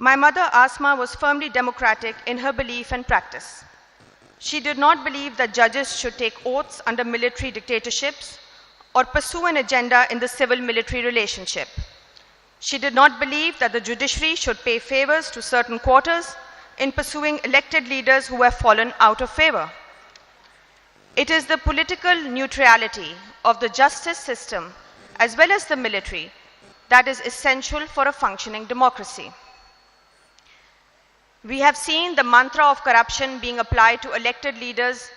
My mother, Asma, was firmly democratic in her belief and practice. She did not believe that judges should take oaths under military dictatorships or pursue an agenda in the civil-military relationship. She did not believe that the judiciary should pay favors to certain quarters in pursuing elected leaders who have fallen out of favor. It is the political neutrality of the justice system as well as the military that is essential for a functioning democracy. We have seen the mantra of corruption being applied to elected leaders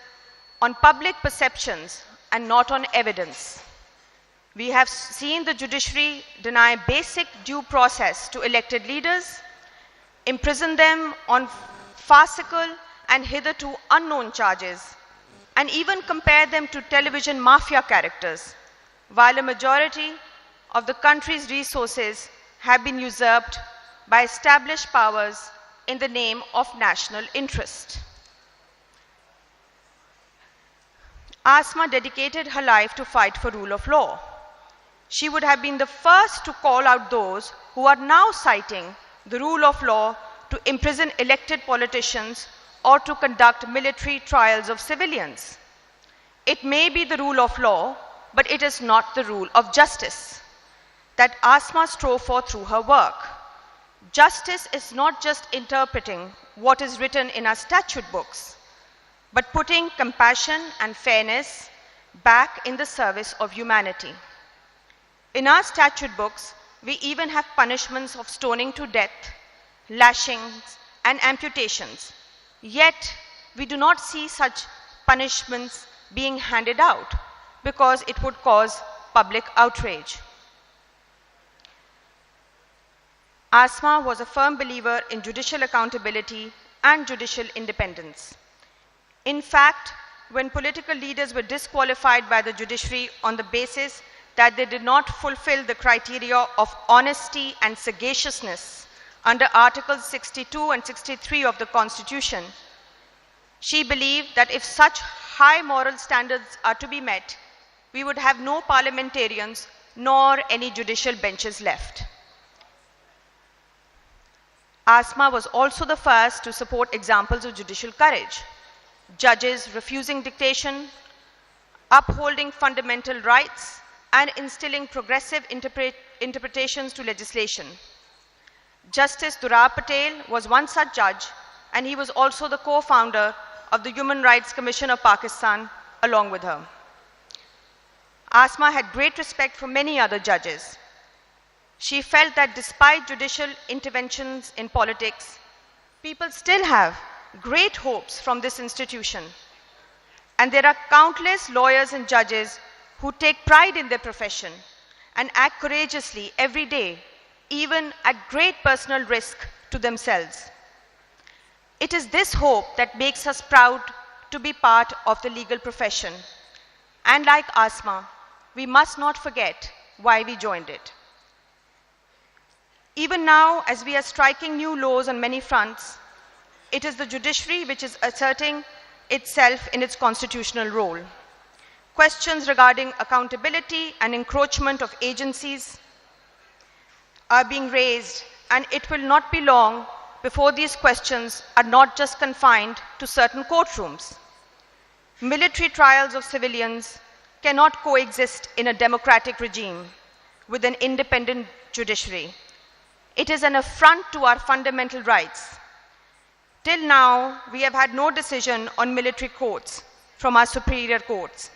on public perceptions and not on evidence. We have seen the judiciary deny basic due process to elected leaders, imprison them on farcical and hitherto unknown charges, and even compare them to television mafia characters, while a majority of the country's resources have been usurped by established powers in the name of national interest. Asma dedicated her life to fight for rule of law. She would have been the first to call out those who are now citing the rule of law to imprison elected politicians or to conduct military trials of civilians. It may be the rule of law, but it is not the rule of justice that Asma strove for through her work. Justice is not just interpreting what is written in our statute books, but putting compassion and fairness back in the service of humanity. In our statute books, we even have punishments of stoning to death, lashings, and amputations. Yet, we do not see such punishments being handed out because it would cause public outrage. Asma was a firm believer in judicial accountability and judicial independence. In fact, when political leaders were disqualified by the judiciary on the basis that they did not fulfill the criteria of honesty and sagaciousness under Articles 62 and 63 of the Constitution, she believed that if such high moral standards are to be met, we would have no parliamentarians nor any judicial benches left. Asma was also the first to support examples of judicial courage, judges refusing dictation, upholding fundamental rights, and instilling progressive interpretations to legislation. Justice Durab Patel was one such judge, and he was also the co-founder of the Human Rights Commission of Pakistan along with her. Asma had great respect for many other judges. She felt that despite judicial interventions in politics, people still have great hopes from this institution. And there are countless lawyers and judges who take pride in their profession and act courageously every day, even at great personal risk to themselves. It is this hope that makes us proud to be part of the legal profession. And like Asma, we must not forget why we joined it. Even now, as we are striking new laws on many fronts, it is the judiciary which is asserting itself in its constitutional role. Questions regarding accountability and encroachment of agencies are being raised, and it will not be long before these questions are not just confined to certain courtrooms. Military trials of civilians cannot coexist in a democratic regime with an independent judiciary. It is an affront to our fundamental rights. Till now, we have had no decision on military courts from our superior courts.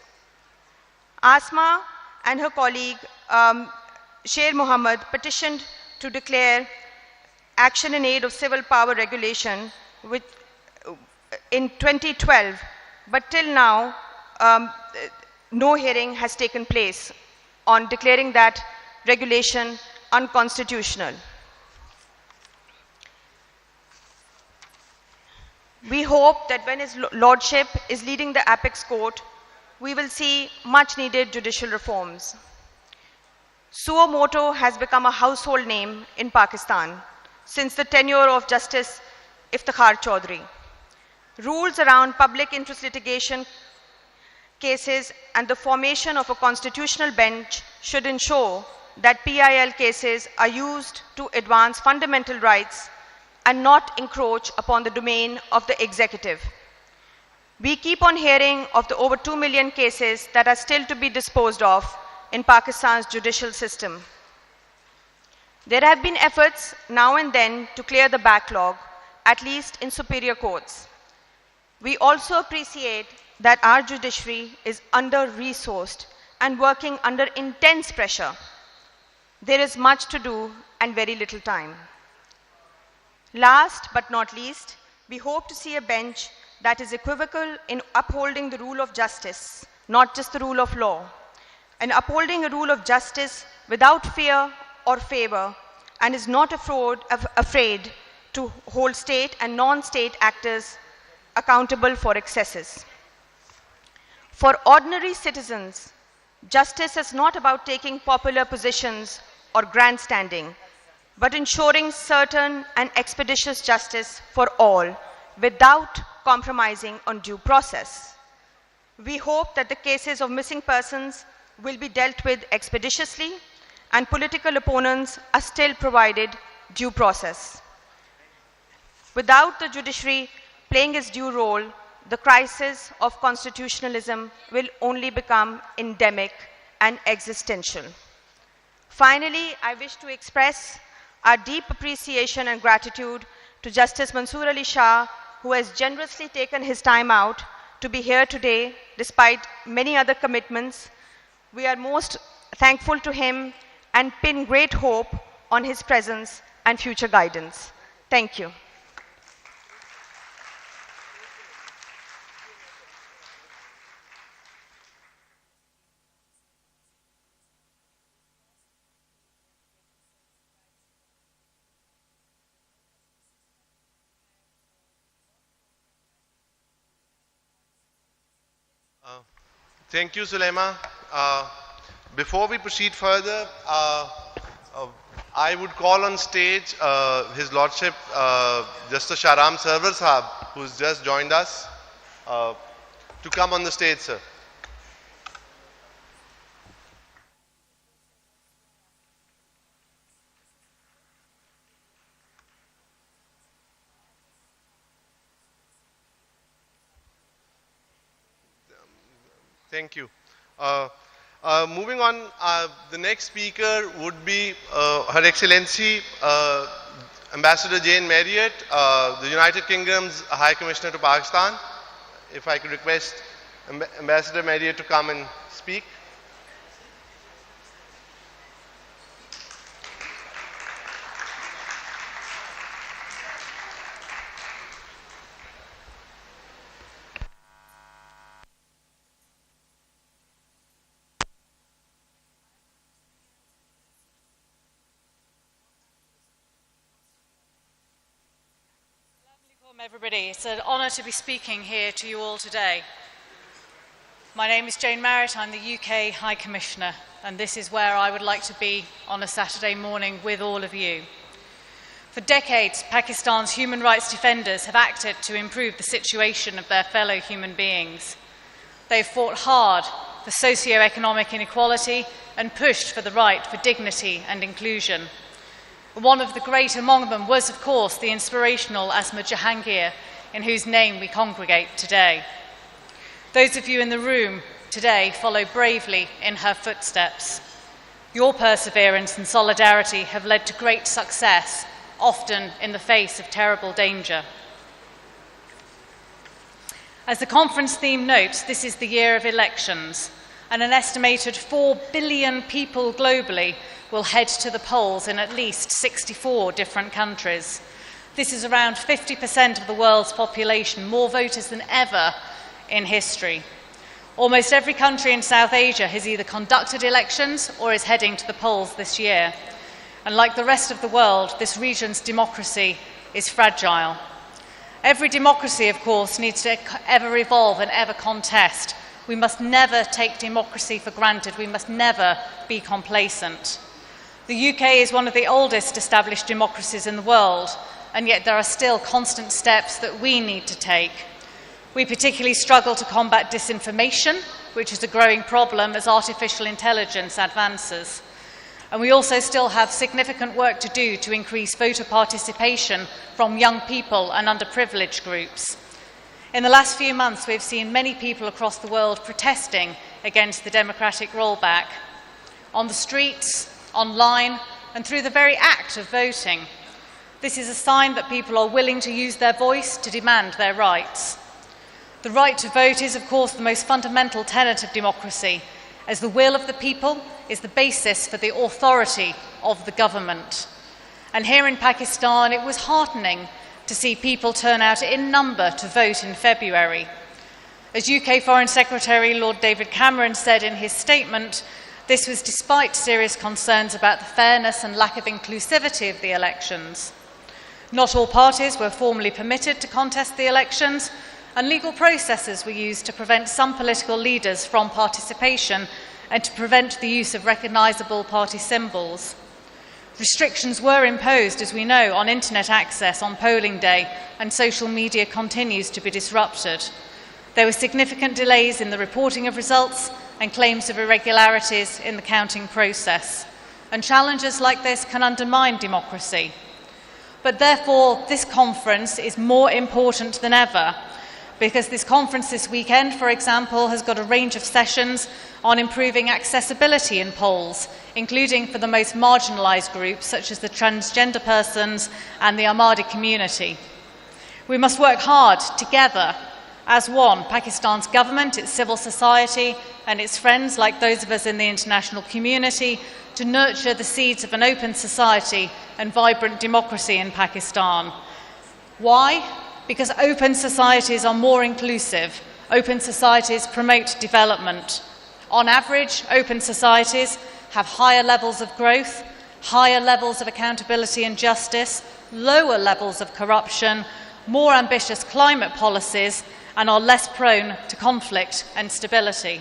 Asma and her colleague, Sher Mohammed, petitioned to declare action in aid of civil power regulation in 2012, but till now, no hearing has taken place on declaring that regulation unconstitutional. We hope that when His Lordship is leading the Apex Court, we will see much needed judicial reforms. Suo motu has become a household name in Pakistan since the tenure of Justice Iftikhar Chaudhry. Rules around public interest litigation cases and the formation of a constitutional bench should ensure that PIL cases are used to advance fundamental rights and not encroach upon the domain of the executive. We keep on hearing of the over 2 million cases that are still to be disposed of in Pakistan's judicial system. There have been efforts now and then to clear the backlog, at least in superior courts. We also appreciate that our judiciary is under-resourced and working under intense pressure. There is much to do and very little time. Last but not least, we hope to see a bench that is equivocal in upholding the rule of justice, not just the rule of law, and upholding a rule of justice without fear or favor, and is not afraid to hold state and non-state actors accountable for excesses. For ordinary citizens, justice is not about taking popular positions or grandstanding, but ensuring certain and expeditious justice for all without compromising on due process. We hope that the cases of missing persons will be dealt with expeditiously and political opponents are still provided due process. Without the judiciary playing its due role, the crisis of constitutionalism will only become endemic and existential. Finally, I wish to express our deep appreciation and gratitude to Justice Mansoor Ali Shah, who has generously taken his time out to be here today despite many other commitments. We are most thankful to him and pin great hope on his presence and future guidance. Thank you. Thank you, Sulema. Before we proceed further, I would call on stage His Lordship Justice Shahram Sarwar Sahab, who's just joined us, to come on the stage, sir. Thank you. Moving on, the next speaker would be Her Excellency Ambassador Jane Marriott, the United Kingdom's High Commissioner to Pakistan. If I could request Ambassador Marriott to come and speak. Everybody, it's an honour to be speaking here to you all today. My name is Jane Marriott, I'm the UK High Commissioner, and this is where I would like to be on a Saturday morning with all of you. For decades, Pakistan's human rights defenders have acted to improve the situation of their fellow human beings. They've fought hard for socio-economic inequality and pushed for the right for dignity and inclusion. One of the great among them was, of course, the inspirational Asma Jahangir, in whose name we congregate today. Those of you in the room today follow bravely in her footsteps. Your perseverance and solidarity have led to great success, often in the face of terrible danger. As the conference theme notes, this is the year of elections, and an estimated 4 billion people globally will head to the polls in at least 64 different countries. This is around 50% of the world's population, more voters than ever in history. Almost every country in South Asia has either conducted elections or is heading to the polls this year. And like the rest of the world, this region's democracy is fragile. Every democracy, of course, needs to ever evolve and ever contest. We must never take democracy for granted. We must never be complacent. The UK is one of the oldest established democracies in the world, and yet there are still constant steps that we need to take. We particularly struggle to combat disinformation, which is a growing problem as artificial intelligence advances. And we also still have significant work to do to increase voter participation from young people and underprivileged groups. In the last few months, we've seen many people across the world protesting against the democratic rollback. On the streets, online, and through the very act of voting. This is a sign that people are willing to use their voice to demand their rights. The right to vote is, of course, the most fundamental tenet of democracy, as the will of the people is the basis for the authority of the government. And here in Pakistan, it was heartening to see people turn out in number to vote in February. As UK Foreign Secretary Lord David Cameron said in his statement, this was despite serious concerns about the fairness and lack of inclusivity of the elections. Not all parties were formally permitted to contest the elections, and legal processes were used to prevent some political leaders from participation and to prevent the use of recognisable party symbols. Restrictions were imposed, as we know, on internet access on polling day, and social media continues to be disrupted. There were significant delays in the reporting of results and claims of irregularities in the counting process. And challenges like this can undermine democracy. But therefore, this conference is more important than ever, because this conference this weekend, for example, has got a range of sessions on improving accessibility in polls, including for the most marginalised groups, such as the transgender persons and the Ahmadi community. We must work hard together as one, Pakistan's government, its civil society, and its friends, like those of us in the international community, to nurture the seeds of an open society and vibrant democracy in Pakistan. Why? Because open societies are more inclusive. Open societies promote development. On average, open societies have higher levels of growth, higher levels of accountability and justice, lower levels of corruption, more ambitious climate policies, and are less prone to conflict and stability.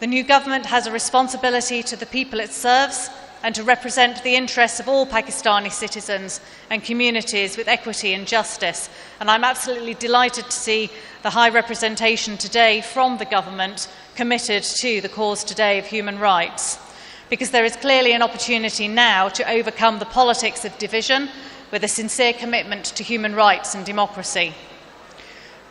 The new government has a responsibility to the people it serves and to represent the interests of all Pakistani citizens and communities with equity and justice. And I'm absolutely delighted to see the high representation today from the government committed to the cause today of human rights, because there is clearly an opportunity now to overcome the politics of division with a sincere commitment to human rights and democracy.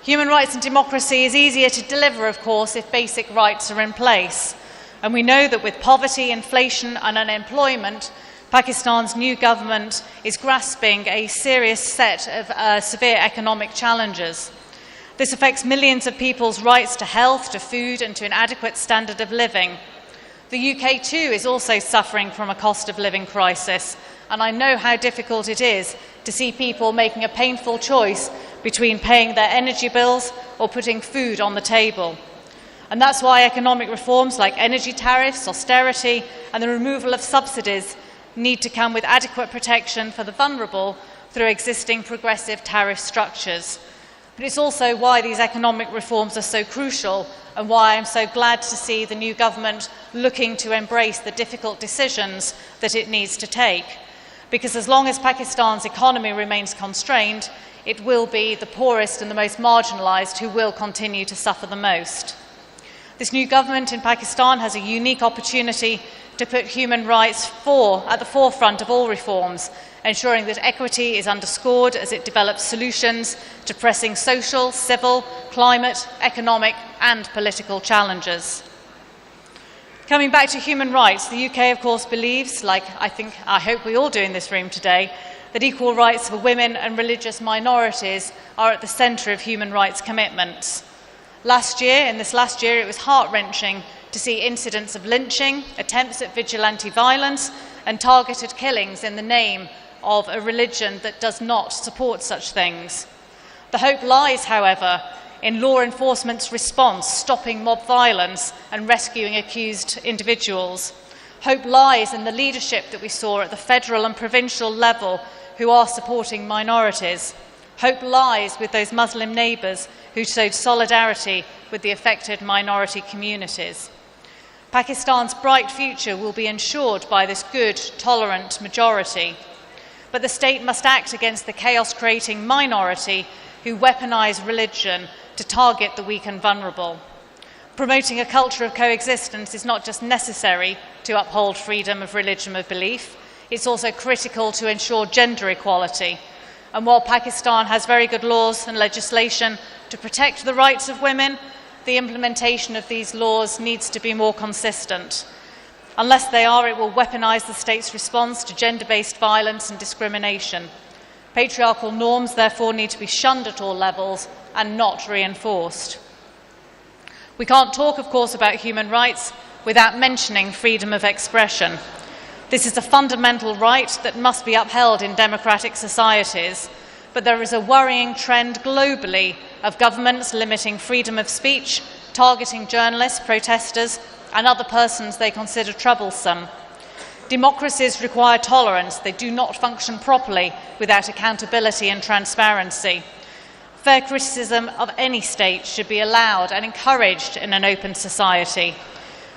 Human rights and democracy is easier to deliver, of course, if basic rights are in place. And we know that with poverty, inflation and unemployment, Pakistan's new government is grasping a serious set of severe economic challenges. This affects millions of people's rights to health, to food and to an adequate standard of living. The UK too is also suffering from a cost of living crisis, and I know how difficult it is to see people making a painful choice between paying their energy bills or putting food on the table. And that's why economic reforms like energy tariffs, austerity and the removal of subsidies need to come with adequate protection for the vulnerable through existing progressive tariff structures. But it's also why these economic reforms are so crucial and why I'm so glad to see the new government looking to embrace the difficult decisions that it needs to take. Because as long as Pakistan's economy remains constrained, it will be the poorest and the most marginalised who will continue to suffer the most. This new government in Pakistan has a unique opportunity to put human rights at the forefront of all reforms, ensuring that equity is underscored as it develops solutions to pressing social, civil, climate, economic and political challenges. Coming back to human rights, the UK, of course, believes, like I hope we all do in this room today, that equal rights for women and religious minorities are at the centre of human rights commitments. In this last year, it was heart-wrenching to see incidents of lynching, attempts at vigilante violence, and targeted killings in the name of a religion that does not support such things. The hope lies, however, in law enforcement's response, stopping mob violence and rescuing accused individuals. Hope lies in the leadership that we saw at the federal and provincial level who are supporting minorities. Hope lies with those Muslim neighbours who showed solidarity with the affected minority communities. Pakistan's bright future will be ensured by this good, tolerant majority. But the state must act against the chaos-creating minority who weaponise religion to target the weak and vulnerable. Promoting a culture of coexistence is not just necessary, to uphold freedom of religion of belief. It's also critical to ensure gender equality. And while Pakistan has very good laws and legislation to protect the rights of women, the implementation of these laws needs to be more consistent. Unless they are, it will weaponize the state's response to gender-based violence and discrimination. Patriarchal norms, therefore, need to be shunned at all levels and not reinforced. We can't talk, of course, about human rights without mentioning freedom of expression. This is a fundamental right that must be upheld in democratic societies, but there is a worrying trend globally of governments limiting freedom of speech, targeting journalists, protesters, and other persons they consider troublesome. Democracies require tolerance. They do not function properly without accountability and transparency. Fair criticism of any state should be allowed and encouraged in an open society,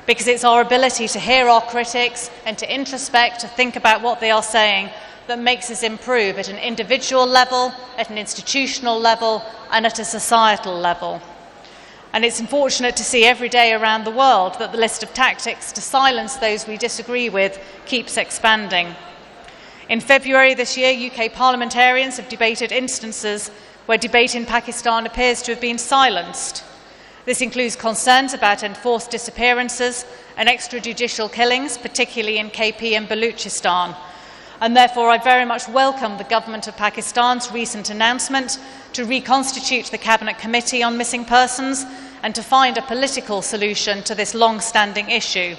because it's our ability to hear our critics and to introspect, to think about what they are saying, that makes us improve at an individual level, at an institutional level, and at a societal level. And it's unfortunate to see every day around the world that the list of tactics to silence those we disagree with keeps expanding. In February this year, UK parliamentarians have debated instances where debate in Pakistan appears to have been silenced. This includes concerns about enforced disappearances and extrajudicial killings, particularly in KP and Baluchistan. And therefore, I very much welcome the government of Pakistan's recent announcement to reconstitute the Cabinet Committee on Missing Persons and to find a political solution to this long-standing issue.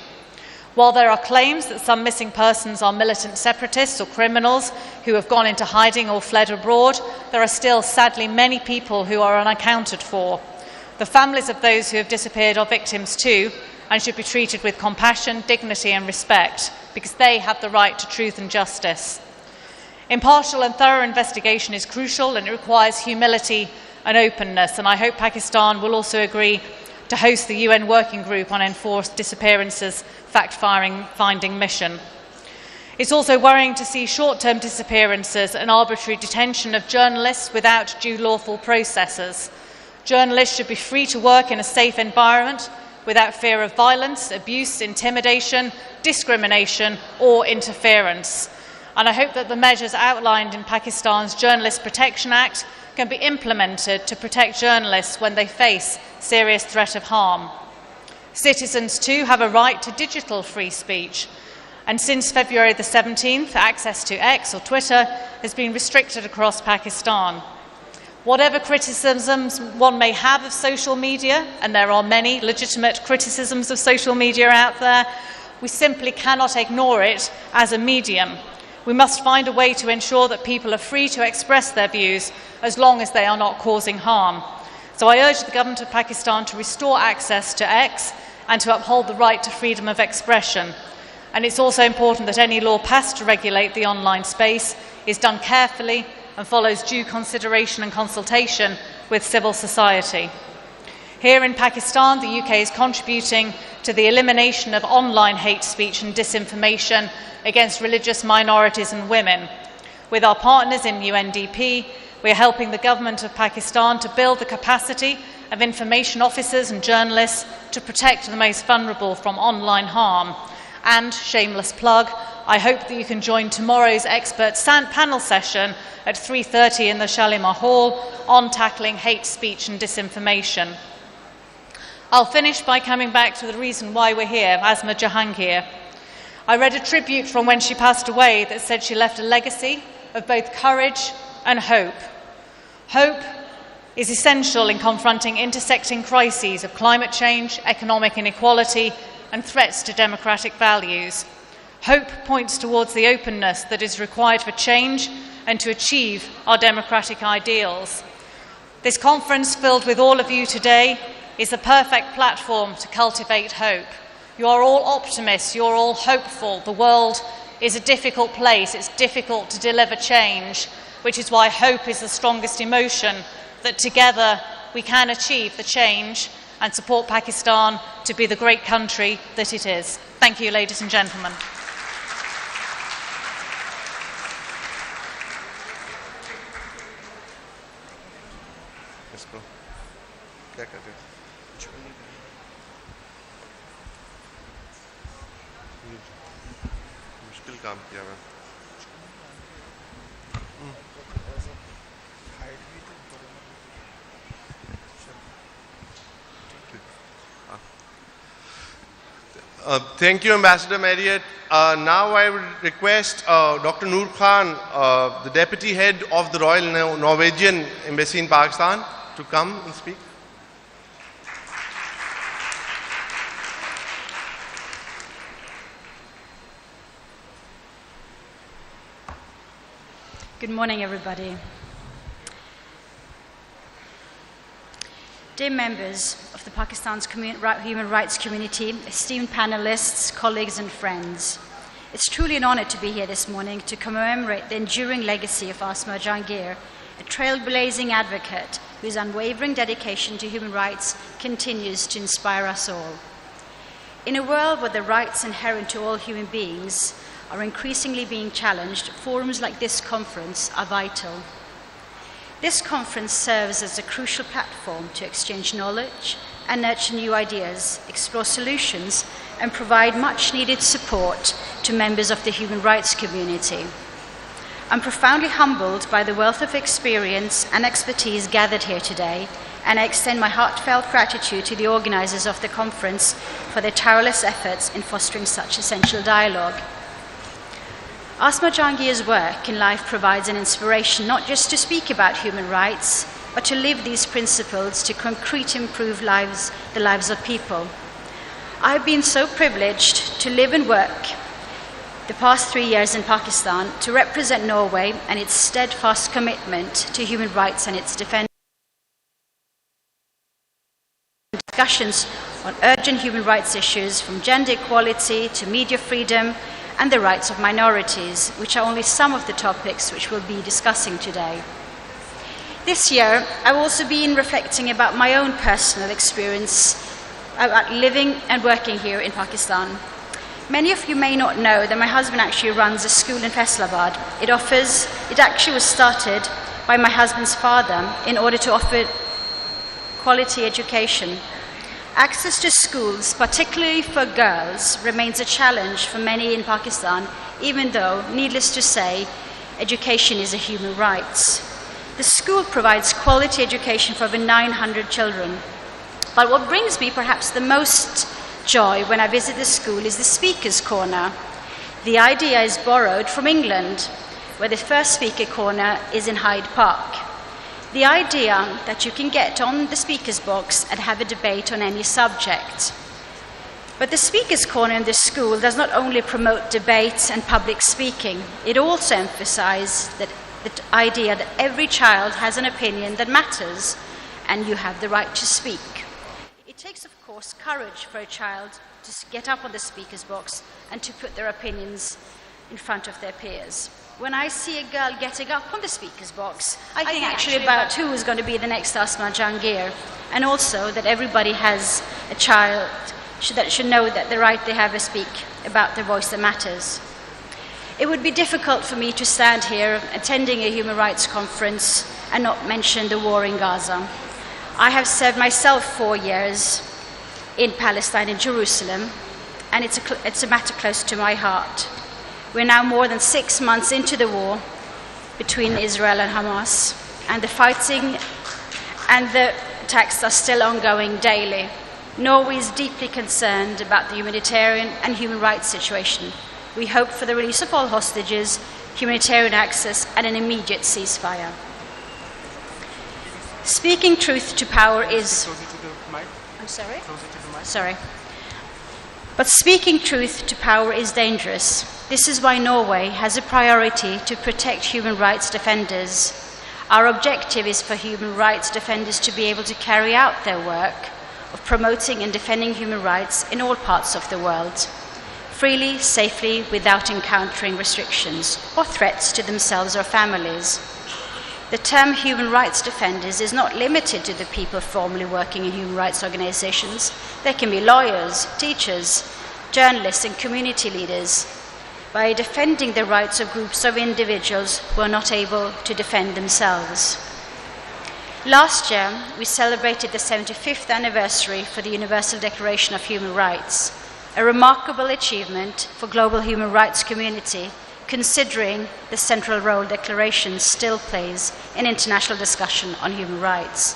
While there are claims that some missing persons are militant separatists or criminals who have gone into hiding or fled abroad, there are still, sadly, many people who are unaccounted for. The families of those who have disappeared are victims too, and should be treated with compassion, dignity and respect, because they have the right to truth and justice. Impartial and thorough investigation is crucial, and it requires humility and openness, and I hope Pakistan will also agree to host the UN Working Group on Enforced Disappearances fact-finding mission. It's also worrying to see short-term disappearances and arbitrary detention of journalists without due lawful processes. Journalists should be free to work in a safe environment without fear of violence, abuse, intimidation, discrimination or interference. And I hope that the measures outlined in Pakistan's Journalist Protection Act can be implemented to protect journalists when they face serious threat of harm. Citizens too have a right to digital free speech, and since February the 17th, access to X or Twitter has been restricted across Pakistan. Whatever criticisms one may have of social media, and there are many legitimate criticisms of social media out there, we simply cannot ignore it as a medium. We must find a way to ensure that people are free to express their views as long as they are not causing harm. So I urge the government of Pakistan to restore access to X and to uphold the right to freedom of expression. And it's also important that any law passed to regulate the online space is done carefully and follows due consideration and consultation with civil society. Here in Pakistan, the UK is contributing to the elimination of online hate speech and disinformation against religious minorities and women. With our partners in UNDP, we are helping the government of Pakistan to build the capacity of information officers and journalists to protect the most vulnerable from online harm. And, shameless plug, I hope that you can join tomorrow's expert panel session at 3:30 in the Shalimar Hall on tackling hate speech and disinformation. I'll finish by coming back to the reason why we're here, Asma Jahangir. I read a tribute from when she passed away that said she left a legacy of both courage and hope. Hope is essential in confronting intersecting crises of climate change, economic inequality, and threats to democratic values. Hope points towards the openness that is required for change and to achieve our democratic ideals. This conference, filled with all of you today, is the perfect platform to cultivate hope. You are all optimists, you are all hopeful. The world is a difficult place, it's difficult to deliver change, which is why hope is the strongest emotion, that together we can achieve the change and support Pakistan to be the great country that it is. Thank you, ladies and gentlemen. मुश्किल काम किया मैं Thank you, Ambassador Marriott. Now I would request Dr. Noor Khan, the Deputy Head of the Royal Norwegian Embassy in Pakistan, to come and speak. Good morning, everybody. Dear members of the Pakistan's human rights community, esteemed panelists, colleagues and friends, it's truly an honor to be here this morning to commemorate the enduring legacy of Asma Jahangir, a trailblazing advocate whose unwavering dedication to human rights continues to inspire us all. In a world where the rights inherent to all human beings are increasingly being challenged, forums like this conference are vital. This conference serves as a crucial platform to exchange knowledge and nurture new ideas, explore solutions, and provide much-needed support to members of the human rights community. I'm profoundly humbled by the wealth of experience and expertise gathered here today, and I extend my heartfelt gratitude to the organizers of the conference for their tireless efforts in fostering such essential dialogue. Asma Jahangir's work in life provides an inspiration not just to speak about human rights, but to live these principles to concretely improve the lives of people. I've been so privileged to live and work the past 3 years in Pakistan to represent Norway and its steadfast commitment to human rights and its defenders. Discussions on urgent human rights issues from gender equality to media freedom and the rights of minorities, which are only some of the topics which we'll be discussing today. This year, I've also been reflecting about my own personal experience about living and working here in Pakistan. Many of you may not know that my husband actually runs a school in Faisalabad. It actually was started by my husband's father in order to offer quality education. Access to schools, particularly for girls, remains a challenge for many in Pakistan, even though, needless to say, education is a human right. The school provides quality education for over 900 children. But what brings me perhaps the most joy when I visit the school is the Speaker's Corner. The idea is borrowed from England, where the first Speaker Corner is in Hyde Park. The idea that you can get on the speaker's box and have a debate on any subject. But the Speaker's Corner in this school does not only promote debate and public speaking, it also emphasizes the idea that every child has an opinion that matters and you have the right to speak. It takes, of course, courage for a child to get up on the speaker's box and to put their opinions in front of their peers. When I see a girl getting up on the speaker's box, I think actually about who is going to be the next Asma Jahangir, and also that everybody has a child that should know that the right they have to speak about their voice that matters. It would be difficult for me to stand here attending a human rights conference and not mention the war in Gaza. I have served myself 4 years in Palestine, in Jerusalem, and it's a matter close to my heart. We're now more than 6 months into the war between Israel and Hamas, and the fighting and the attacks are still ongoing daily. Norway is deeply concerned about the humanitarian and human rights situation. We hope for the release of all hostages, humanitarian access, and an immediate ceasefire. Speaking truth to power is... I'm sorry? Sorry. But speaking truth to power is dangerous. This is why Norway has a priority to protect human rights defenders. Our objective is for human rights defenders to be able to carry out their work of promoting and defending human rights in all parts of the world, freely, safely, without encountering restrictions or threats to themselves or families. The term human rights defenders is not limited to the people formerly working in human rights organizations. There can be lawyers, teachers, journalists, and community leaders. By defending the rights of groups of individuals who are not able to defend themselves. Last year, we celebrated the 75th anniversary for the Universal Declaration of Human Rights. a remarkable achievement for global human rights community, considering the central role declaration still plays in international discussion on human rights.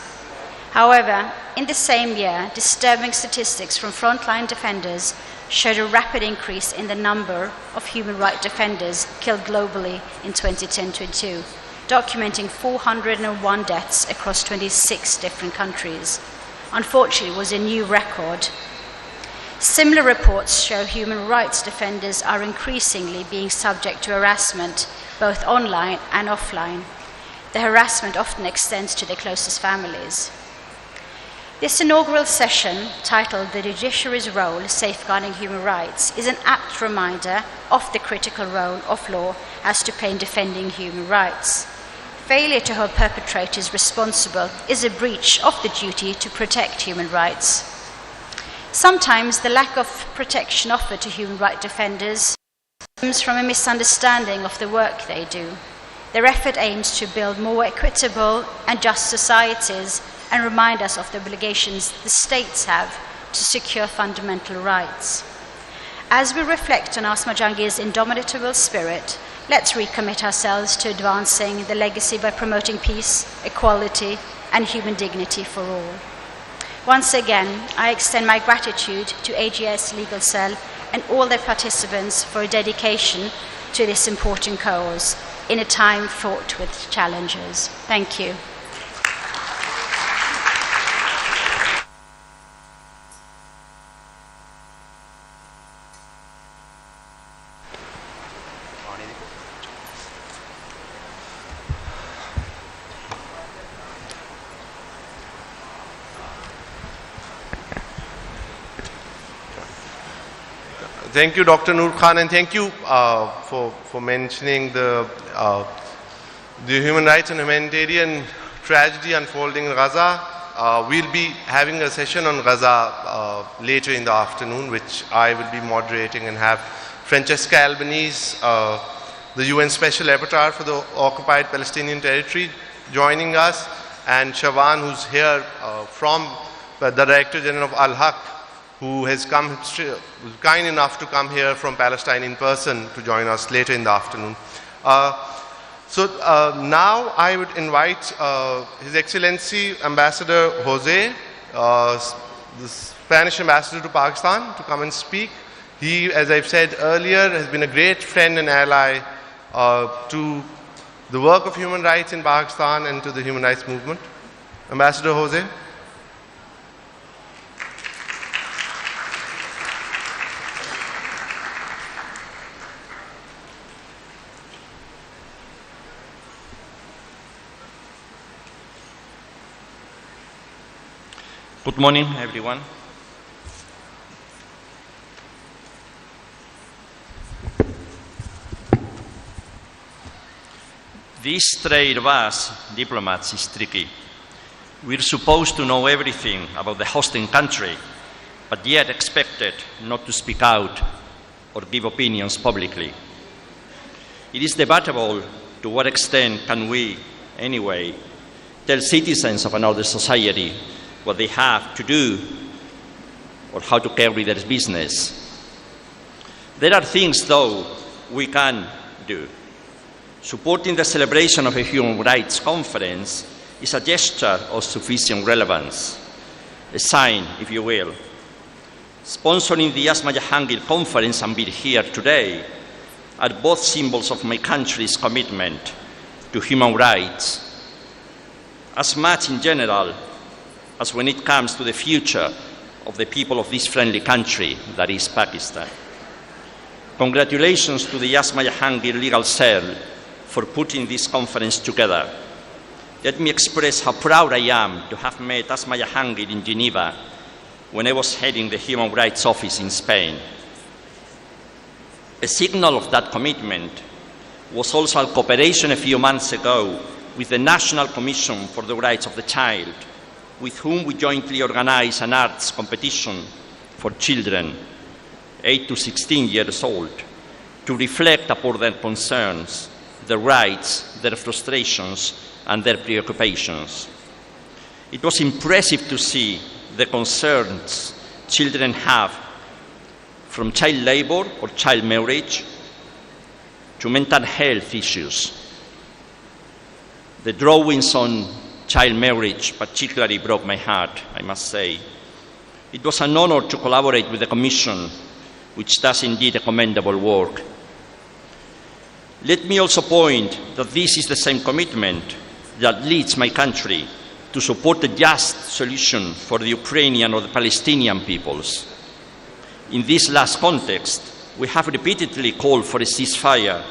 However, in the same year, disturbing statistics from frontline defenders showed a rapid increase in the number of human rights defenders killed globally in 2010-22, documenting 401 deaths across 26 different countries. Unfortunately, it was a new record. Similar reports show human rights defenders are increasingly being subject to harassment, both online and offline. The harassment often extends to their closest families. This inaugural session, titled The Judiciary's Role Safeguarding Human Rights, is an apt reminder of the critical role of law has to play in defending human rights. Failure to hold perpetrators responsible is a breach of the duty to protect human rights. Sometimes the lack of protection offered to human rights defenders stems from a misunderstanding of the work they do. Their effort aims to build more equitable and just societies and remind us of the obligations the states have to secure fundamental rights. As we reflect on Asma Jahangir's indomitable spirit, let's recommit ourselves to advancing the legacy by promoting peace, equality, and human dignity for all. Once again, I extend my gratitude to AGS Legal Cell and all their participants for a dedication to this important cause in a time fraught with challenges. Thank you. Thank you, Dr. Noor Khan, and thank you for mentioning the human rights and humanitarian tragedy unfolding in Gaza. We'll be having a session on Gaza later in the afternoon, which I will be moderating, and have Francesca Albanese, the UN Special Rapporteur for the occupied Palestinian territory, joining us, and Shawan, who's here from the Director General of Al-Haq, who has come, kind enough to come here from Palestine in person to join us later in the afternoon. Now I would invite His Excellency Ambassador Jose, the Spanish Ambassador to Pakistan, to come and speak. He, as I've said earlier, has been a great friend and ally to the work of human rights in Pakistan and to the human rights movement. Ambassador Jose. Good morning, everyone. This trade of us, diplomats, is tricky. We're supposed to know everything about the hosting country, but yet expected not to speak out or give opinions publicly. It is debatable to what extent can we, anyway, tell citizens of another society what they have to do or how to carry their business. There are things, though, we can do. Supporting the celebration of a human rights conference is a gesture of sufficient relevance, a sign, if you will. Sponsoring the Asma Jahangir conference and being here today are both symbols of my country's commitment to human rights, as much in general as when it comes to the future of the people of this friendly country that is Pakistan. Congratulations to the Asma Jahangir Legal Cell for putting this conference together. Let me express how proud I am to have met Asma Jahangir in Geneva when I was heading the Human Rights Office in Spain. A signal of that commitment was also our cooperation a few months ago with the National Commission for the Rights of the Child, with whom we jointly organized an arts competition for children 8 to 16 years old to reflect upon their concerns, their rights, their frustrations, and their preoccupations. It was impressive to see the concerns children have from child labor or child marriage to mental health issues. The drawings on child marriage particularly broke my heart, I must say. It was an honor to collaborate with the Commission, which does indeed a commendable work. Let me also point that this is the same commitment that leads my country to support a just solution for the Ukrainian or the Palestinian peoples. In this last context, we have repeatedly called for a ceasefire,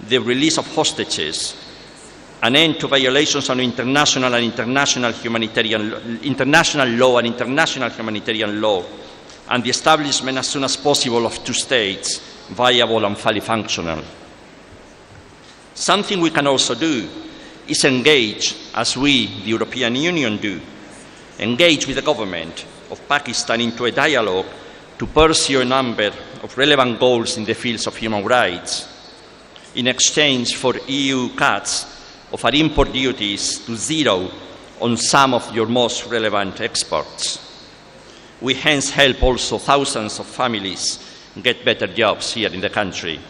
the release of hostages, an end to violations on international law and international humanitarian law, and the establishment as soon as possible of two states, viable and fully functional. Something we can also do is engage, as we, the European Union, do, engage with the government of Pakistan into a dialogue to pursue a number of relevant goals in the fields of human rights, in exchange for EU cuts of our import duties to zero on some of your most relevant exports. We hence help also thousands of families get better jobs here in the country.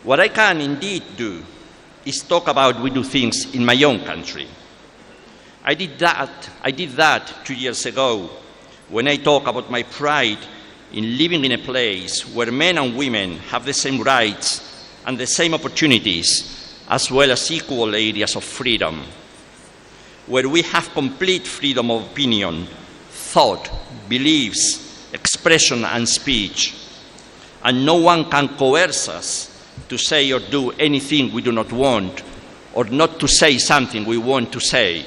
What I can indeed do is talk about we do things in my own country. I did that 2 years ago when I talk about my pride in living in a place where men and women have the same rights and the same opportunities, as well as equal areas of freedom, where we have complete freedom of opinion, thought, beliefs, expression and speech, and no one can coerce us to say or do anything we do not want, or not to say something we want to say,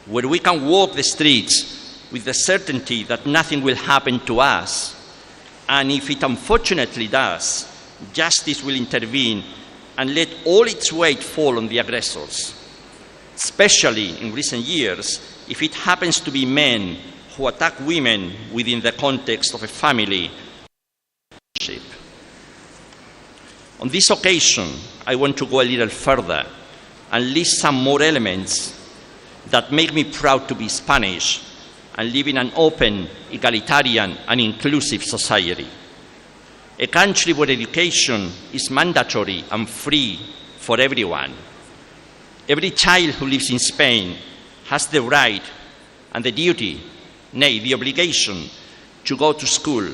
where we can walk the streets with the certainty that nothing will happen to us, and if it unfortunately does, justice will intervene and let all its weight fall on the aggressors, especially in recent years if it happens to be men who attack women within the context of a family relationship. On this occasion, I want to go a little further and list some more elements that make me proud to be Spanish and live in an open, egalitarian, and inclusive society. A country where education is mandatory and free for everyone. Every child who lives in Spain has the right and the duty, nay, the obligation, to go to school,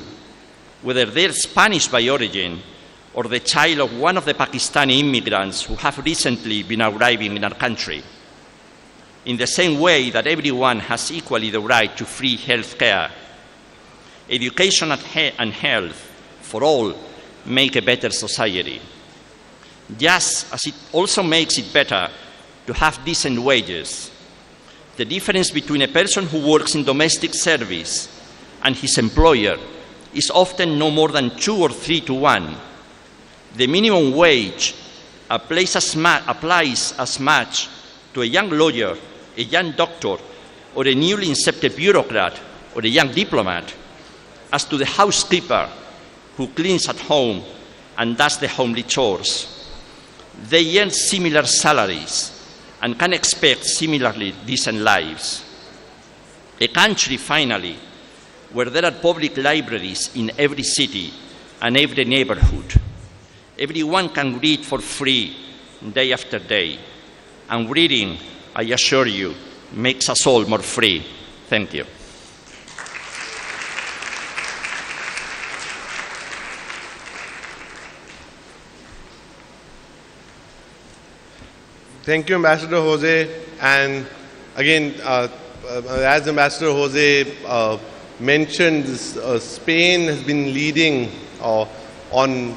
whether they're Spanish by origin or the child of one of the Pakistani immigrants who have recently been arriving in our country. In the same way that everyone has equally the right to free health care. Education and health for all make a better society. Just as it also makes it better to have decent wages. The difference between a person who works in domestic service and his employer is often no more than 2 or 3 to 1. The minimum wage applies as much to a young lawyer, a young doctor, or a newly incepted bureaucrat, or a young diplomat, as to the housekeeper who cleans at home and does the homely chores. They earn similar salaries and can expect similarly decent lives. A country, finally, where there are public libraries in every city and every neighborhood. Everyone can read for free day after day. And reading, I assure you, makes us all more free. Thank you. Thank you, Ambassador Jose. And again, as Ambassador Jose mentioned, Spain has been leading on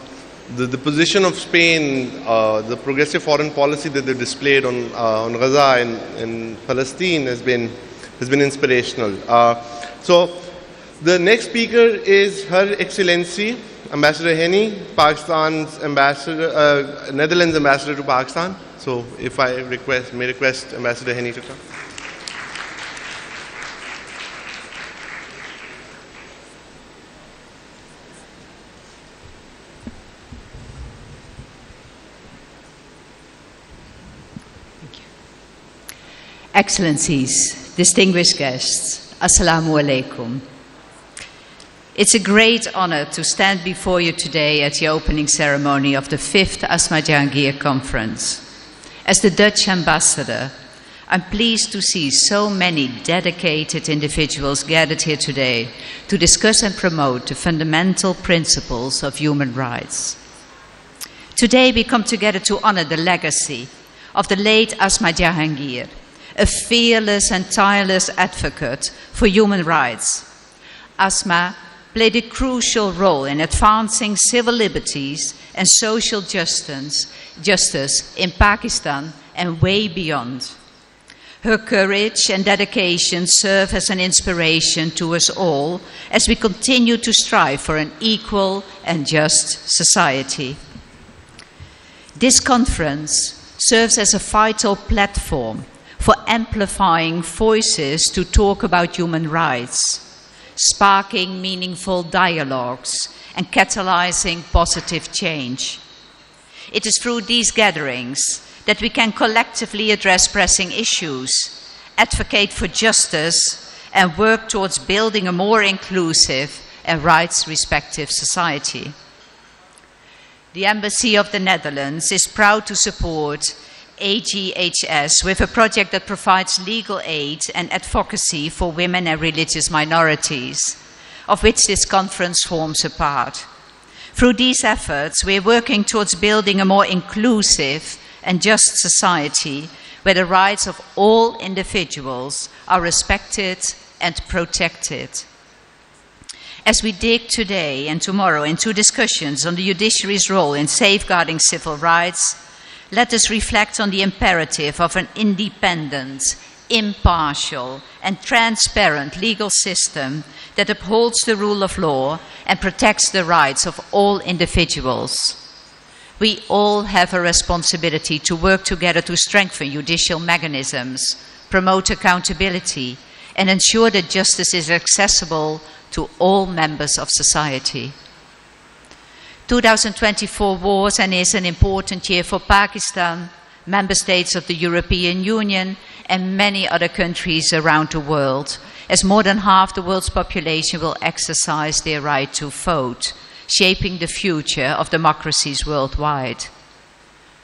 the position of Spain, the progressive foreign policy that they displayed on Gaza and Palestine has been inspirational. So the next speaker is Her Excellency Ambassador Henny, Pakistan's ambassador, Netherlands ambassador to Pakistan. So if I may request Ambassador Henny to come. Excellencies, distinguished guests, Assalamu alaikum. It's a great honor to stand before you today at the opening ceremony of the 5th Asma Jahangir Conference. As the Dutch ambassador, I'm pleased to see so many dedicated individuals gathered here today to discuss and promote the fundamental principles of human rights. Today we come together to honor the legacy of the late Asma Jahangir, a fearless and tireless advocate for human rights. Asma played a crucial role in advancing civil liberties and social justice in Pakistan and way beyond. Her courage and dedication serve as an inspiration to us all as we continue to strive for an equal and just society. This conference serves as a vital platform for amplifying voices to talk about human rights, sparking meaningful dialogues, and catalyzing positive change. It is through these gatherings that we can collectively address pressing issues, advocate for justice, and work towards building a more inclusive and rights-respective society. The Embassy of the Netherlands is proud to support AGHS with a project that provides legal aid and advocacy for women and religious minorities, of which this conference forms a part. Through these efforts, we are working towards building a more inclusive and just society where the rights of all individuals are respected and protected. As we dig today and tomorrow into discussions on the judiciary's role in safeguarding civil rights, let us reflect on the imperative of an independent, impartial, and transparent legal system that upholds the rule of law and protects the rights of all individuals. We all have a responsibility to work together to strengthen judicial mechanisms, promote accountability, and ensure that justice is accessible to all members of society. 2024 was and is an important year for Pakistan, member states of the European Union, and many other countries around the world, as more than half the world's population will exercise their right to vote, shaping the future of democracies worldwide.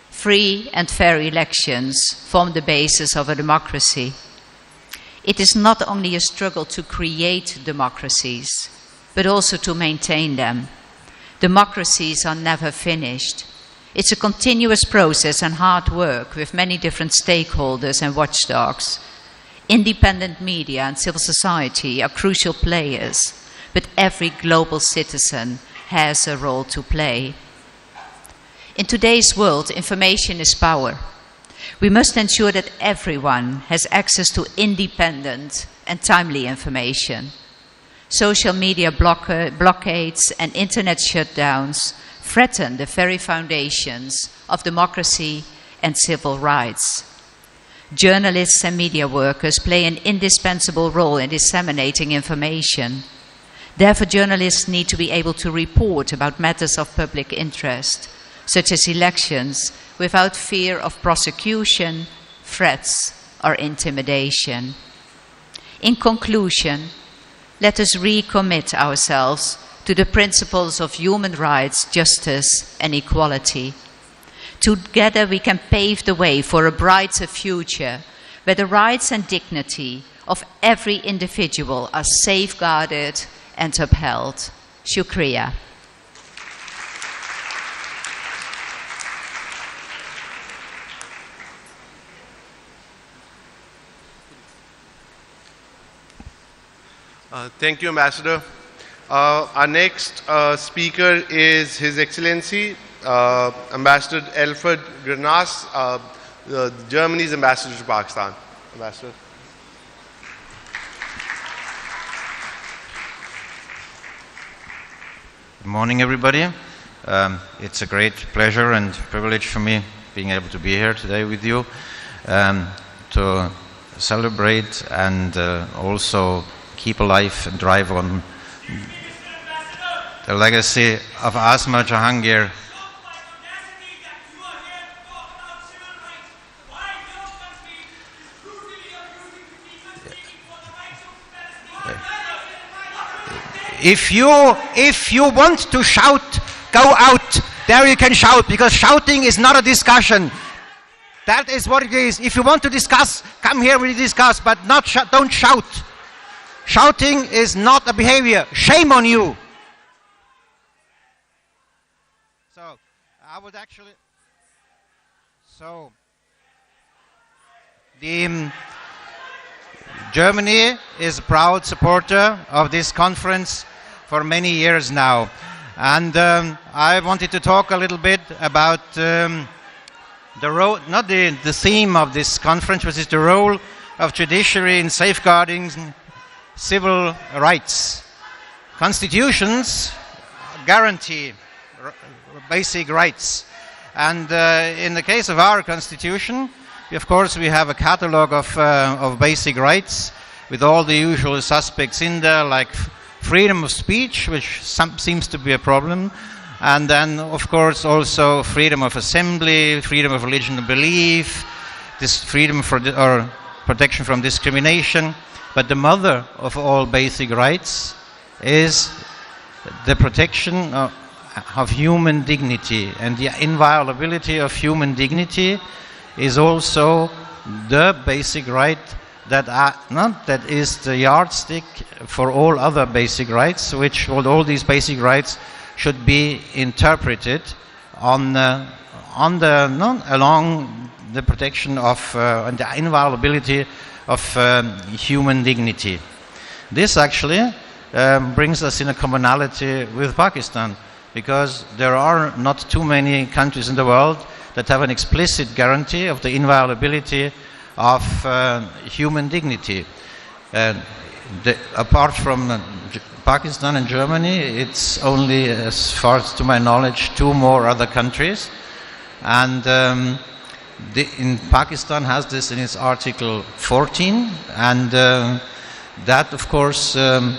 Free and fair elections form the basis of a democracy. It is not only a struggle to create democracies, but also to maintain them. Democracies are never finished. It's a continuous process and hard work with many different stakeholders and watchdogs. Independent media and civil society are crucial players, but every global citizen has a role to play. In today's world, information is power. We must ensure that everyone has access to independent and timely information. Social media blockades and internet shutdowns threaten the very foundations of democracy and civil rights. Journalists and media workers play an indispensable role in disseminating information. Therefore, journalists need to be able to report about matters of public interest, such as elections, without fear of prosecution, threats, or intimidation. In conclusion, let us recommit ourselves to the principles of human rights, justice, and equality. Together we can pave the way for a brighter future where the rights and dignity of every individual are safeguarded and upheld. Shukriya. Thank you, Ambassador. Our next speaker is His Excellency Ambassador Alfred Grenas, Germany's Ambassador to Pakistan. Ambassador. Good morning, everybody. It's a great pleasure and privilege for me being able to be here today with you to celebrate and also keep alive and drive on the legacy of Asma Jahangir. if you want to shout, go out. There you can shout, because shouting is not a discussion. That is what it is. If you want to discuss, come here, we discuss, but don't shout. Shouting is not a behavior. Shame on you. So, I would actually... So, Germany is a proud supporter of this conference for many years now. And I wanted to talk a little bit about the role, not the theme of this conference, which is the role of judiciary in safeguarding civil rights. Constitutions guarantee basic rights. And in the case of our constitution, of course, we have a catalogue of basic rights with all the usual suspects in there, like freedom of speech, which seems to be a problem, and then, of course, also freedom of assembly, freedom of religion and belief, this freedom or protection from discrimination. But the mother of all basic rights is the protection of human dignity, and the inviolability of human dignity is also the basic right that is the yardstick for all other basic rights, which all these basic rights should be interpreted along the protection of and the inviolability of human dignity. This actually brings us in a commonality with Pakistan, because there are not too many countries in the world that have an explicit guarantee of the inviolability of human dignity. Apart from Pakistan and Germany, it's only, as far as to my knowledge, two more other countries. And in Pakistan has this in its Article 14, and that, of course, as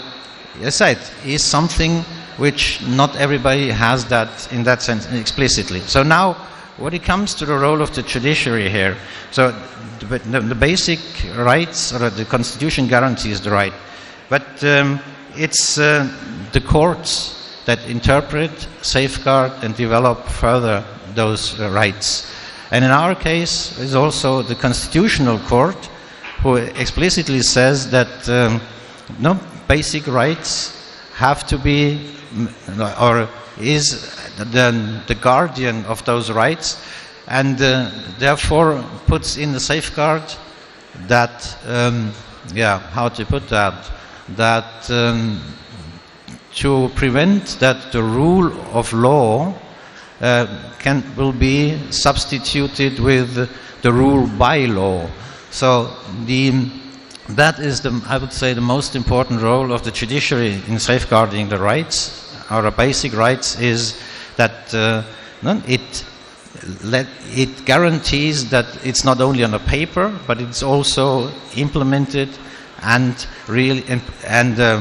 I said, is something which not everybody has that in that sense explicitly. So now, when it comes to the role of the judiciary here, so the basic rights, or the Constitution guarantees the right, but it's the courts that interpret, safeguard, and develop further those rights. And in our case, is also the Constitutional Court, who explicitly says that no basic rights have to be, or is the guardian of those rights, and therefore puts in the safeguard that, how to put that, to prevent that the rule of law will be substituted with the rule by law. So that is, I would say, the most important role of the judiciary in safeguarding the rights, our basic rights, is that it guarantees that it's not only on a paper, but it's also implemented and really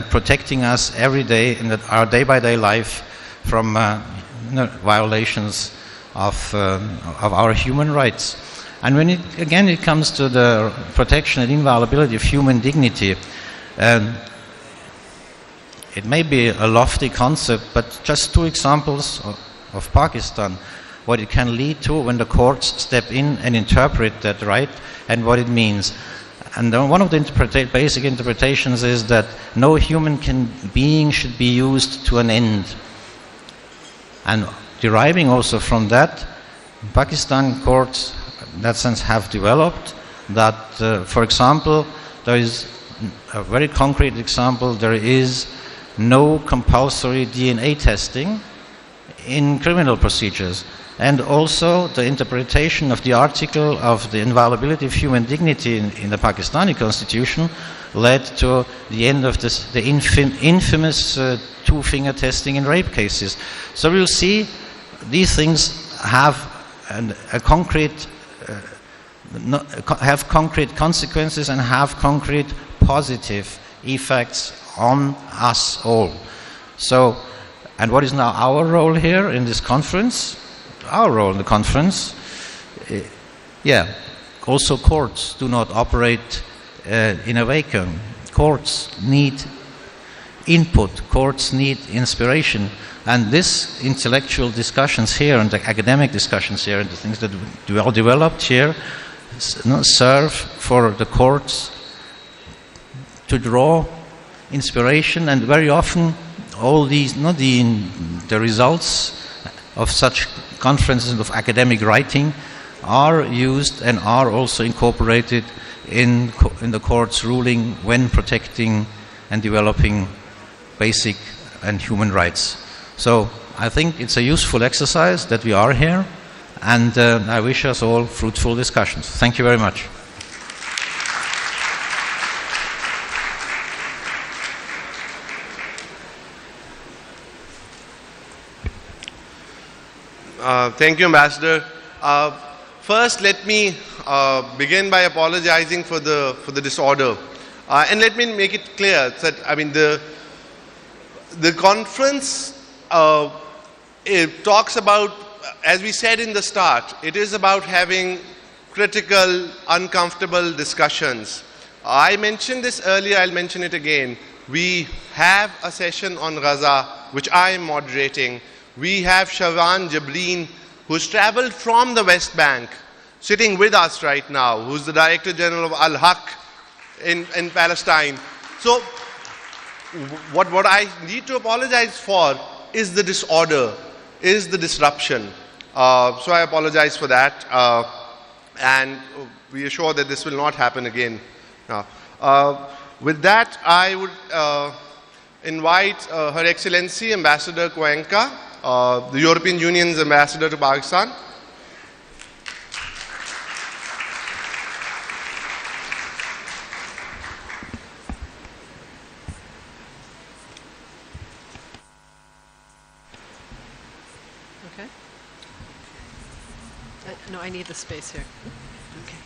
protecting us every day in our day-by-day life from violations of our human rights. And when it comes to the protection and inviolability of human dignity, it may be a lofty concept, but just two examples of Pakistan, what it can lead to when the courts step in and interpret that right, and what it means. And one of the basic interpretations is that no human being should be used to an end. And deriving also from that, Pakistan courts, in that sense, have developed that, for example, there is a very concrete example, there is no compulsory DNA testing in criminal procedures. And also the interpretation of the article of the inviolability of human dignity in the Pakistani constitution led to the end of the infamous two-finger testing in rape cases. So we'll see these things have concrete consequences and have concrete positive effects on us all. So, and what is now our role here in this conference? Our role in the conference, also courts do not operate in a vacuum. Courts need input. Courts need inspiration. And this intellectual discussions here and the academic discussions here and the things that are developed here serve for the courts to draw inspiration, and very often all these, the results of such conferences of academic writing are used and are also incorporated in the court's ruling when protecting and developing basic and human rights. So I think it's a useful exercise that we are here, and I wish us all fruitful discussions. Thank you very much. Thank you, Ambassador. First, let me begin by apologizing for the disorder, and let me make it clear that the conference it talks about, as we said in the start, it is about having critical, uncomfortable discussions. I mentioned this earlier, I'll mention it again. We have a session on Gaza, which I am moderating. We have Shawan Jabreen, who's traveled from the West Bank, sitting with us right now, who's the Director General of Al-Haq in Palestine. So what I need to apologize for is the disorder, is the disruption. So I apologize for that, and we assure that this will not happen again. With that, I would invite Her Excellency Ambassador Cuenca, the European Union's ambassador to Pakistan. Okay. No, I need the space here. Okay.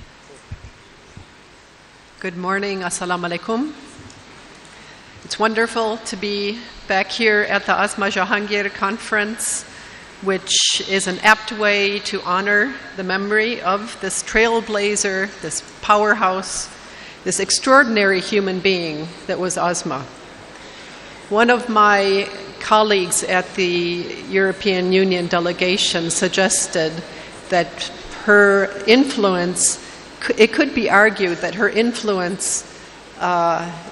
Good morning. Assalamu alaikum. It's wonderful to be back here at the Asma Jahangir conference, which is an apt way to honor the memory of this trailblazer, this powerhouse, this extraordinary human being that was Asma. One of my colleagues at the European Union delegation suggested that her influence, it could be argued that her influence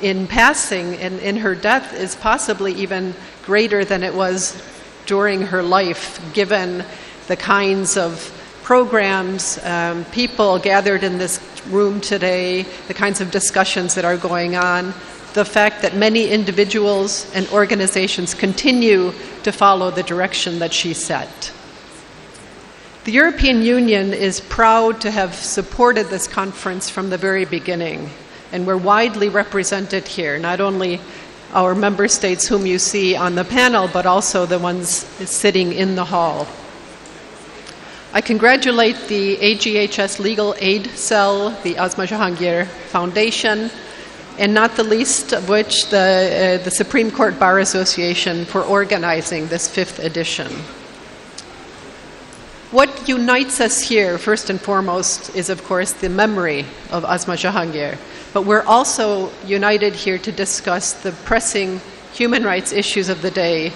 in passing and in her death is possibly even greater than it was during her life, given the kinds of programs, people gathered in this room today, the kinds of discussions that are going on, the fact that many individuals and organizations continue to follow the direction that she set. The European Union is proud to have supported this conference from the very beginning. And we're widely represented here, not only our member states whom you see on the panel, but also the ones sitting in the hall. I congratulate the AGHS Legal Aid Cell, the Asma Jahangir Foundation, and not the least of which the Supreme Court Bar Association for organizing this 5th edition. What unites us here, first and foremost, is of course the memory of Asma Jahangir. But we're also united here to discuss the pressing human rights issues of the day,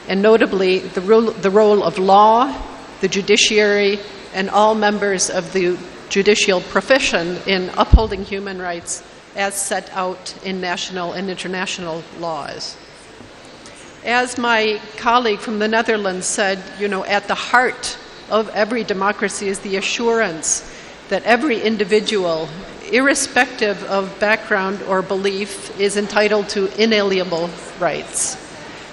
and notably the role of law, the judiciary, and all members of the judicial profession in upholding human rights as set out in national and international laws. As my colleague from the Netherlands said, at the heart of every democracy is the assurance that every individual, irrespective of background or belief, is entitled to inalienable rights.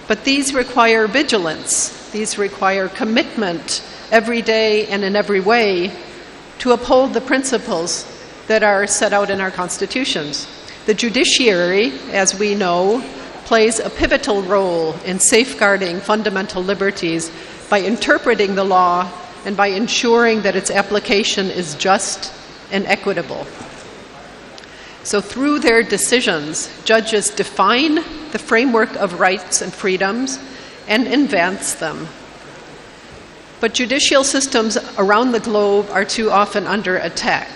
But these require vigilance. These require commitment every day and in every way to uphold the principles that are set out in our constitutions. The judiciary, as we know, plays a pivotal role in safeguarding fundamental liberties by interpreting the law and by ensuring that its application is just and equitable. So through their decisions, judges define the framework of rights and freedoms and advance them. But judicial systems around the globe are too often under attack.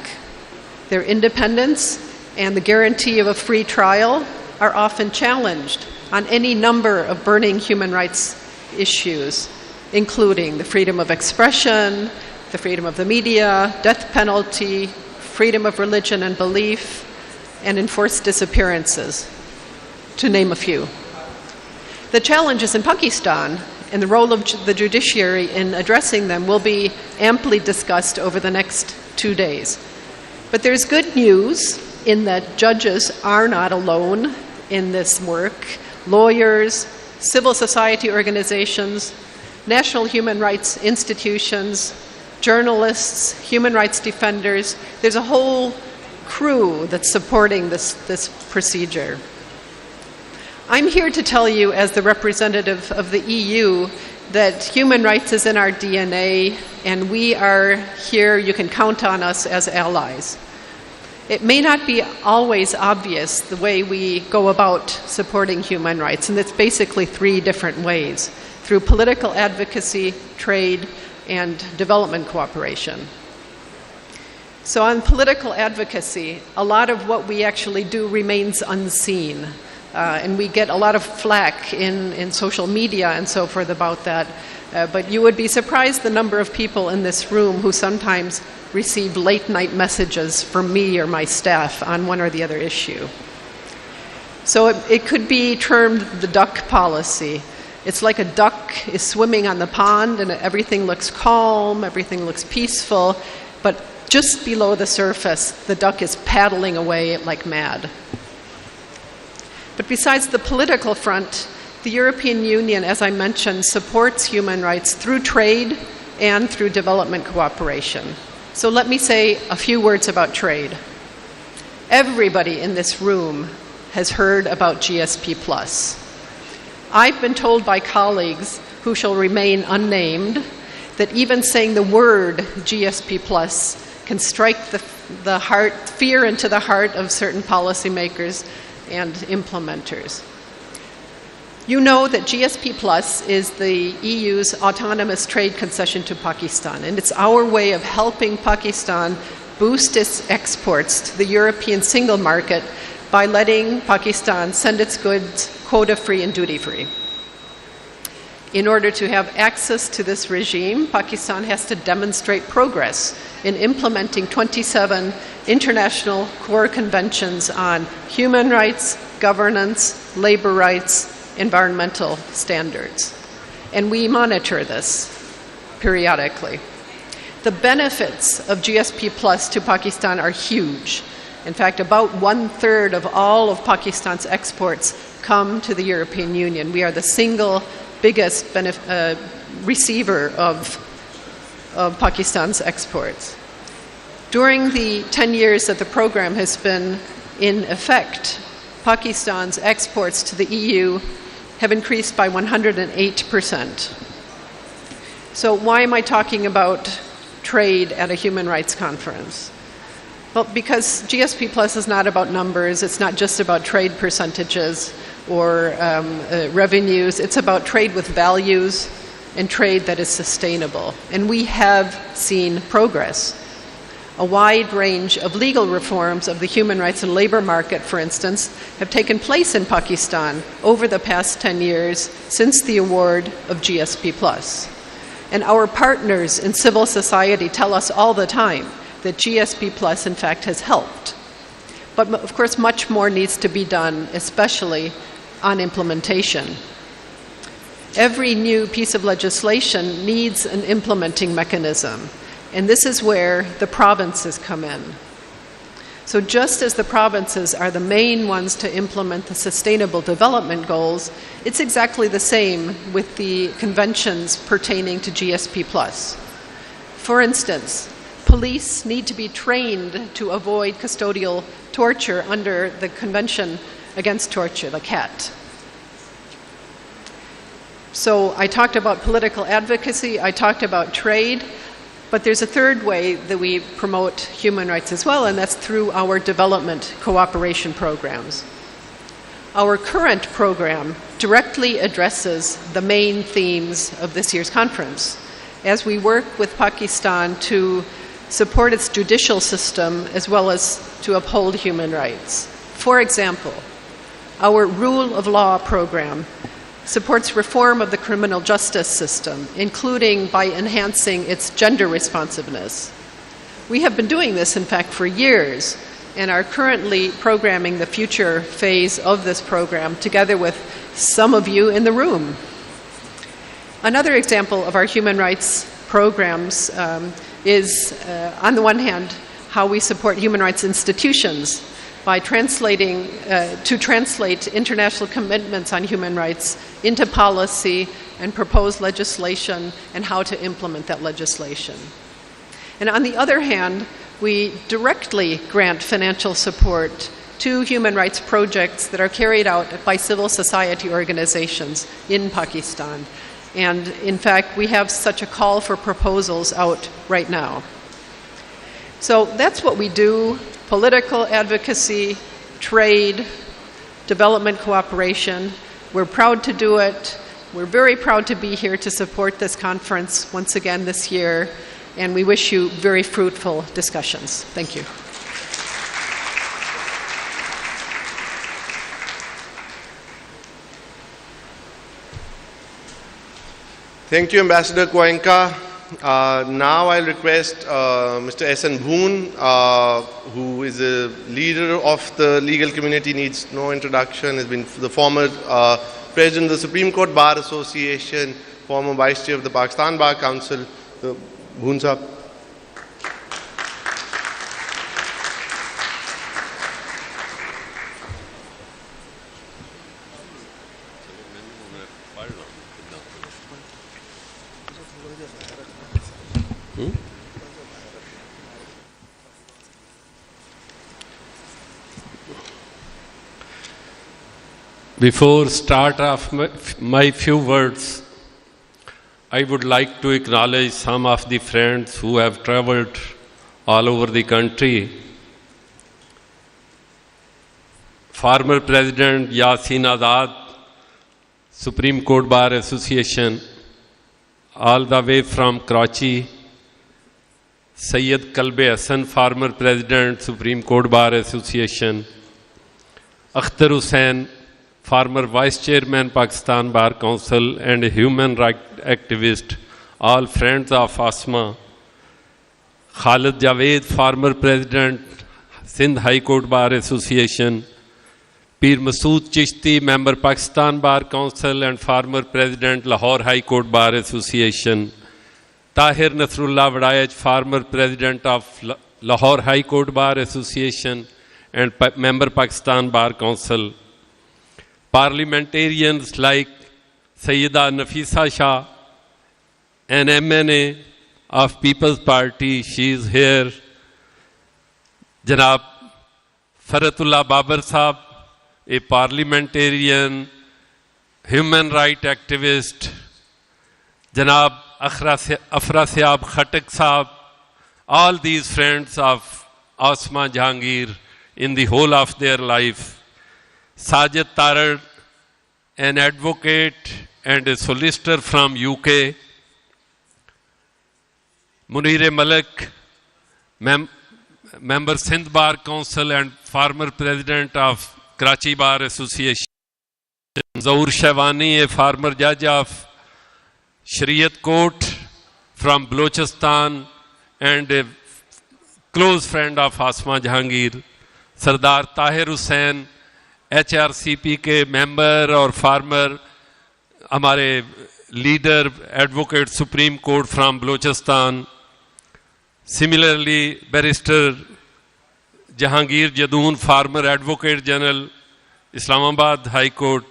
Their independence and the guarantee of a free trial are often challenged on any number of burning human rights issues, including the freedom of expression, the freedom of the media, death penalty, freedom of religion and belief, and enforced disappearances, to name a few. The challenges in Pakistan and the role of the judiciary in addressing them will be amply discussed over the next 2 days. But there's good news in that judges are not alone in this work. Lawyers, civil society organizations, national human rights institutions, journalists, human rights defenders, there's a whole crew that's supporting this procedure. I'm here to tell you, as the representative of the EU, that human rights is in our DNA, and we are here, you can count on us as allies. It may not be always obvious the way we go about supporting human rights, and it's basically 3 different ways: through political advocacy, trade, and development cooperation. So on political advocacy, a lot of what we actually do remains unseen. And we get a lot of flack in social media and so forth about that. But you would be surprised the number of people in this room who sometimes receive late-night messages from me or my staff on one or the other issue. So it could be termed the duck policy. It's like a duck is swimming on the pond and everything looks calm, everything looks peaceful, but just below the surface, the duck is paddling away like mad. But besides the political front, the European Union, as I mentioned, supports human rights through trade and through development cooperation. So let me say a few words about trade. Everybody in this room has heard about GSP+. I've been told by colleagues who shall remain unnamed that even saying the word GSP+ can strike the heart, fear into the heart of certain policymakers and implementers. You know that GSP Plus is the EU's autonomous trade concession to Pakistan, and it's our way of helping Pakistan boost its exports to the European single market by letting Pakistan send its goods quota-free and duty-free. In order to have access to this regime, Pakistan has to demonstrate progress in implementing 27 international core conventions on human rights, governance, labor rights, environmental standards. And we monitor this periodically. The benefits of GSP Plus to Pakistan are huge. In fact, about 1/3 of all of Pakistan's exports come to the European Union. We are the single biggest receiver of Pakistan's exports. During the 10 years that the program has been in effect, Pakistan's exports to the EU have increased by 108%. So why am I talking about trade at a human rights conference? Well, because GSP Plus is not about numbers, it's not just about trade percentages or revenues, it's about trade with values and trade that is sustainable. And we have seen progress. A wide range of legal reforms of the human rights and labor market, for instance, have taken place in Pakistan over the past 10 years since the award of GSP Plus. And our partners in civil society tell us all the time that GSP Plus, in fact, has helped. But of course, much more needs to be done, especially on implementation. Every new piece of legislation needs an implementing mechanism, and this is where the provinces come in. So just as the provinces are the main ones to implement the Sustainable Development Goals, it's exactly the same with the conventions pertaining to GSP+. For instance, police need to be trained to avoid custodial torture under the Convention Against Torture, the CAT. So I talked about political advocacy, I talked about trade, but there's a third way that we promote human rights as well, and that's through our development cooperation programs. Our current program directly addresses the main themes of this year's conference as we work with Pakistan to support its judicial system as well as to uphold human rights. For example, Our Rule of Law program supports reform of the criminal justice system, including by enhancing its gender responsiveness. We have been doing this, in fact, for years, and are currently programming the future phase of this program together with some of you in the room. Another example of our human rights programs is, on the one hand, how we support human rights institutions by to translate international commitments on human rights into policy and propose legislation and how to implement that legislation. And on the other hand, we directly grant financial support to human rights projects that are carried out by civil society organizations in Pakistan. And in fact, we have such a call for proposals out right now. So that's what we do: political advocacy, trade, development cooperation. We're proud to do it. We're very proud to be here to support this conference once again this year, and we wish you very fruitful discussions. Thank you. Thank you, Ambassador Goenka. Now I'll request Mr. S.N. Bhoon, who is a leader of the legal community, needs no introduction, has been the former president of the Supreme Court Bar Association, former vice chair of the Pakistan Bar Council. Bhoon Sahab. Before start of my few words, I would like to acknowledge some of the friends who have traveled all over the country. Former President Yasin Azad, Supreme Court Bar Association, all the way from Karachi. Sayyid Kalbe Hassan, former President, Supreme Court Bar Association. Akhtar Hussain, former Vice Chairman, Pakistan Bar Council and a human rights activist, all friends of Asma. Khalid Javed, former President, Sindh High Court Bar Association. Pir Masood Chishti, member Pakistan Bar Council and former President, Lahore High Court Bar Association. Tahir Nasrullah Wadayaj, former President of Lahore High Court Bar Association and member Pakistan Bar Council. Parliamentarians like Sayyida Nafisa Shah, an MNA of People's Party, she is here. Janab Faratullah Babar Sahab, a parliamentarian, human rights activist. Janab Afra Siab Khatak Sahab, all these friends of Asma Jahangir in the whole of their life. Sajid Tarar, an advocate and a solicitor from UK. Munir Malik, member Sindh Bar Council and former president of Karachi Bar Association. Zaur Shahwani, a former judge of Shariat Court from Balochistan and a close friend of Asma Jahangir. Sardar Tahir Hussain, HRCP के member और farmer, हमारे leader, advocate Supreme Court from Balochistan. Similarly, Barrister Jahangir Jadoon, former Advocate General, Islamabad High Court.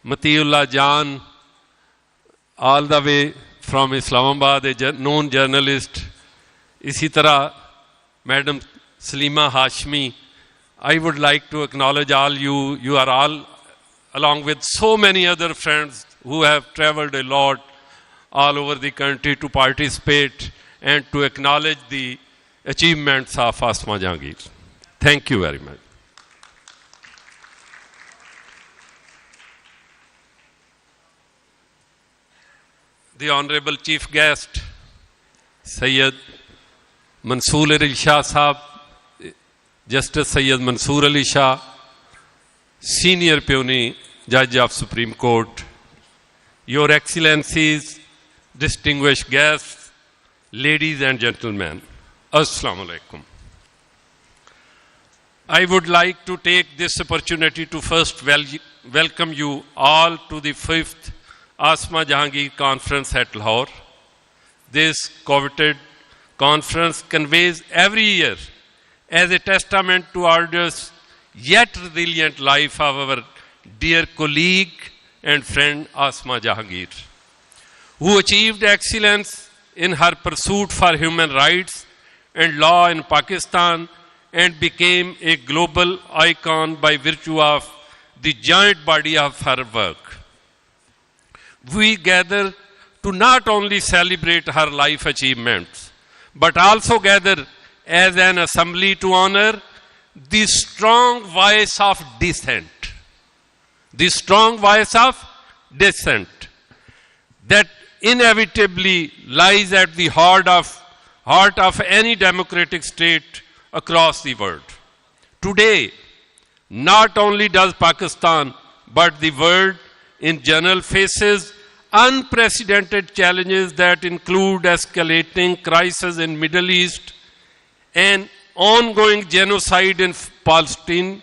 Matiullah Jan, all the way from Islamabad, a known journalist. Isi tarah, Madam Salima Hashmi, I would like to acknowledge all you. You are all, along with so many other friends who have traveled a lot all over the country to participate and to acknowledge the achievements of Asma Jahangir. Thank you very much. The Honorable Chief Guest, Sayyid Mansoor Ali Shah Sahab, Justice Sayyid Mansoor Ali Shah, Senior Peony Judge of Supreme Court, Your Excellencies, distinguished guests, ladies and gentlemen, Assalamu alaikum. I would like to take this opportunity to first welcome you all to the 5th Asma Jahangir Conference at Lahore. This coveted conference conveys every year as a testament to arduous yet resilient life of our dear colleague and friend Asma Jahangir, who achieved excellence in her pursuit for human rights and law in Pakistan and became a global icon by virtue of the giant body of her work. We gather to not only celebrate her life achievements, but also gather as an assembly to honor the strong voice of dissent. The strong voice of dissent that inevitably lies at the heart of any democratic state across the world. Today, not only does Pakistan, but the world in general faces unprecedented challenges that include escalating crisis in Middle East and ongoing genocide in Palestine,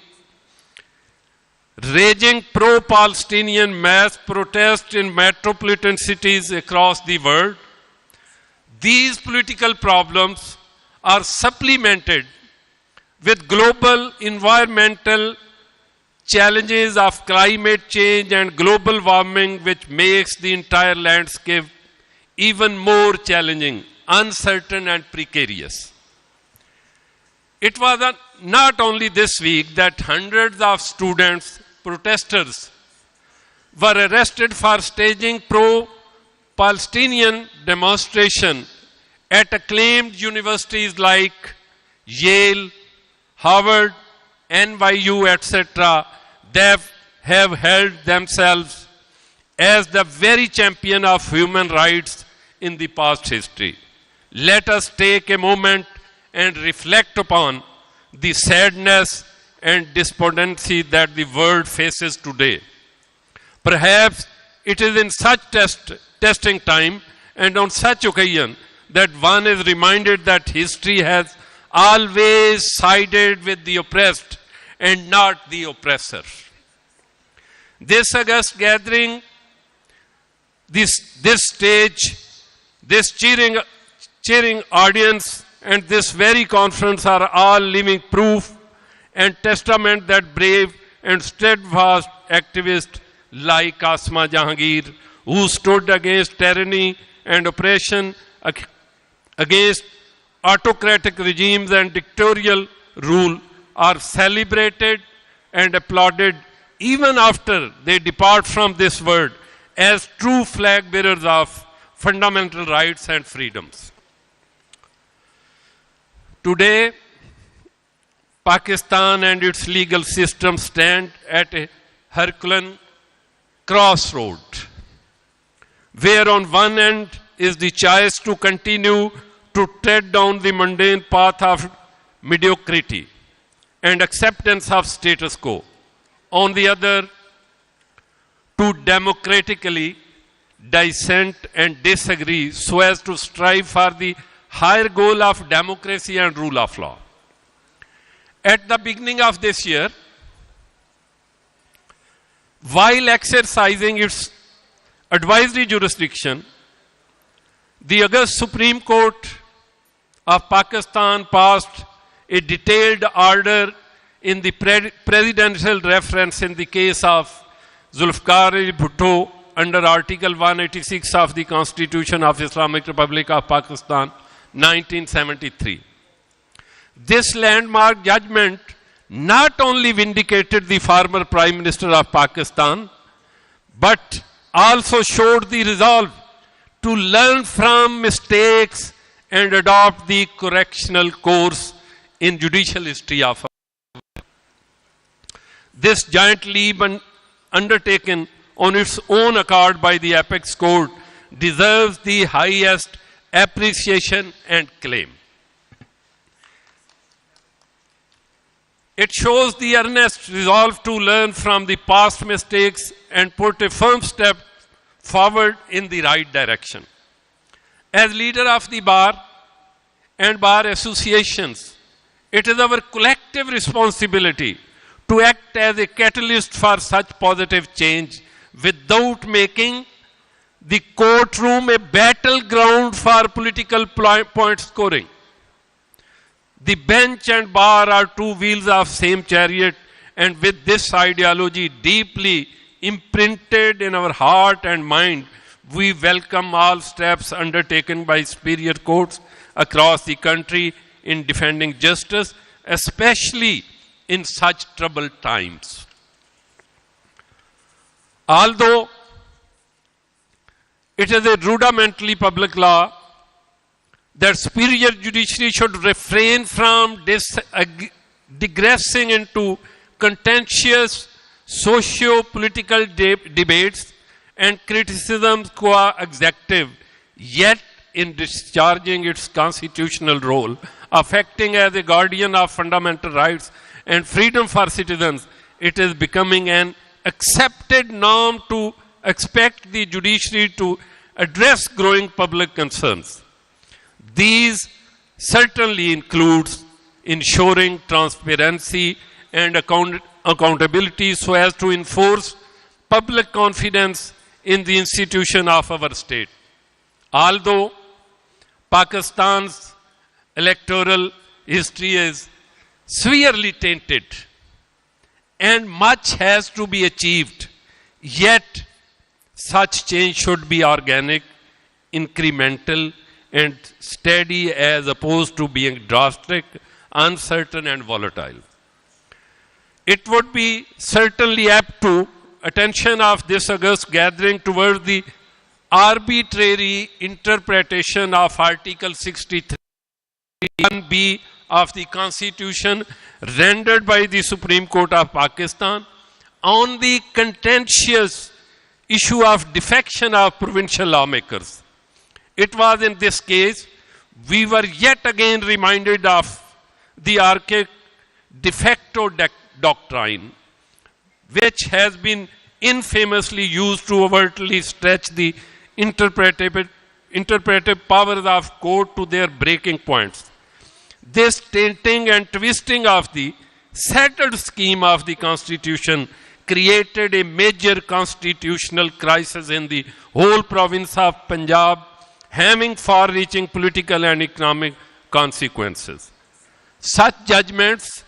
raging pro-Palestinian mass protests in metropolitan cities across the world. These political problems are supplemented with global environmental challenges of climate change and global warming, which makes the entire landscape even more challenging, uncertain and precarious. It was not only this week that hundreds of students, protesters, were arrested for staging pro-Palestinian demonstration at acclaimed universities like Yale, Harvard, NYU, etc. They have held themselves as the very champion of human rights in the past history. Let us take a moment and reflect upon the sadness and despondency that the world faces today. Perhaps it is in such testing time and on such occasion that one is reminded that history has always sided with the oppressed and not the oppressor. This august gathering, this stage, this cheering audience, and this very conference are all living proof and testament that brave and steadfast activists like Asma Jahangir, who stood against tyranny and oppression, against autocratic regimes and dictatorial rule, are celebrated and applauded even after they depart from this world as true flag bearers of fundamental rights and freedoms. Today, Pakistan and its legal system stand at a Herculean crossroad, where on one end is the choice to continue to tread down the mundane path of mediocrity and acceptance of status quo. On the other, to democratically dissent and disagree so as to strive for the higher goal of democracy and rule of law. At the beginning of this year, while exercising its advisory jurisdiction, the August Supreme Court of Pakistan passed a detailed order in the presidential reference in the case of Zulfikar Ali Bhutto under Article 186 of the Constitution of Islamic Republic of Pakistan, 1973. This landmark judgment not only vindicated the former Prime Minister of Pakistan, but also showed the resolve to learn from mistakes and adopt the correctional course in judicial history of this giant leap undertaken on its own accord by the apex court deserves the highest appreciation and claim. It shows the earnest resolve to learn from the past mistakes and put a firm step forward in the right direction. As leader of the bar and bar associations, it is our collective responsibility to act as a catalyst for such positive change without making the courtroom a battleground for political point scoring. The bench and bar are two wheels of same chariot, and with this ideology deeply imprinted in our heart and mind, we welcome all steps undertaken by superior courts across the country in defending justice, especially in such troubled times. Although it is a rudimentary public law that superior judiciary should refrain from digressing into contentious socio-political debates and criticisms qua executive, yet in discharging its constitutional role, affecting as a guardian of fundamental rights and freedom for citizens, it is becoming an accepted norm to expect the judiciary to address growing public concerns. These certainly includes ensuring transparency and accountability so as to enforce public confidence in the institution of our state. Although Pakistan's electoral history is severely tainted and much has to be achieved, yet such change should be organic, incremental, and steady as opposed to being drastic, uncertain, and volatile. It would be certainly apt to attention of this august gathering towards the arbitrary interpretation of Article 63(1)(b) of the Constitution rendered by the Supreme Court of Pakistan on the contentious issue of defection of provincial lawmakers. It was in this case we were yet again reminded of the archaic de facto doctrine, which has been infamously used to overtly stretch the interpretive powers of court to their breaking points. This tainting and twisting of the settled scheme of the Constitution created a major constitutional crisis in the whole province of Punjab, having far-reaching political and economic consequences. Such judgments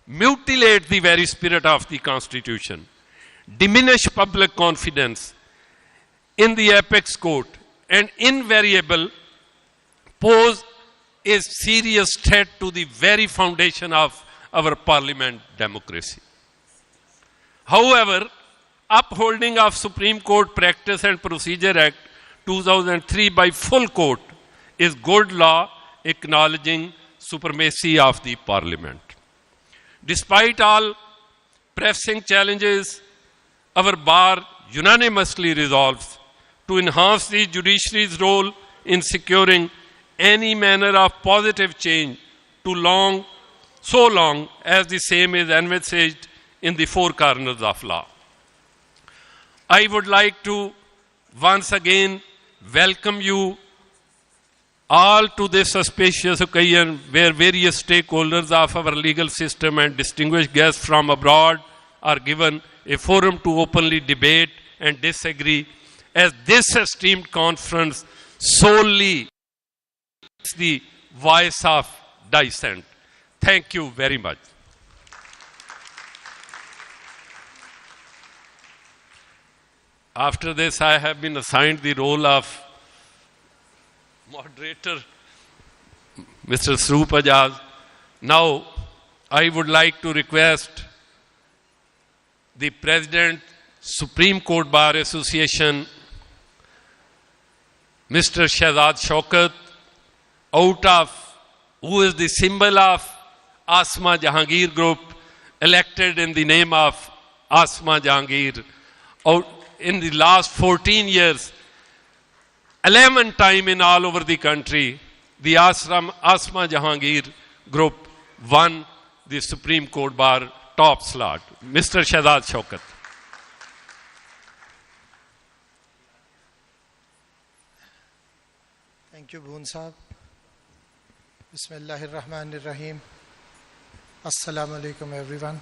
mutilate the very spirit of the Constitution, diminish public confidence in the apex court, and invariably pose a serious threat to the very foundation of our parliament democracy. However, upholding of Supreme Court Practice and Procedure Act 2003 by full court is good law acknowledging supremacy of the parliament. Despite all pressing challenges, our bar unanimously resolves to enhance the judiciary's role in securing any manner of positive change so long as the same is envisaged in the four corners of law. I would like to once again welcome you all to this auspicious occasion where various stakeholders of our legal system and distinguished guests from abroad are given a forum to openly debate and disagree, as this esteemed conference solely is the voice of dissent. Thank you very much. After this, I have been assigned the role of moderator, Mr. Sroop Ajaz. Now, I would like to request the President, Supreme Court Bar Association, Mr. Shahzad Shaukat, who is the symbol of Asma Jahangir Group, elected in the name of Asma Jahangir. In the last 14 years, 11 times in all over the country, the Asma Jahangir Group won the Supreme Court Bar top slot, Mr. Shahzad Shaukat. Thank you, Bhoon Sahab. Bismillahir Rahmanir Rahim. Assalamu alaikum, everyone.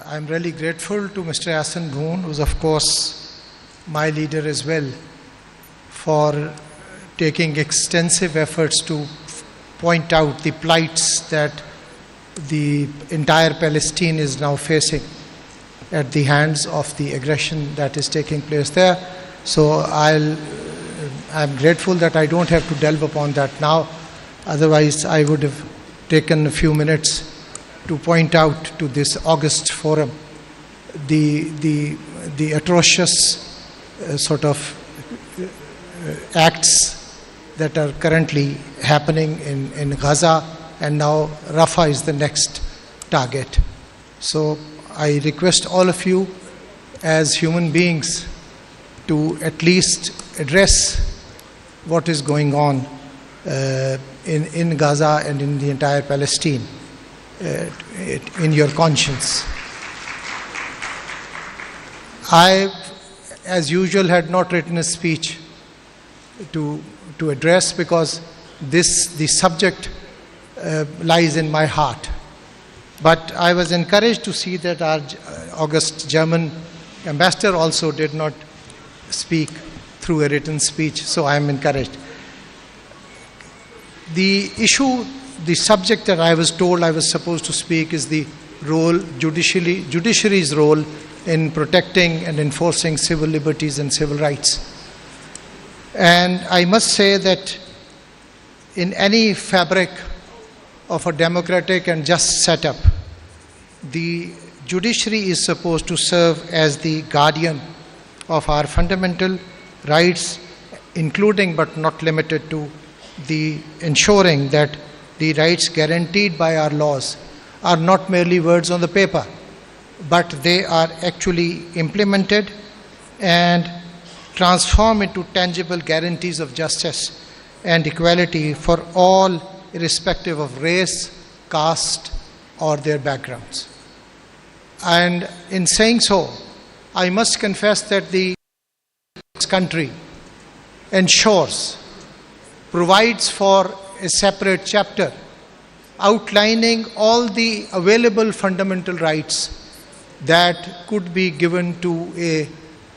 I'm really grateful to Mr. Hassan Bhoon, who's of course my leader as well, for taking extensive efforts to point out the plights that the entire Palestine is now facing at the hands of the aggression that is taking place there. So I'm grateful that I don't have to delve upon that now. Otherwise, I would have taken a few minutes to point out to this August forum the atrocious sort of acts that are currently happening in Gaza, and now Rafah is the next target. So I request all of you as human beings to at least address what is going on in Gaza and in the entire Palestine in your conscience. I, as usual, had not written a speech to address because the subject lies in my heart. But I was encouraged to see that our august German ambassador also did not speak through a written speech, so I am encouraged. The issue, the subject that I was told I was supposed to speak is the role, judiciary's role in protecting and enforcing civil liberties and civil rights. And I must say that in any fabric of a democratic and just setup, the judiciary is supposed to serve as the guardian of our fundamental rights, including but not limited to the ensuring that the rights guaranteed by our laws are not merely words on the paper, but they are actually implemented and transform into tangible guarantees of justice and equality for all, irrespective of race, caste, or their backgrounds. And in saying so, I must confess that this country ensures, provides for a separate chapter outlining all the available fundamental rights that could be given to a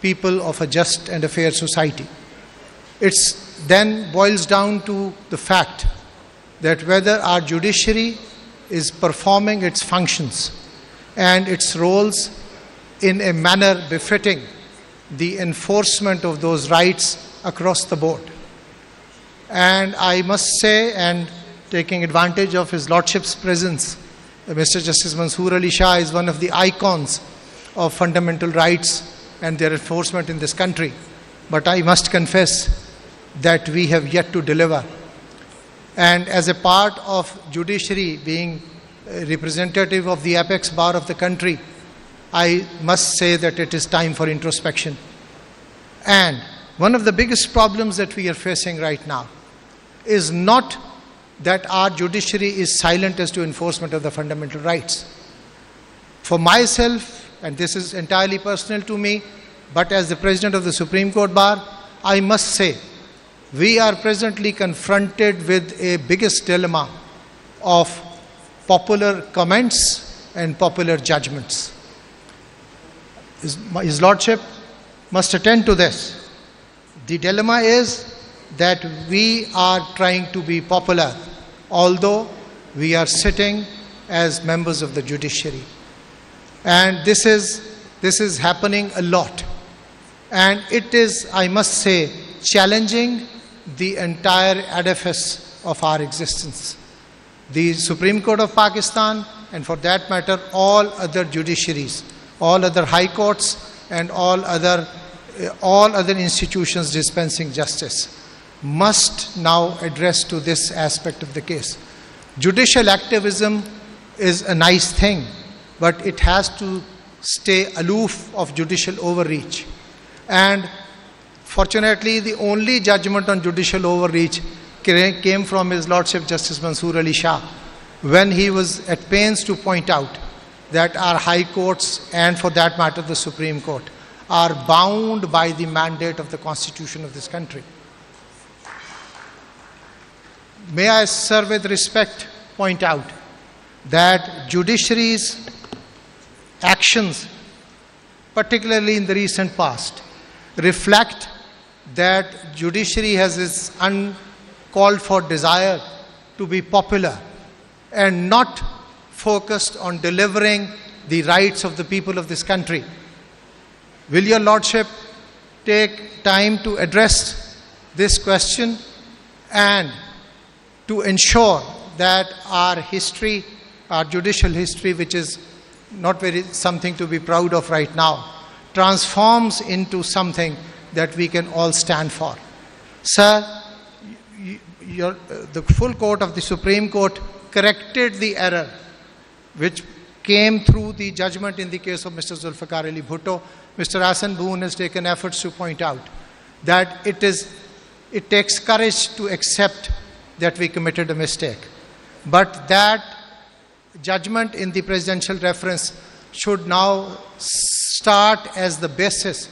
people of a just and a fair society. It then boils down to the fact that whether our judiciary is performing its functions and its roles in a manner befitting the enforcement of those rights across the board. And I must say, and taking advantage of His Lordship's presence, Mr. Justice Mansoor Ali Shah is one of the icons of fundamental rights and their enforcement in this country. But I must confess that we have yet to deliver. And as a part of judiciary being a representative of the apex bar of the country, I must say that it is time for introspection. And one of the biggest problems that we are facing right now is not that our judiciary is silent as to enforcement of the fundamental rights. For myself, and this is entirely personal to me, but as the President of the Supreme Court Bar, I must say, we are presently confronted with a biggest dilemma of popular comments and popular judgments. His Lordship must attend to this. The dilemma is that we are trying to be popular, although we are sitting as members of the judiciary. And this is happening a lot. And it is, I must say, challenging the entire edifice of our existence. The Supreme Court of Pakistan, and for that matter, all other judiciaries, all other high courts, and all other institutions dispensing justice, must now address to this aspect of the case. Judicial activism is a nice thing, but it has to stay aloof of judicial overreach. And fortunately, the only judgment on judicial overreach came from His Lordship Justice Mansoor Ali Shah. when he was at pains to point out that our high courts, and for that matter the Supreme Court, are bound by the mandate of the Constitution of this country. May I, sir, with respect, point out that judiciary's actions, particularly in the recent past, reflect that judiciary has this uncalled for desire to be popular and not focused on delivering the rights of the people of this country. Will your lordship take time to address this question and to ensure that our history, our judicial history, which is not very something to be proud of right now, transforms into something that we can all stand for? Sir, the full court of the Supreme Court corrected the error which came through the judgment in the case of Mr. Zulfikar Ali Bhutto. Mr. Hassan Boone has taken efforts to point out that it takes courage to accept that we committed a mistake. But that judgment in the presidential reference should now start as the basis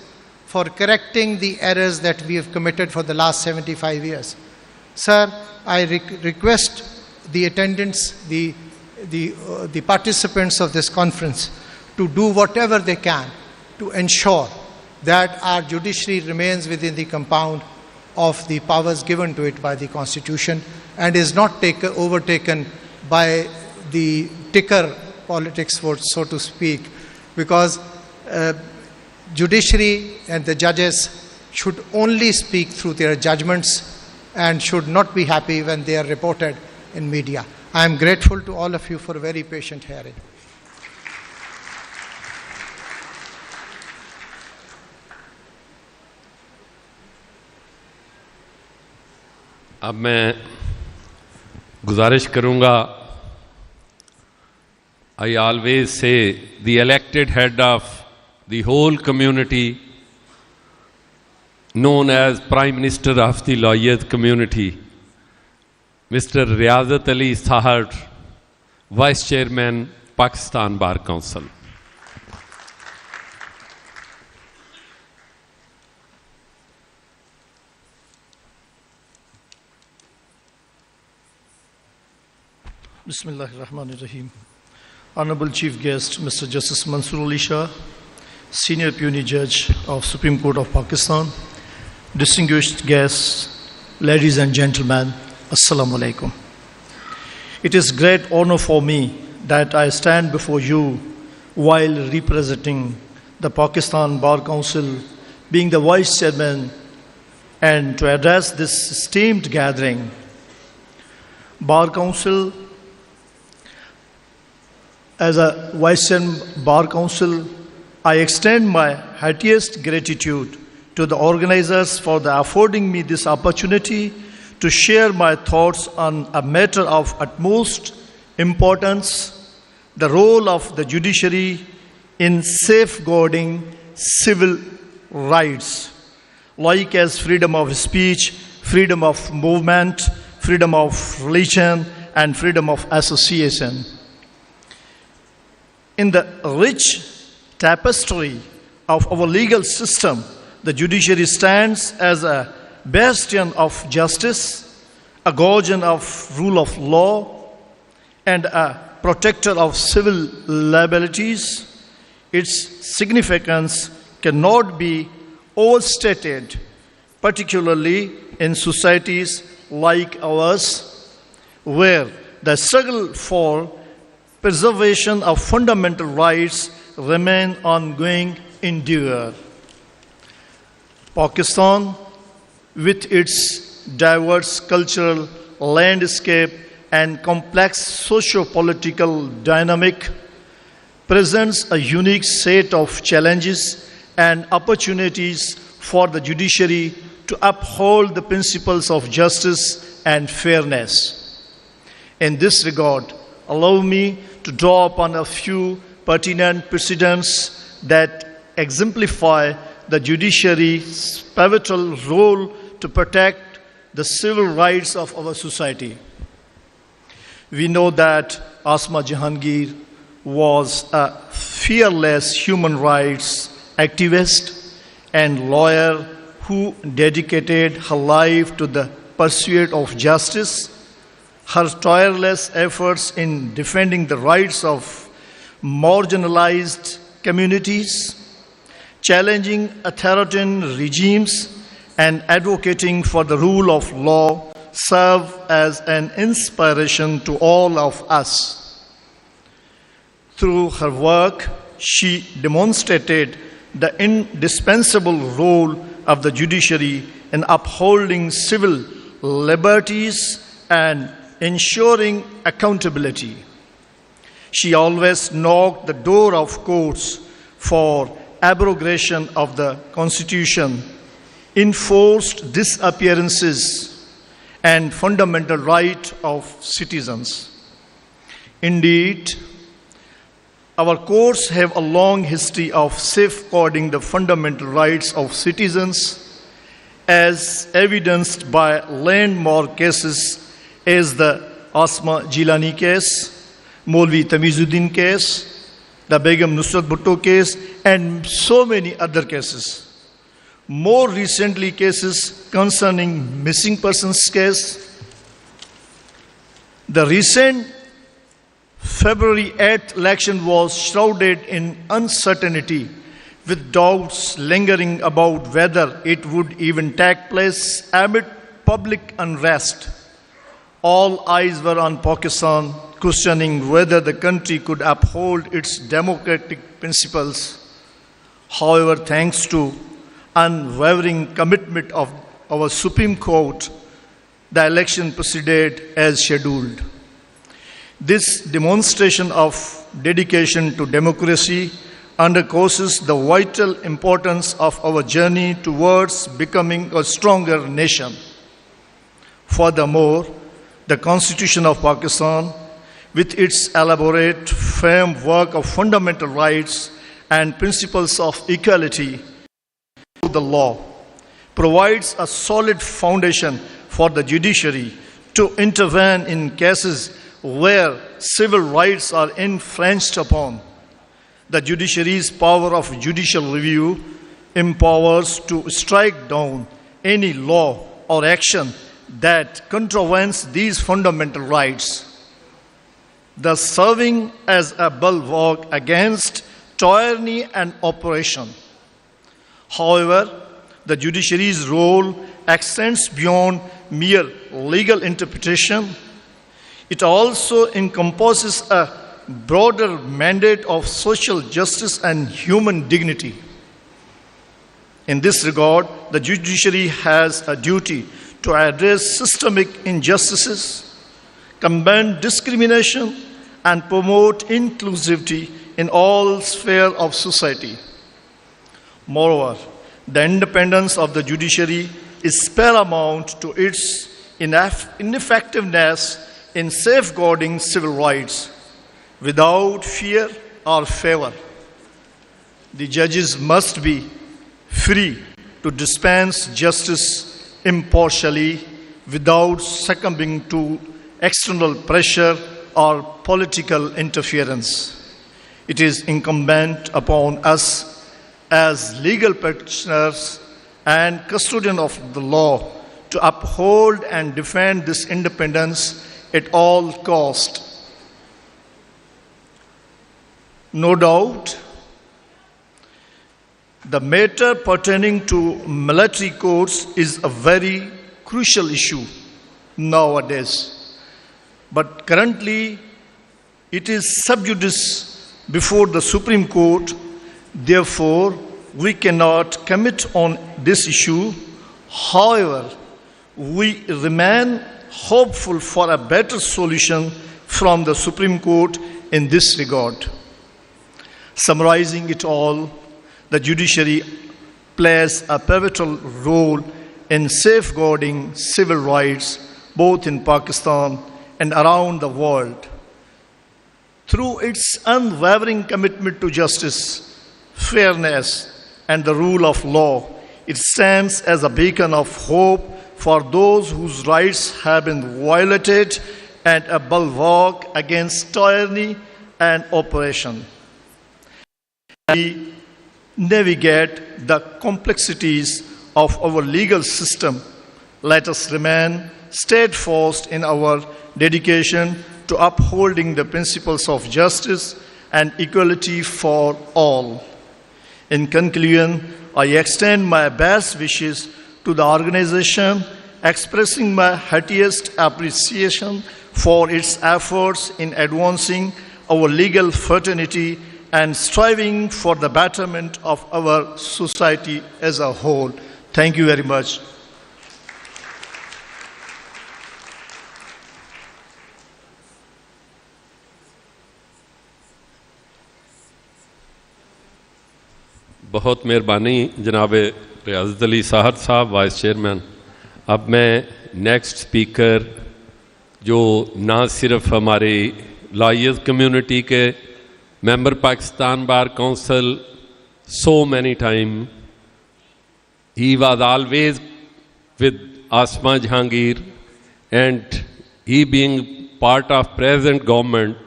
for correcting the errors that we have committed for the last 75 years. Sir, I request the attendants, the participants of this conference to do whatever they can to ensure that our judiciary remains within the compound of the powers given to it by the Constitution and is not overtaken by the ticker politics, so to speak, because judiciary and the judges should only speak through their judgments and should not be happy when they are reported in media. I am grateful to all of you for a very patient hearing. अब मैं गुजारिश करूंगा, I always say the elected head of the whole community, known as Prime Minister of the Loyat community, Mr. Riyazat Ali Sahar, Vice Chairman, Pakistan Bar Council. Bismillahirrahmanirrahim. Honorable Chief Guest, Mr. Justice Mansoor Ali Shah, Senior Puisne Judge of Supreme Court of Pakistan, distinguished guests, ladies and gentlemen, Assalamu alaikum. It is great honor for me that I stand before you while representing the Pakistan Bar Council, being the Vice Chairman, and to address this esteemed gathering. Bar Council, as a Vice Chairman Bar Council, I extend my heartiest gratitude to the organizers for affording me this opportunity to share my thoughts on a matter of utmost importance, the role of the judiciary in safeguarding civil rights, like as freedom of speech, freedom of movement, freedom of religion, and freedom of association. In the rich tapestry of our legal system, the judiciary stands as a bastion of justice, a guardian of rule of law, and a protector of civil liabilities. Its significance cannot be overstated, particularly in societies like ours, where the struggle for preservation of fundamental rights remain ongoing endeavor. Pakistan, with its diverse cultural landscape and complex socio-political dynamic, presents a unique set of challenges and opportunities for the judiciary to uphold the principles of justice and fairness. In this regard, allow me to draw upon a few pertinent precedents that exemplify the judiciary's pivotal role to protect the civil rights of our society. We know that Asma Jahangir was a fearless human rights activist and lawyer who dedicated her life to the pursuit of justice. Her tireless efforts in defending the rights of marginalized communities, challenging authoritarian regimes, and advocating for the rule of law serve as an inspiration to all of us. Through her work, she demonstrated the indispensable role of the judiciary in upholding civil liberties and ensuring accountability. She always knocked the door of courts for abrogation of the Constitution, enforced disappearances, and fundamental rights of citizens. Indeed, our courts have a long history of safeguarding the fundamental rights of citizens, as evidenced by landmark cases as the Asma Jilani case, Maulvi Tamizuddin case, the Begum Nusrat Bhutto case, and so many other cases. More recently, cases concerning missing persons case. The recent February 8th election was shrouded in uncertainty, with doubts lingering about whether it would even take place amid public unrest. All eyes were on Pakistan, questioning whether the country could uphold its democratic principles. However, thanks to unwavering commitment of our Supreme Court, the election proceeded as scheduled. This demonstration of dedication to democracy underscores the vital importance of our journey towards becoming a stronger nation. Furthermore, the Constitution of Pakistan, with its elaborate framework of fundamental rights and principles of equality, the law, provides a solid foundation for the judiciary to intervene in cases where civil rights are infringed upon. The judiciary's power of judicial review empowers to strike down any law or action that contravenes these fundamental rights, thus serving as a bulwark against tyranny and oppression. However, the judiciary's role extends beyond mere legal interpretation. It also encompasses a broader mandate of social justice and human dignity. In this regard, the judiciary has a duty to address systemic injustices, combat discrimination, and promote inclusivity in all spheres of society. Moreover, the independence of the judiciary is paramount to its ineffectiveness in safeguarding civil rights. Without fear or favor, the judges must be free to dispense justice impartially without succumbing to external pressure or political interference. It is incumbent upon us as legal practitioners and custodians of the law to uphold and defend this independence at all cost. No doubt, the matter pertaining to military courts is a very crucial issue nowadays. But currently, it is sub judice before the Supreme Court. Therefore, we cannot commit on this issue. However, we remain hopeful for a better solution from the Supreme Court in this regard. Summarizing it all, the judiciary plays a pivotal role in safeguarding civil rights both in Pakistan and around the world. Through its unwavering commitment to justice, fairness, and the rule of law, it stands as a beacon of hope for those whose rights have been violated and a bulwark against tyranny and oppression. We navigate the complexities of our legal system. Let us remain steadfast in our dedication to upholding the principles of justice and equality for all. In conclusion, I extend my best wishes to the organization, expressing my heartiest appreciation for its efforts in advancing our legal fraternity and striving for the betterment of our society as a whole. Thank you very much. बहुत मेहरबानी जनाब रियाज़त अली साहब साहब vice chairman. अब मैं next speaker जो ना सिर्फ हमारी लॉयर्स कम्युनिटी के member Pakistan bar council so many time, he was always with Asma Jahangir, and he being part of present government,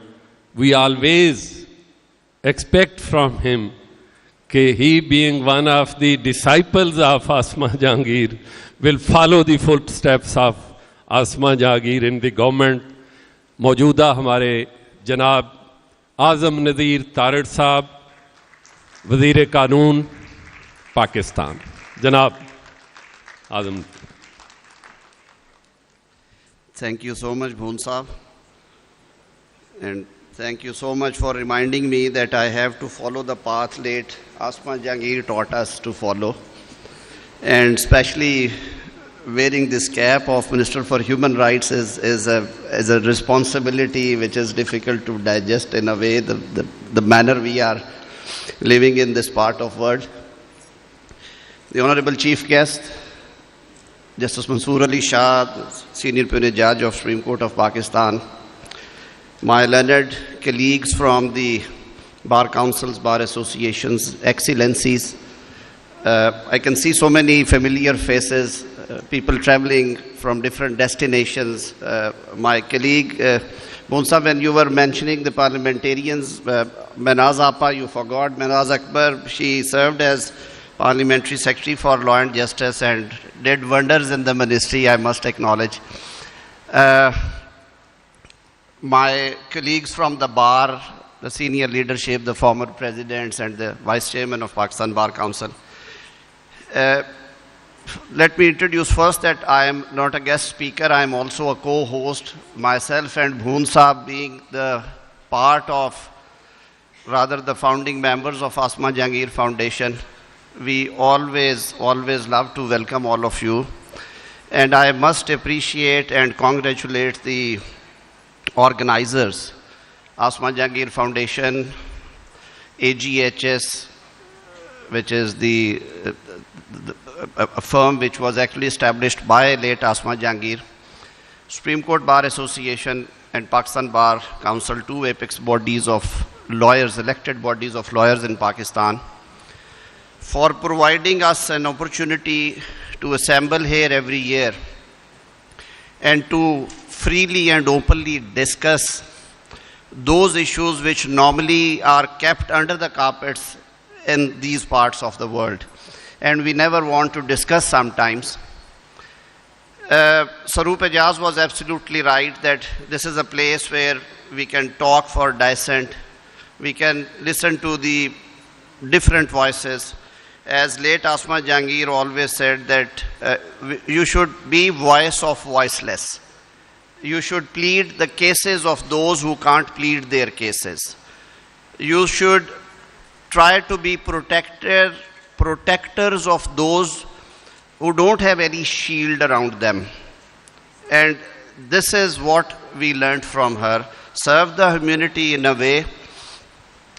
we always expect from him he being one of the disciples of Asma Jahangir will follow the footsteps of Asma Jahangir in the government. मौजूदा हमारे जनाब आज़म नज़ीर तारड़ साहब वज़ीर कानून पाकिस्तान। जनाब आज़म। Thank you so much, Bhoon Saab. And thank you so much for reminding me that I have to follow the path late Asma Jahangir taught us to follow. And especially wearing this cap of Minister for Human Rights is a responsibility which is difficult to digest in a way, the manner we are living in this part of world. The Honorable Chief Guest, Justice Mansoor Ali Shah, Senior Pune Judge of Supreme Court of Pakistan, my learned colleagues from the Bar Councils, Bar Associations, Excellencies, I can see so many familiar faces, people traveling from different destinations. My colleague, Bonsa, when you were mentioning the parliamentarians, Manaz Appa, you forgot Manaz Akbar. She served as Parliamentary Secretary for Law and Justice and did wonders in the ministry, I must acknowledge. My colleagues from the Bar, the senior leadership, the former presidents and the Vice Chairman of Pakistan Bar Council. Let me introduce first that I am not a guest speaker, I am also a co-host. Myself and Bhoon Saab being the part of, rather the founding members of Asma Jahangir Foundation, we always love to welcome all of you. And I must appreciate and congratulate the organizers, Asma Jahangir Foundation, AGHS, which is a firm which was actually established by late Asma Jahangir, Supreme Court Bar Association and Pakistan Bar Council, two apex bodies of lawyers, elected bodies of lawyers in Pakistan, for providing us an opportunity to assemble here every year and to freely and openly discuss those issues which normally are kept under the carpets in these parts of the world. And we never want to discuss sometimes. Saroop Ejaz was absolutely right that this is a place where we can talk for dissent, we can listen to the different voices. As late Asma Jahangir always said that you should be voice of voiceless. You should plead the cases of those who can't plead their cases. You should try to be protectors of those who don't have any shield around them. And this is what we learned from her. Serve the community in a way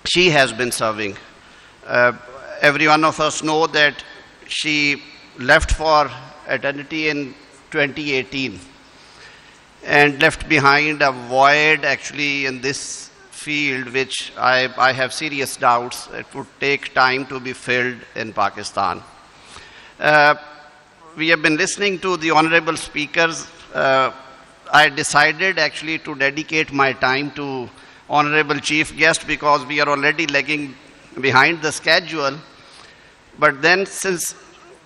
she has been serving. Every one of us know that she left for eternity in 2018 and left behind a void actually in this field which I have serious doubts it would take time to be filled in Pakistan. We have been listening to the honorable speakers I decided actually to dedicate my time to Honorable Chief Guest because we are already lagging behind the schedule. But then since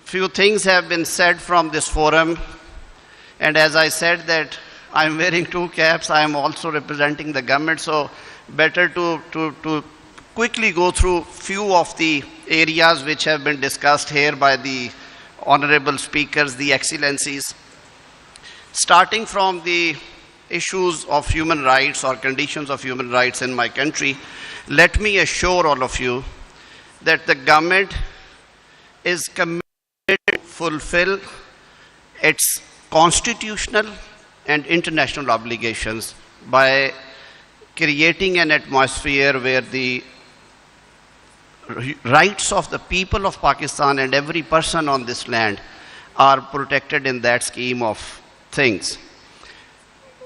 few things have been said from this forum, and as I said that I'm wearing two caps, I am also representing the government, so better to quickly go through few of the areas which have been discussed here by the honorable speakers, the excellencies. Starting from the issues of human rights or conditions of human rights in my country, let me assure all of you that the government is committed to fulfill its constitutional and international obligations by creating an atmosphere where the rights of the people of Pakistan and every person on this land are protected in that scheme of things.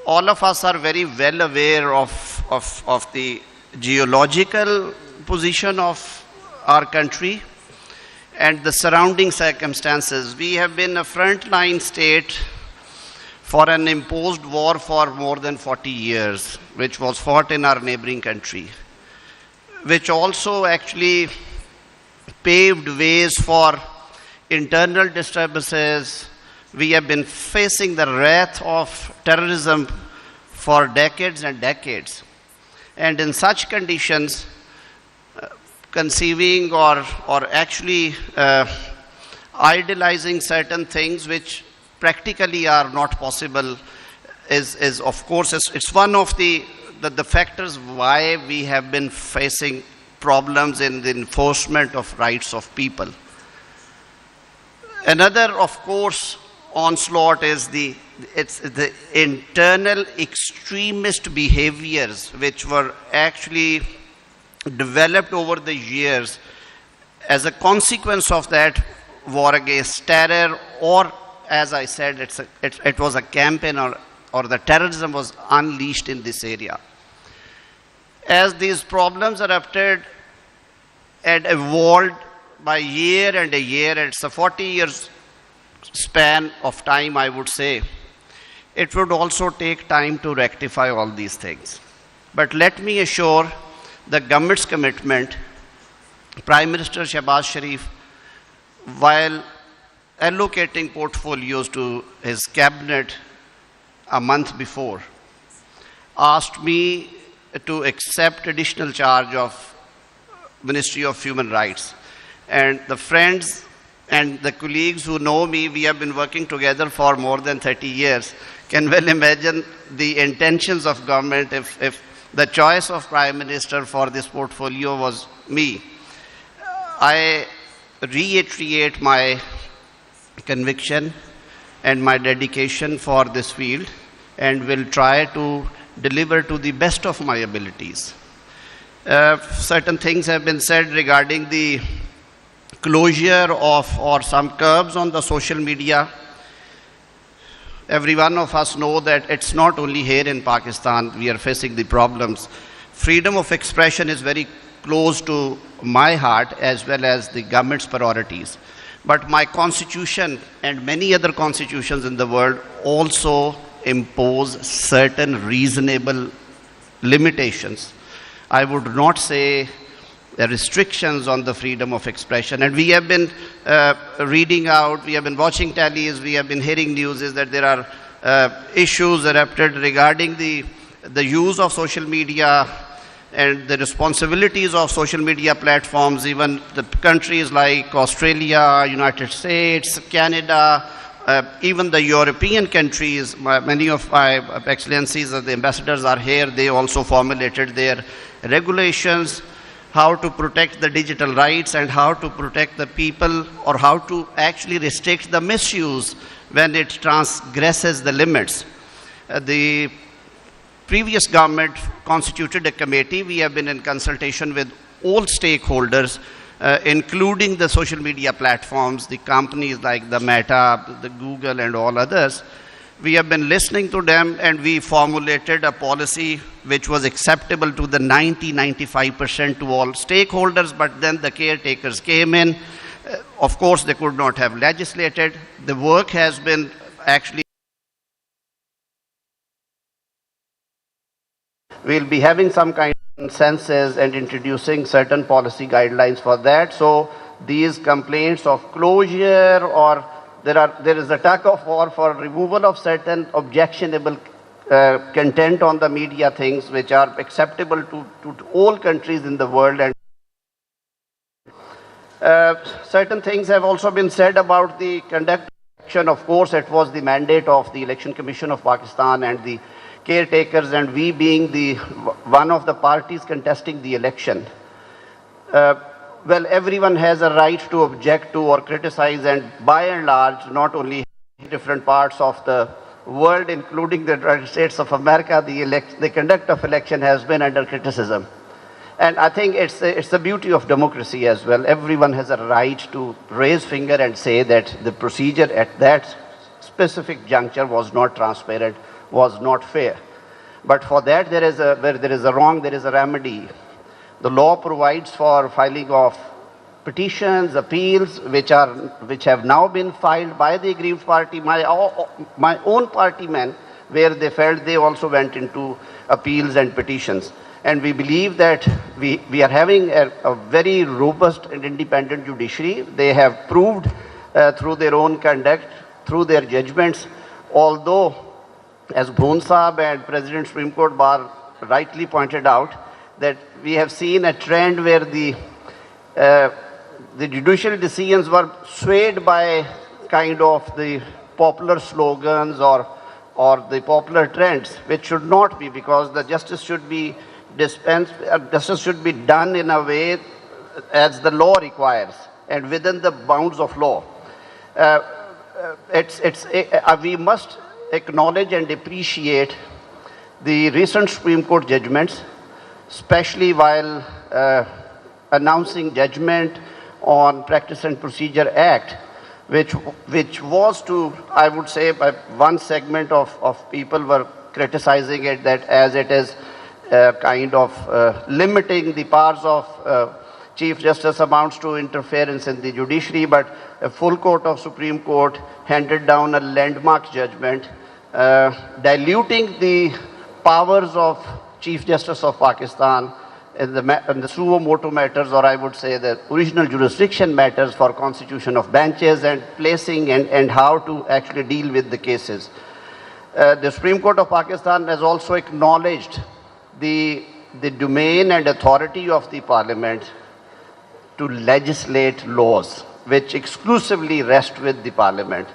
All of us are very well aware of the geological position of our country and the surrounding circumstances. We have been a frontline state for an imposed war for more than 40 years, which was fought in our neighboring country, which also actually paved ways for internal disturbances. We have been facing the wrath of terrorism for decades and decades. And in such conditions, conceiving or actually idealizing certain things which practically are not possible is of course, it's one of the factors why we have been facing problems in the enforcement of rights of people. Another, of course, onslaught is the internal extremist behaviors which were actually developed over the years as a consequence of that war against terror, or as I said, it was a campaign or the terrorism was unleashed in this area. As these problems erupted and evolved by year and a year, it's a 40 years span of time, I would say, it would also take time to rectify all these things. But let me assure the government's commitment, Prime Minister Shehbaz Sharif, while allocating portfolios to his cabinet a month before, asked me to accept additional charge of Ministry of Human Rights. And the friends and the colleagues who know me, we have been working together for more than 30 years, can well imagine the intentions of government if the choice of Prime Minister for this portfolio was me. I reiterate my conviction and my dedication for this field and will try to deliver to the best of my abilities. Certain things have been said regarding the closure of or some curbs on the social media. Every one of us know that it's not only here in Pakistan we are facing the problems. Freedom of expression is very close to my heart as well as the government's priorities. But my constitution and many other constitutions in the world also impose certain reasonable limitations. I would not say restrictions on the freedom of expression. And we have been reading out, we have been watching tallies, we have been hearing news is that there are issues erupted regarding the use of social media and the responsibilities of social media platforms. Even the countries like Australia, United States, Canada, even the European countries, many of my excellencies, the ambassadors are here, they also formulated their regulations, how to protect the digital rights and how to protect the people, or how to actually restrict the misuse when it transgresses the limits. The previous government constituted a committee. We have been in consultation with all stakeholders, including the social media platforms, the companies like the Meta, the Google and all others. We have been listening to them and we formulated a policy which was acceptable to the 90-95% to all stakeholders, but then the caretakers came in. Of course, they could not have legislated. The work has been actually we'll be having some kind of consensus and introducing certain policy guidelines for that. So these complaints of closure, or there is a tug of war for removal of certain objectionable content on the media, things which are acceptable to all countries in the world. And certain things have also been said about the conduct of election. Of course, it was the mandate of the Election Commission of Pakistan and the caretakers, and we being one of the parties contesting the election. Well, everyone has a right to object to or criticize, and by and large, not only different parts of the world, including the United States of America, the conduct of election has been under criticism. And I think it's the beauty of democracy as well. Everyone has a right to raise finger and say that the procedure at that specific juncture was not transparent, was not fair. But for that, where there is a wrong, there is a remedy. The law provides for filing of petitions, appeals, which have now been filed by the aggrieved party, my own partymen, where they felt they also went into appeals and petitions. And we believe that we are having a very robust and independent judiciary. They have proved through their own conduct, through their judgments, although, as Bhoon Saab and President Supreme Court Bar rightly pointed out, that we have seen a trend where the judicial decisions were swayed by kind of the popular slogans or the popular trends, which should not be, because the justice should be justice should be done in a way as the law requires and within the bounds of law. We must acknowledge and appreciate the recent Supreme Court judgments, especially while announcing judgment on Practice and Procedure Act, which was to, I would say, by one segment of people were criticizing it, that as it is kind of limiting the powers of Chief Justice amounts to interference in the judiciary, but a full court of Supreme Court handed down a landmark judgment diluting the powers of Chief Justice of Pakistan in the suo motu matters, or I would say the original jurisdiction matters for constitution of benches and placing and how to actually deal with the cases. The Supreme Court of Pakistan has also acknowledged the domain and authority of the Parliament to legislate laws, which exclusively rest with the Parliament.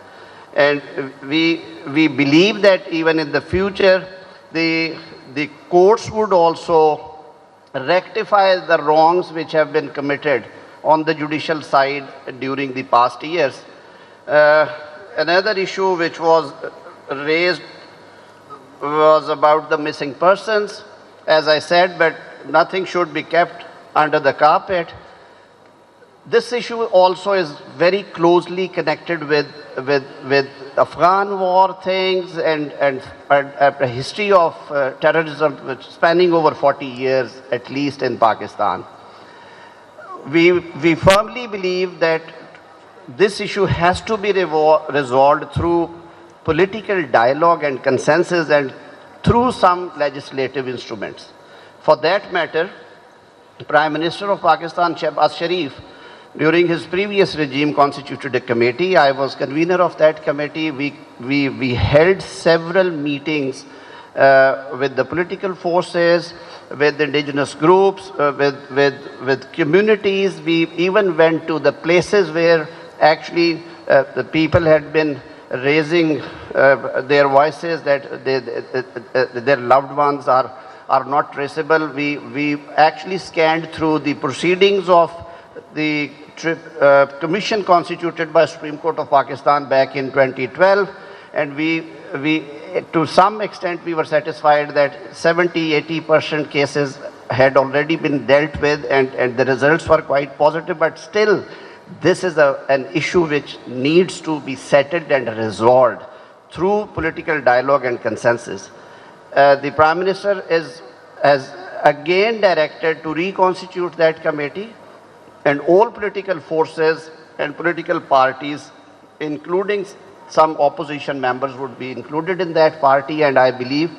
And we believe that even in the future, the courts would also rectify the wrongs which have been committed on the judicial side during the past years. Another issue which was raised was about the missing persons. As I said, but nothing should be kept under the carpet. This issue also is very closely connected with Afghan war things and a history of terrorism spanning over 40 years at least in Pakistan. We firmly believe that this issue has to be resolved through political dialogue and consensus and through some legislative instruments. For that matter, the Prime Minister of Pakistan, Shehbaz Sharif, during his previous regime constituted a committee. I was convener of that committee. We held several meetings with the political forces, with indigenous groups, with communities. We even went to the places where actually the people had been raising their voices that their loved ones are not traceable. We actually scanned through the proceedings of the commission constituted by Supreme Court of Pakistan back in 2012, and we to some extent we were satisfied that 70-80% cases had already been dealt with, and the results were quite positive, but still this is an issue which needs to be settled and resolved through political dialogue and consensus. The Prime Minister has again directed to reconstitute that committee, and all political forces and political parties, including some opposition members, would be included in that party, and I believe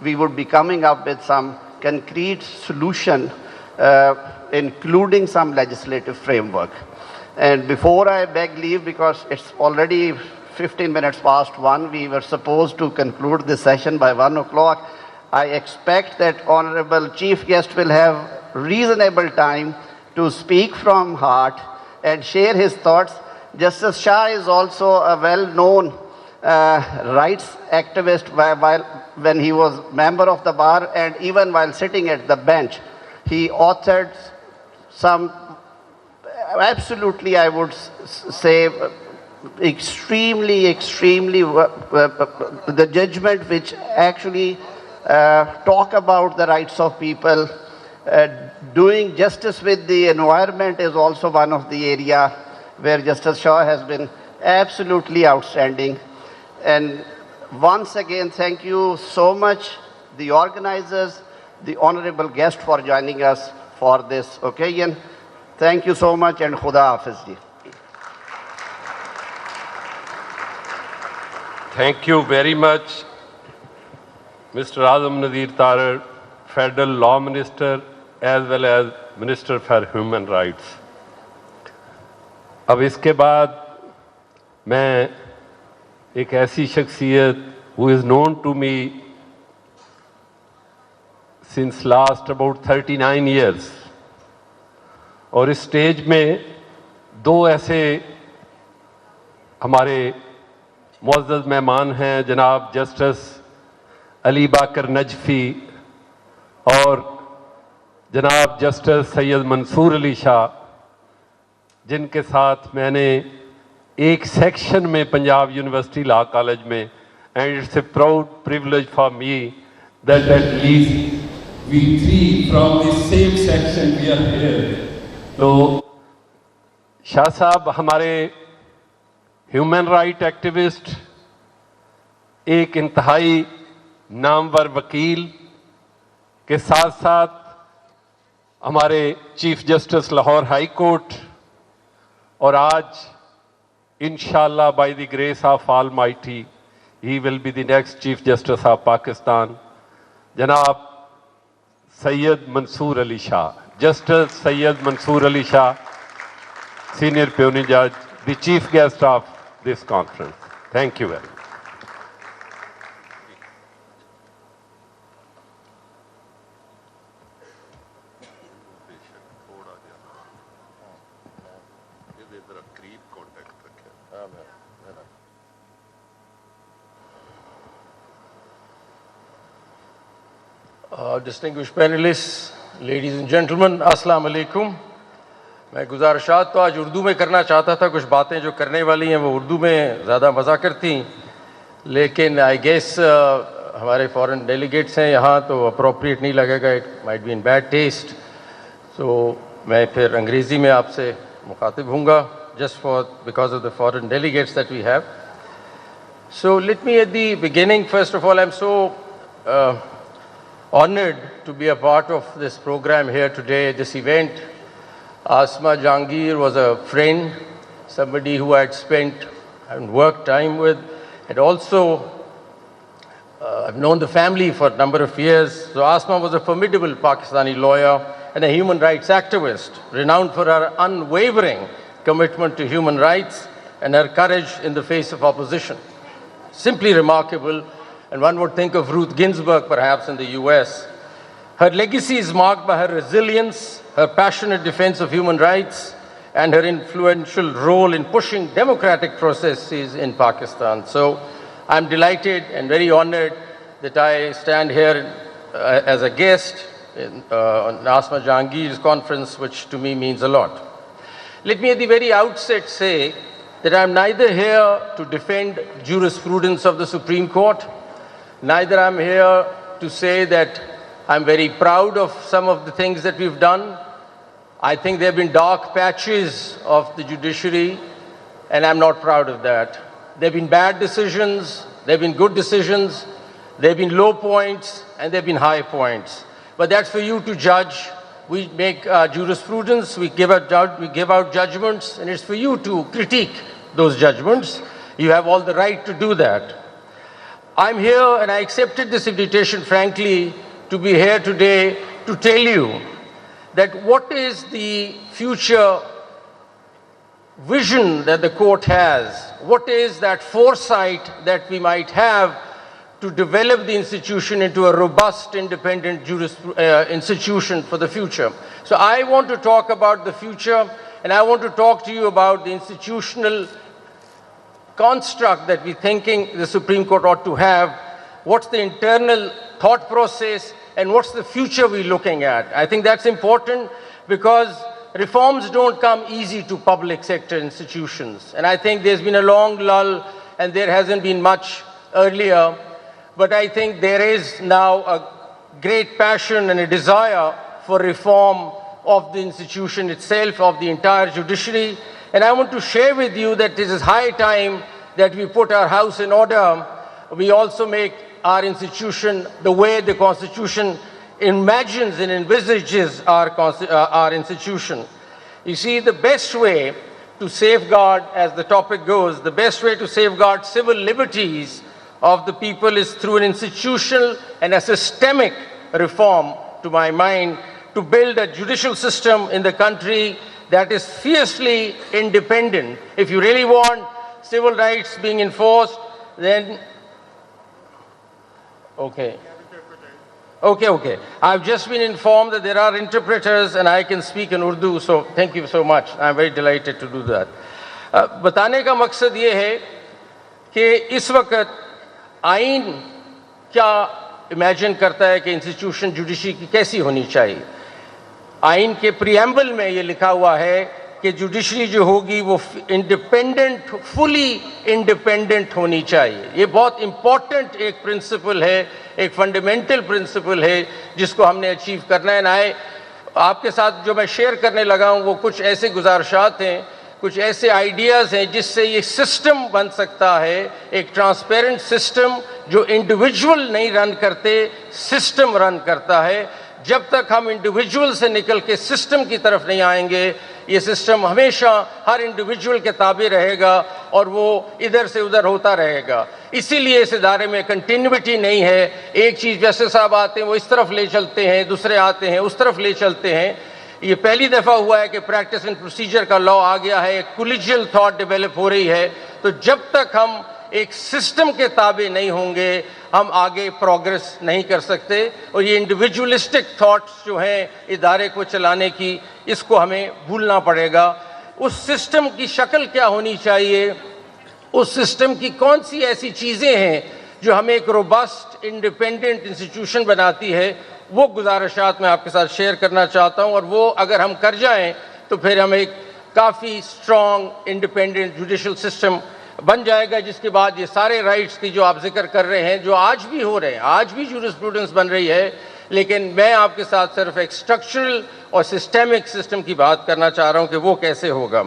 we would be coming up with some concrete solution, including some legislative framework. And before I beg leave, because it's already 15 minutes past 1, we were supposed to conclude this session by 1 o'clock. I expect that Honorable Chief Guest will have reasonable time to speak from heart and share his thoughts. Justice Shah is also a well-known rights activist when he was member of the bar, and even while sitting at the bench, he authored some absolutely, I would say, extremely, the judgment which actually talk about the rights of people. Doing justice with the environment is also one of the area where Justice Shah has been absolutely outstanding. And once again, thank you so much, the organizers, the honorable guest, for joining us for this occasion. Thank you so much, and Khuda Hafiz ji. Thank you very much, Mr. Azam Nadeer Tarar, Federal Law Minister, as well as Minister for Human Rights. अब इसके बाद मैं एक ऐसी शख्सियत who is known to me since last about 39 years, और इस stage में दो ऐसे हमारे मुअज़्ज़ज़ मेहमान हैं, जनाब जस्टिस अली बाकर नजफी और जनाब जस्टिस सैयद मंसूर अली शाह, जिनके साथ मैंने एक सेक्शन में पंजाब यूनिवर्सिटी लॉ कॉलेज में, and it's a proud privilege for me that at least we three from the same section we are here. तो शाह साहब हमारे ह्यूमन राइट एक्टिविस्ट, एक इंतहाई नामवर वकील के साथ साथ हमारे chief justice Lahore high court, और आज इंशाअल्लाह by the grace of almighty he will be the next chief justice of Pakistan, जनाब Syed Mansoor Ali Shah. Justice Sayyid Mansoor Ali Shah, Senior Peony Judge, the Chief Guest of this conference. Thank you very much. Distinguished panelists, ladies and gentlemen, अस्सलाम वालेकुम. मैं गुजारिशात तो आज उर्दू में करना चाहता था, कुछ बातें जो करने वाली हैं वो उर्दू में ज़्यादा मज़ा करती, लेकिन आई गेस हमारे फॉरेन डेलीगेट्स हैं यहाँ तो अप्रोप्रिएट नहीं लगेगा, it might be in bad taste. तो मैं फिर अंग्रेज़ी में आपसे मुखातिब हूँगा, just for because of the foreign delegates that we have. So let me at the beginning, first of all I am so honored to be a part of this program here today, this event. Asma Jahangir was a friend, somebody who I had spent and worked time with, and also I've known the family for a number of years. So Asma was a formidable Pakistani lawyer and a human rights activist, renowned for her unwavering commitment to human rights and her courage in the face of opposition. Simply remarkable. And one would think of Ruth Ginsburg perhaps in the US. Her legacy is marked by her resilience, her passionate defense of human rights, and her influential role in pushing democratic processes in Pakistan. So I'm delighted and very honored that I stand here as a guest on Asma Jahangir's conference, which to me means a lot. Let me at the very outset say that I'm neither here to defend jurisprudence of the Supreme Court, neither I'm here to say that I'm very proud of some of the things that we've done. I think there have been dark patches of the judiciary, and I'm not proud of that. There have been bad decisions, there have been good decisions, there have been low points, and there have been high points. But that's for you to judge. We make jurisprudence, we give out judgments, and it's for you to critique those judgments. You have all the right to do that. I'm here and I accepted this invitation, frankly, to be here today to tell you that what is the future vision that the court has, what is that foresight that we might have to develop the institution into a robust, independent institution for the future. So I want to talk about the future, and I want to talk to you about the institutional construct that we're thinking the Supreme Court ought to have, what's the internal thought process, and what's the future we're looking at. I think that's important because reforms don't come easy to public sector institutions. And I think there's been a long lull and there hasn't been much earlier. But I think there is now a great passion and a desire for reform of the institution itself, of the entire judiciary. And I want to share with you that it is high time that we put our house in order. We also make our institution the way the Constitution imagines and envisages our institution. You see, the best way to safeguard, as the topic goes, the best way to safeguard civil liberties of the people is through an institutional and a systemic reform, to my mind, to build a judicial system in the country that is fiercely independent. If you really want civil rights being enforced, then Okay. I've just been informed that there are interpreters and I can speak in Urdu, so thank you so much. I'm very delighted to do that. बताने का मकसद ये है कि इस वक्त आइन क्या इमेजिन करता है कि इंस्टीट्यूशन जुडिशरी की कैसी होनी चाहिए. आइन के प्रीएम्बल में ये लिखा हुआ है कि जुडिशरी जो होगी वो इंडिपेंडेंट, फुली इंडिपेंडेंट होनी चाहिए. ये बहुत इंपॉर्टेंट एक प्रिंसिपल है, एक फंडामेंटल प्रिंसिपल है जिसको हमने अचीव करना है. ना आपके साथ जो मैं शेयर करने लगा हूँ वो कुछ ऐसे गुजारिशात हैं, कुछ ऐसे आइडियाज़ हैं जिससे ये सिस्टम बन सकता है, एक ट्रांसपेरेंट सिस्टम जो इंडिविजुअल नहीं रन करते, सिस्टम रन करता है. जब तक हम इंडिविजुअल से निकल के सिस्टम की तरफ नहीं आएंगे, ये सिस्टम हमेशा हर इंडिविजुअल के ताबे रहेगा और वो इधर से उधर होता रहेगा. इसीलिए इस इदारे में कंटिन्यूटी नहीं है. एक चीज़ जैसे साहब आते हैं वो इस तरफ ले चलते हैं, दूसरे आते हैं उस तरफ ले चलते हैं. ये पहली दफ़ा हुआ है कि प्रैक्टिस एंड प्रोसीजर का लॉ आ गया है, एक कोलिजियल थॉट डेवलप हो रही है. तो जब तक हम एक सिस्टम के ताबे नहीं होंगे हम आगे प्रोग्रेस नहीं कर सकते. और ये इंडिविजुअलिस्टिक थॉट्स जो हैं इदारे को चलाने की, इसको हमें भूलना पड़ेगा. उस सिस्टम की शक्ल क्या होनी चाहिए, उस सिस्टम की कौन सी ऐसी चीज़ें हैं जो हमें एक रोबस्ट इंडिपेंडेंट इंस्टीट्यूशन बनाती है, वो गुजारिशात मैं आपके साथ शेयर करना चाहता हूँ. और वो अगर हम कर जाएं तो फिर हम एक काफ़ी स्ट्रॉन्ग इंडिपेंडेंट जुडिशल सिस्टम बन जाएगा, जिसके बाद ये सारे राइट्स की जो आप जिक्र कर रहे हैं, जो आज भी हो रहे हैं, आज भी जूरिस्प्रूडेंस बन रही है, लेकिन मैं आपके साथ सिर्फ एक स्ट्रक्चरल और सिस्टेमिक सिस्टम की बात करना चाह रहा हूँ कि वो कैसे होगा.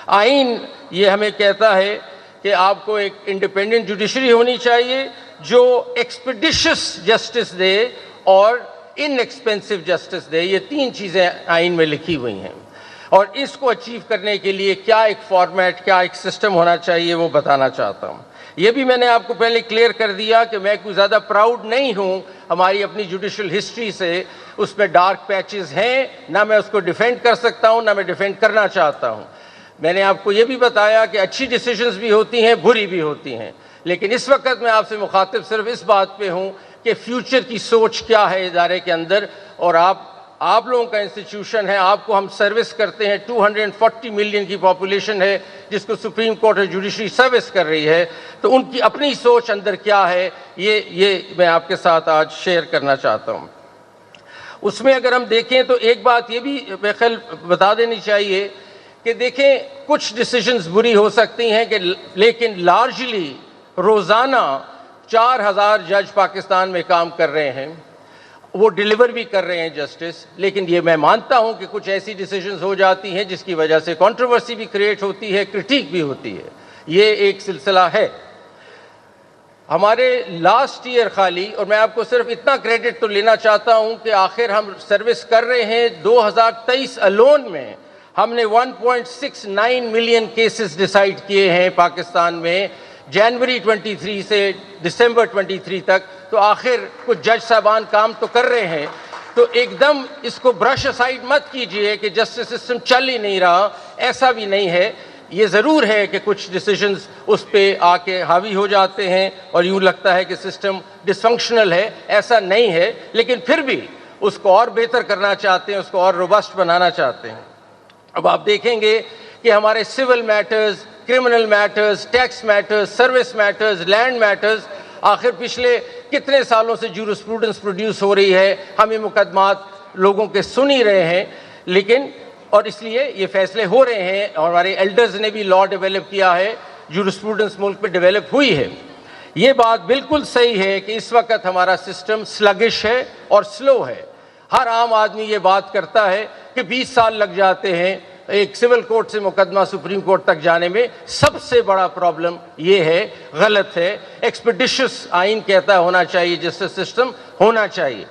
आइन ये हमें कहता है कि आपको एक इंडिपेंडेंट जुडिशरी होनी चाहिए जो एक्सपेडिशियस जस्टिस दे और इनएक्सपेंसिव जस्टिस दे. ये तीन चीज़ें आइन में लिखी हुई हैं और इसको अचीव करने के लिए क्या एक फॉर्मेट, क्या एक सिस्टम होना चाहिए वो बताना चाहता हूँ. ये भी मैंने आपको पहले क्लियर कर दिया कि मैं कुछ ज़्यादा प्राउड नहीं हूँ हमारी अपनी जुडिशल हिस्ट्री से. उसमें डार्क पैचेस हैं, ना मैं उसको डिफेंड कर सकता हूँ ना मैं डिफेंड करना चाहता हूँ. मैंने आपको ये भी बताया कि अच्छी डिसीजंस भी होती हैं, बुरी भी होती हैं. लेकिन इस वक्त मैं आपसे मुखातिब सिर्फ इस बात पे हूँ कि फ्यूचर की सोच क्या है इदारे के अंदर. और आप लोगों का इंस्टीट्यूशन है, आपको हम सर्विस करते हैं. 240 मिलियन की पॉपुलेशन है जिसको सुप्रीम कोर्ट और जुडिशरी सर्विस कर रही है. तो उनकी अपनी सोच अंदर क्या है ये मैं आपके साथ आज शेयर करना चाहता हूँ. उसमें अगर हम देखें तो एक बात ये भी मैं ख्याल बता देनी चाहिए कि देखें कुछ डिसीजंस बुरी हो सकती हैं कि लेकिन लार्जली रोज़ाना 4000 जज पाकिस्तान में काम कर रहे हैं, वो डिलीवर भी कर रहे हैं जस्टिस. लेकिन ये मैं मानता हूँ कि कुछ ऐसी डिसीजंस हो जाती हैं जिसकी वजह से कंट्रोवर्सी भी क्रिएट होती है, क्रिटिक भी होती है. ये एक सिलसिला है. हमारे लास्ट ईयर खाली, और मैं आपको सिर्फ इतना क्रेडिट तो लेना चाहता हूँ कि आखिर हम सर्विस कर रहे हैं. 2023 अलोन में हमने 1.69 मिलियन केसेस डिसाइड किए हैं पाकिस्तान में. जनवरी 23 से दिसंबर 23 तक تو آخر کچھ جج صاحبان کام تو کر رہے ہیں. تو ایک دم اس کو برش اسائڈ مت کیجئے کہ جسٹس سسٹم چل ہی نہیں رہا, ایسا بھی نہیں ہے. یہ ضرور ہے کہ کچھ ڈیسیجنز اس پہ آ کے حاوی ہو جاتے ہیں اور یوں لگتا ہے کہ سسٹم ڈس فنکشنل ہے, ایسا نہیں ہے, لیکن پھر بھی اس کو اور بہتر کرنا چاہتے ہیں, اس کو اور روبسٹ بنانا چاہتے ہیں. اب آپ دیکھیں گے کہ ہمارے civil matters, criminal matters, tax matters, service matters, land matters, آخر پچھلے کتنے سالوں سے جورسپروڈنس پروڈیوس ہو رہی ہے, ہم یہ مقدمات لوگوں کے سن ہی رہے ہیں, لیکن اور اس لیے یہ فیصلے ہو رہے ہیں, اور ہمارے ایلڈرز نے بھی لا ڈیولپ کیا ہے, جورسپروڈنس ملک پہ ڈیولپ ہوئی ہے. یہ بات بالکل صحیح ہے کہ اس وقت ہمارا سسٹم سلگش ہے اور سلو ہے. ہر عام آدمی یہ بات کرتا ہے کہ 20 سال لگ جاتے ہیں ایک سول کورٹ سے مقدمہ سپریم کورٹ تک جانے میں. سب سے بڑا پرابلم یہ ہے, غلط ہے. ایکسپیڈیشس آئین کہتا ہے ہونا چاہیے, جسٹس سسٹم ہونا چاہیے.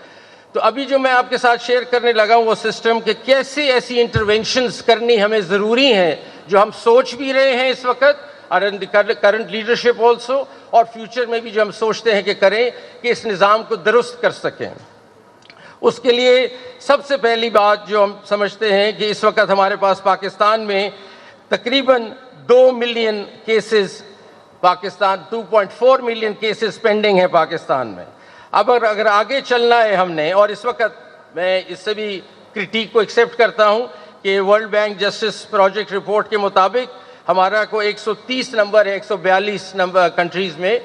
تو ابھی جو میں آپ کے ساتھ شیئر کرنے لگا ہوں وہ سسٹم کہ کیسے ایسی انٹروینشنز کرنی ہمیں ضروری ہیں جو ہم سوچ بھی رہے ہیں اس وقت, کرنٹ لیڈرشپ آلسو, اور فیوچر میں بھی جو ہم سوچتے ہیں کہ کریں کہ اس نظام کو درست کر سکیں. اس کے لیے سب سے پہلی بات جو ہم سمجھتے ہیں کہ اس وقت ہمارے پاس پاکستان میں تقریباً 2 million cases, Pakistan 2.4 million cases pending ہیں پاکستان میں. اب اگر آگے چلنا ہے ہم نے, اور اس وقت میں اس سے بھی کرٹیک کو ایکسیپٹ کرتا ہوں کہ world bank justice project report کے مطابق ہمارا کو 130 نمبر ہے 142 نمبر کنٹریز میں,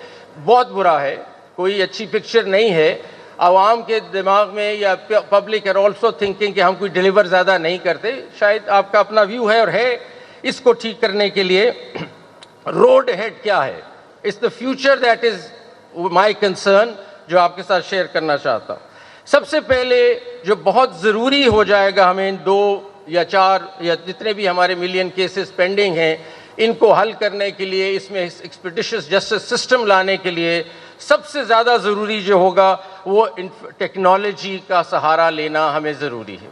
بہت برا ہے, کوئی اچھی پکچر نہیں ہے. عوام کے دماغ میں یا پبلک are also thinking کہ ہم کوئی ڈیلیور زیادہ نہیں کرتے. شاید آپ کا اپنا ویو ہے اور ہے. اس کو ٹھیک کرنے کے لیے روڈ ہیڈ کیا ہے, it's the future that is my concern جو آپ کے ساتھ شیئر کرنا چاہتا ہوں. سب سے پہلے جو بہت ضروری ہو جائے گا ہمیں 2 یا 4 یا جتنے بھی ہمارے ملین کیسز پینڈنگ ہیں ان کو حل کرنے کے لیے, اس میں ایکسپیڈیشس جسٹس سسٹم لانے کے لیے سب سے زیادہ ضروری جو ہوگا وہ ٹیکنالوجی کا سہارا لینا ہمیں ضروری ہے.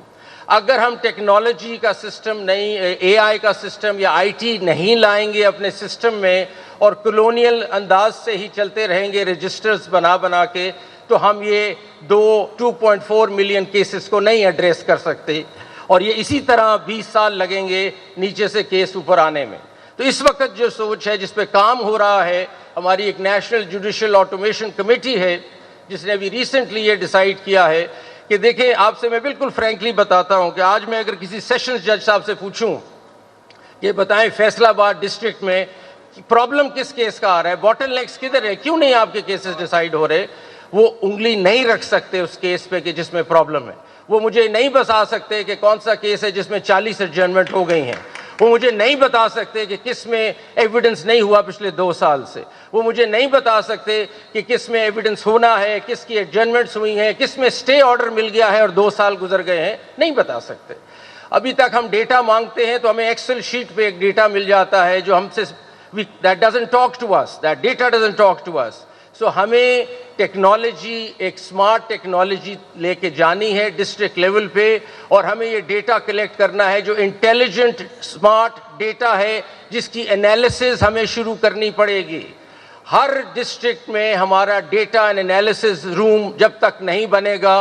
اگر ہم ٹیکنالوجی کا سسٹم نہیں, اے آئی کا سسٹم یا آئی ٹی نہیں لائیں گے اپنے سسٹم میں اور کلونیل انداز سے ہی چلتے رہیں گے رجسٹرز بنا کے, تو ہم یہ 2.4 ملین کیسز کو نہیں ایڈریس کر سکتے, اور یہ اسی طرح 20 سال لگیں گے نیچے سے کیس اوپر آنے میں. تو اس وقت جو سوچ ہے جس پہ کام ہو رہا ہے, ہماری ایک نیشنل جوڈیشل آٹومیشن کمیٹی ہے جس نے ابھی ریسنٹلی یہ ڈیسائیڈ کیا ہے کہ دیکھیں, آپ سے میں بالکل فرینکلی بتاتا ہوں کہ آج میں اگر کسی سیشنز جج صاحب سے پوچھوں کہ بتائیں فیصل آباد ڈسٹرکٹ میں پرابلم کس کیس کا آ رہا ہے, باٹل نیکس کدھر ہے, کیوں نہیں آپ کے کیسز ڈیسائیڈ ہو رہے, وہ انگلی نہیں رکھ سکتے اس کیس پہ کہ جس میں پرابلم ہے. وہ مجھے نہیں بتا سکتے کہ کون سا کیس ہے جس میں 40 ایڈجرنمنٹ ہو گئی ہیں. وہ مجھے نہیں بتا سکتے کہ کس میں ایویڈنس نہیں ہوا پچھلے 2 سال سے. وہ مجھے نہیں بتا سکتے کہ کس میں ایویڈنس ہونا ہے, کس کی ایڈجرنمنٹس ہوئی ہیں, کس میں اسٹے آرڈر مل گیا ہے اور 2 سال گزر گئے ہیں, نہیں بتا سکتے. ابھی تک ہم ڈیٹا مانگتے ہیں تو ہمیں ایکسل شیٹ پہ ایک ڈیٹا مل جاتا ہے جو ہم سے that doesn't talk to us, that data doesn't talk to us. So ہمیں ٹیکنالوجی, ایک سمارٹ ٹیکنالوجی لے کے جانی ہے ڈسٹرکٹ لیول پہ, اور ہمیں یہ ڈیٹا کلیکٹ کرنا ہے جو انٹیلیجنٹ سمارٹ ڈیٹا ہے جس کی انالیسز ہمیں شروع کرنی پڑے گی. ہر ڈسٹرکٹ میں ہمارا ڈیٹا اینڈ انالیسز روم جب تک نہیں بنے گا,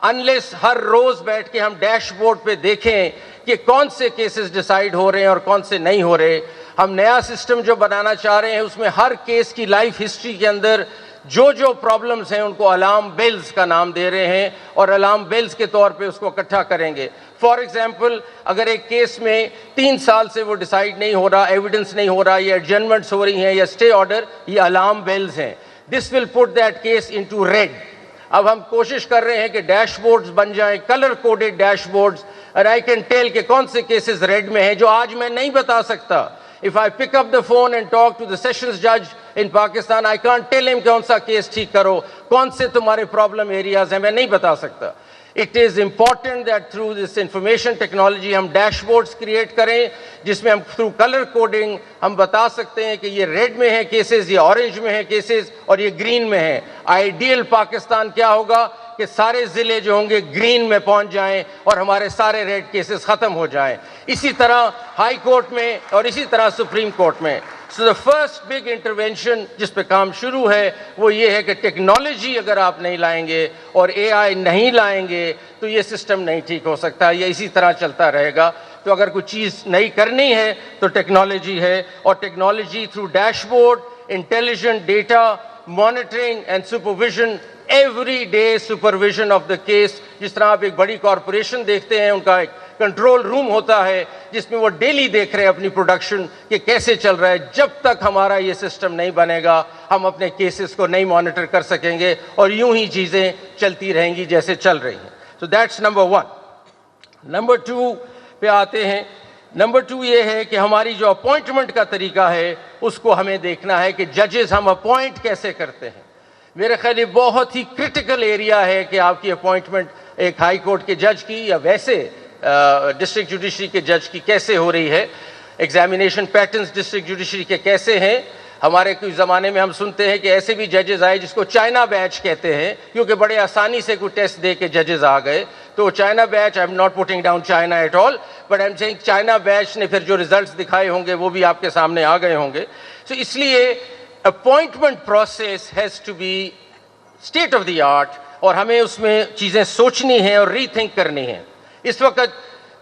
انلیس ہر روز بیٹھ کے ہم ڈیش بورڈ پہ دیکھیں کہ کون سے کیسز ڈیسائیڈ ہو رہے ہیں اور کون سے نہیں ہو رہے. ہم نیا سسٹم جو بنانا چاہ رہے ہیں اس میں ہر کیس کی لائف ہسٹری کے اندر جو پرابلمز ہیں ان کو الارم بیلز کا نام دے رہے ہیں, اور الارم بیلز کے طور پہ اس کو اکٹھا کریں گے. فار ایگزامپل, اگر ایک کیس میں 3 سال سے وہ ڈیسائیڈ نہیں ہو رہا, ایویڈنس نہیں ہو رہا, یا ایڈجرنمنٹس ہو رہی ہیں یا اسٹے آرڈر, یہ الارم بیلز ہیں. This will put that case into red. اب ہم کوشش کر رہے ہیں کہ ڈیش بورڈز بن جائیں, کلر کوڈڈ ڈیش بورڈز, اور آئی کین ٹیل کہ کون سے کیسز ریڈ میں ہیں جو آج میں نہیں بتا سکتا. If I pick up the phone and talk to the sessions judge in Pakistan, I can't tell him کون سا کیس ٹھیک کرو, کون سے تمہارے پرابلم ایریاز ہیں, میں نہیں بتا سکتا. It is important that through this information technology ہم ڈیش بورڈز کریٹ کریں جس میں ہم through color coding ہم بتا سکتے ہیں کہ یہ ریڈ میں ہے کیسز, یہ اورنج میں ہے کیسز, اور یہ گرین میں ہے. آئیڈیل پاکستان کیا ہوگا کہ سارے ضلع جو ہوں گے گرین میں پہنچ جائیں اور ہمارے سارے ریڈ کیسز ختم ہو جائیں. اسی طرح ہائی کورٹ میں اور اسی طرح سپریم کورٹ میں. So the first big intervention جس پہ کام شروع ہے وہ یہ ہے کہ ٹیکنالوجی اگر آپ نہیں لائیں گے اور اے آئی نہیں لائیں گے تو یہ سسٹم نہیں ٹھیک ہو سکتا, یہ اسی طرح چلتا رہے گا. تو اگر کوئی چیز نئی کرنی ہے تو ٹیکنالوجی ہے, اور technology through dash board, intelligent data, monitoring and supervision, every day supervision of the case. جس طرح آپ ایک بڑی کارپوریشن دیکھتے ہیں, ان کا ایک کنٹرول روم ہوتا ہے جس میں وہ ڈیلی دیکھ رہے ہیں اپنی پروڈکشن کہ کیسے چل رہا ہے. جب تک ہمارا یہ سسٹم نہیں بنے گا ہم اپنے کیسز کو نہیں مانیٹر کر سکیں گے, اور یوں ہی چیزیں چلتی رہیں گی جیسے چل رہی ہیں. So that's number one. Number two پہ آتے ہیں. نمبر 2 یہ ہے کہ ہماری جو اپوائنٹمنٹ کا طریقہ ہے اس کو ہمیں دیکھنا ہے کہ ججز ہم اپوائنٹ کیسے کرتے ہیں. میرے خیال یہ بہت ہی کرٹیکل ایریا ہے کہ آپ کی اپوائنٹمنٹ ایک ہائی کورٹ کے جج کی یا ویسے ڈسٹرکٹ جوڈیشری کے جج کی کیسے ہو رہی ہے. ایگزامینیشن پیٹرنز ڈسٹرکٹ جوڈیشری کے کیسے ہیں. ہمارے کچھ زمانے میں ہم سنتے ہیں کہ ایسے بھی ججز آئے جس کو چائنا بیچ کہتے ہیں, کیونکہ بڑے آسانی سے کوئی ٹیسٹ دے کے ججز آ گئے. تو China bench, I am not putting down China at all, but I am seeing China bench نے پھر جو ریزلٹس دکھائے ہوں گے وہ بھی آپ کے سامنے آ گئے ہوں گے. سو اس لیے appointment process has to be state of the art, اور ہمیں اس میں چیزیں سوچنی ہیں اور ری تھنک کرنی ہیں. اس وقت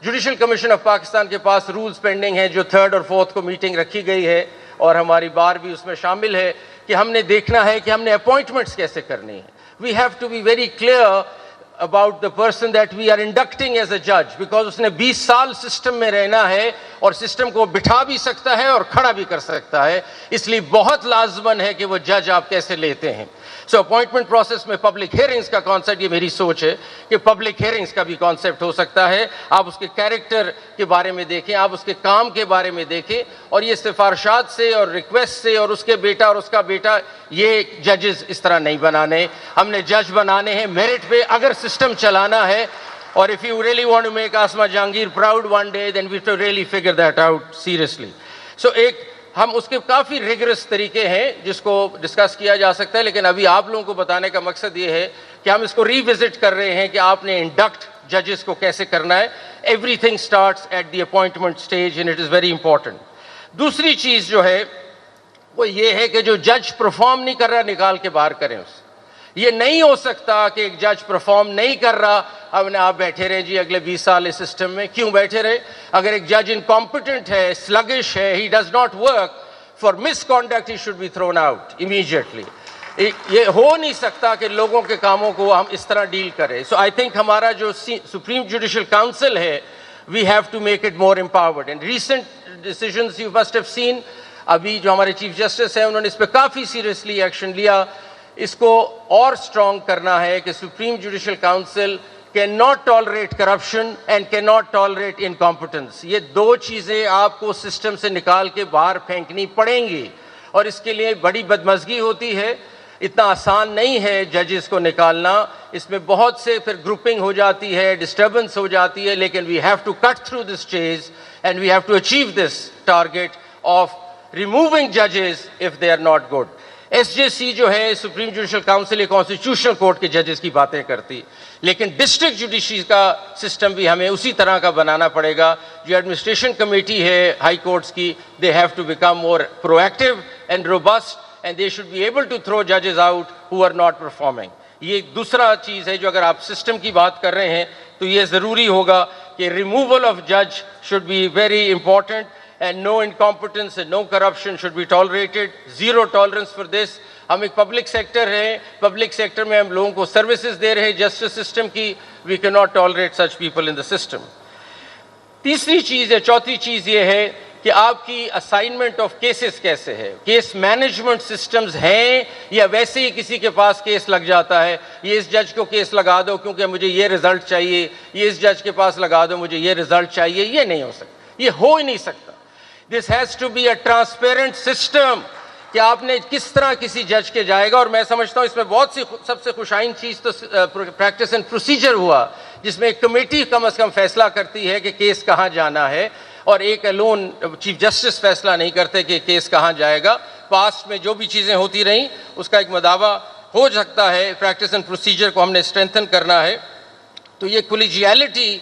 جوڈیشل کمیشن آف پاکستان کے پاس رولز پینڈنگ ہیں جو 3rd اور 4th کو میٹنگ رکھی گئی ہے, اور ہماری بار بھی اس میں شامل ہے کہ ہم نے دیکھنا ہے کہ ہم نے اپوائنٹمنٹس کیسے کرنی ہیں. We have to be very clear about the person that we are inducting as a judge, because اس نے 20 سال سسٹم میں رہنا ہے اور سسٹم کو بٹھا بھی سکتا ہے اور کھڑا بھی کر سکتا ہے. اس لیے بہت لازمن ہے کہ وہ جج آپ کیسے لیتے ہیں. سو اپوائنٹمنٹ پروسیس میں پبلک ہیئرنگز کا کانسیپٹ, یہ میری سوچ ہے کہ پبلک ہیئرنگز کا بھی کانسیپٹ ہو سکتا ہے. آپ اس کے کیریکٹر کے بارے میں دیکھیں, آپ اس کے کام کے بارے میں دیکھیں, اور یہ سفارشات سے اور ریکویسٹ سے اور اس کے بیٹا اور اس کا بیٹا, یہ ججز اس طرح نہیں بنانے. ہم نے جج بنانے ہیں میرٹ پہ اگر سسٹم چلانا ہے. اور if you really want to make Asma Jahangir proud one day, then we have to really figure that out seriously. So ایک ہم اس کے کافی ریگرس طریقے ہیں جس کو ڈسکس کیا جا سکتا ہے, لیکن ابھی آپ لوگوں کو بتانے کا مقصد یہ ہے کہ ہم اس کو ری وزٹ کر رہے ہیں کہ آپ نے انڈکٹ ججز کو کیسے کرنا ہے. Everything starts at the appointment stage and it is very important. دوسری چیز جو ہے وہ یہ ہے کہ جو جج پرفارم نہیں کر رہا نکال کے باہر کریں اس. یہ نہیں ہو سکتا کہ ایک جج پرفارم نہیں کر رہا, اب نے آپ بیٹھے رہے جی اگلے 20 سال اس سسٹم میں. کیوں بیٹھے رہے؟ اگر ایک جج انکمپیٹنٹ ہے, سلگش ہے, he does not work, for misconduct he should be thrown out immediately. یہ ہو نہیں سکتا کہ لوگوں کے کاموں کو ہم اس طرح ڈیل کریں. سو آئی تھنک ہمارا جو سپریم جوڈیشل کاؤنسل ہے, we have to make it more empowered. And recent decisions you must have seen, ابھی جو ہمارے چیف جسٹس ہیں انہوں نے اس پہ کافی سیریسلی ایکشن لیا. اس کو اور اسٹرانگ کرنا ہے کہ supreme judicial council can not tolerate corruption and can not tolerate incompetence. یہ دو چیزیں آپ کو سسٹم سے نکال کے باہر پھینکنی پڑیں گی, اور اس کے لیے بڑی بدمزگی ہوتی ہے. اتنا آسان نہیں ہے ججز کو نکالنا, اس میں بہت سے پھر گروپنگ ہو جاتی ہے, ڈسٹربنس ہو جاتی ہے, لیکن we have to cut through this چیز and we have to achieve this target of removing ججز if they are not good. S J C جو ہے سپریم جوڈیشل کاؤنسل, یہ کانسٹیٹیوشنل کورٹ کے ججز کی باتیں کرتی, لیکن ڈسٹرکٹ جوڈیشری کا سسٹم بھی ہمیں اسی طرح کا بنانا پڑے گا. جو ایڈمنسٹریشن کمیٹی ہے ہائی کورٹس کی, they have to become more proactive and robust, and they should be able to throw ججز out who are not performing. یہ دوسرا چیز ہے جو اگر آپ سسٹم کی بات کر رہے ہیں تو یہ ضروری ہوگا کہ ریموول آف جج should be very important, and no incompetence and no corruption should be tolerated. Zero tolerance for this. ہم ایک پبلک سیکٹر ہیں, پبلک سیکٹر میں ہم لوگوں کو سروسز دے رہے ہیں جسٹس سسٹم کی. We cannot tolerate such people in the system. تیسری چیز یا چوتھی چیز یہ ہے کہ آپ کی اسائنمنٹ آف کیسز کیسے ہے. کیس مینجمنٹ سسٹمز ہیں یا ویسے ہی کسی کے پاس کیس لگ جاتا ہے, یہ اس جج کو کیس لگا دو کیونکہ مجھے یہ رزلٹ چاہیے, یہ اس جج کے پاس لگا دو مجھے یہ رزلٹ چاہیے. یہ نہیں ہو سکتا, یہ ہو ہی نہیں سکتا. This has to be a transparent system کہ آپ نے کس طرح کسی جج کے جائے گا. اور میں سمجھتا ہوں اس میں بہت سی سب سے خوشائن چیز تو پریکٹس اینڈ پروسیجر ہوا, جس میں ایک کمیٹی کم از کم فیصلہ کرتی ہے کہ کیس کہاں جانا ہے, اور ایک الون چیف جسٹس فیصلہ نہیں کرتے کہ کیس کہاں جائے گا. پاسٹ میں جو بھی چیزیں ہوتی رہیں اس کا ایک مداوع ہو سکتا ہے پریکٹس اینڈ پروسیجر کو ہم نے اسٹرینتھن کرنا ہے تو یہ کولیجیلٹی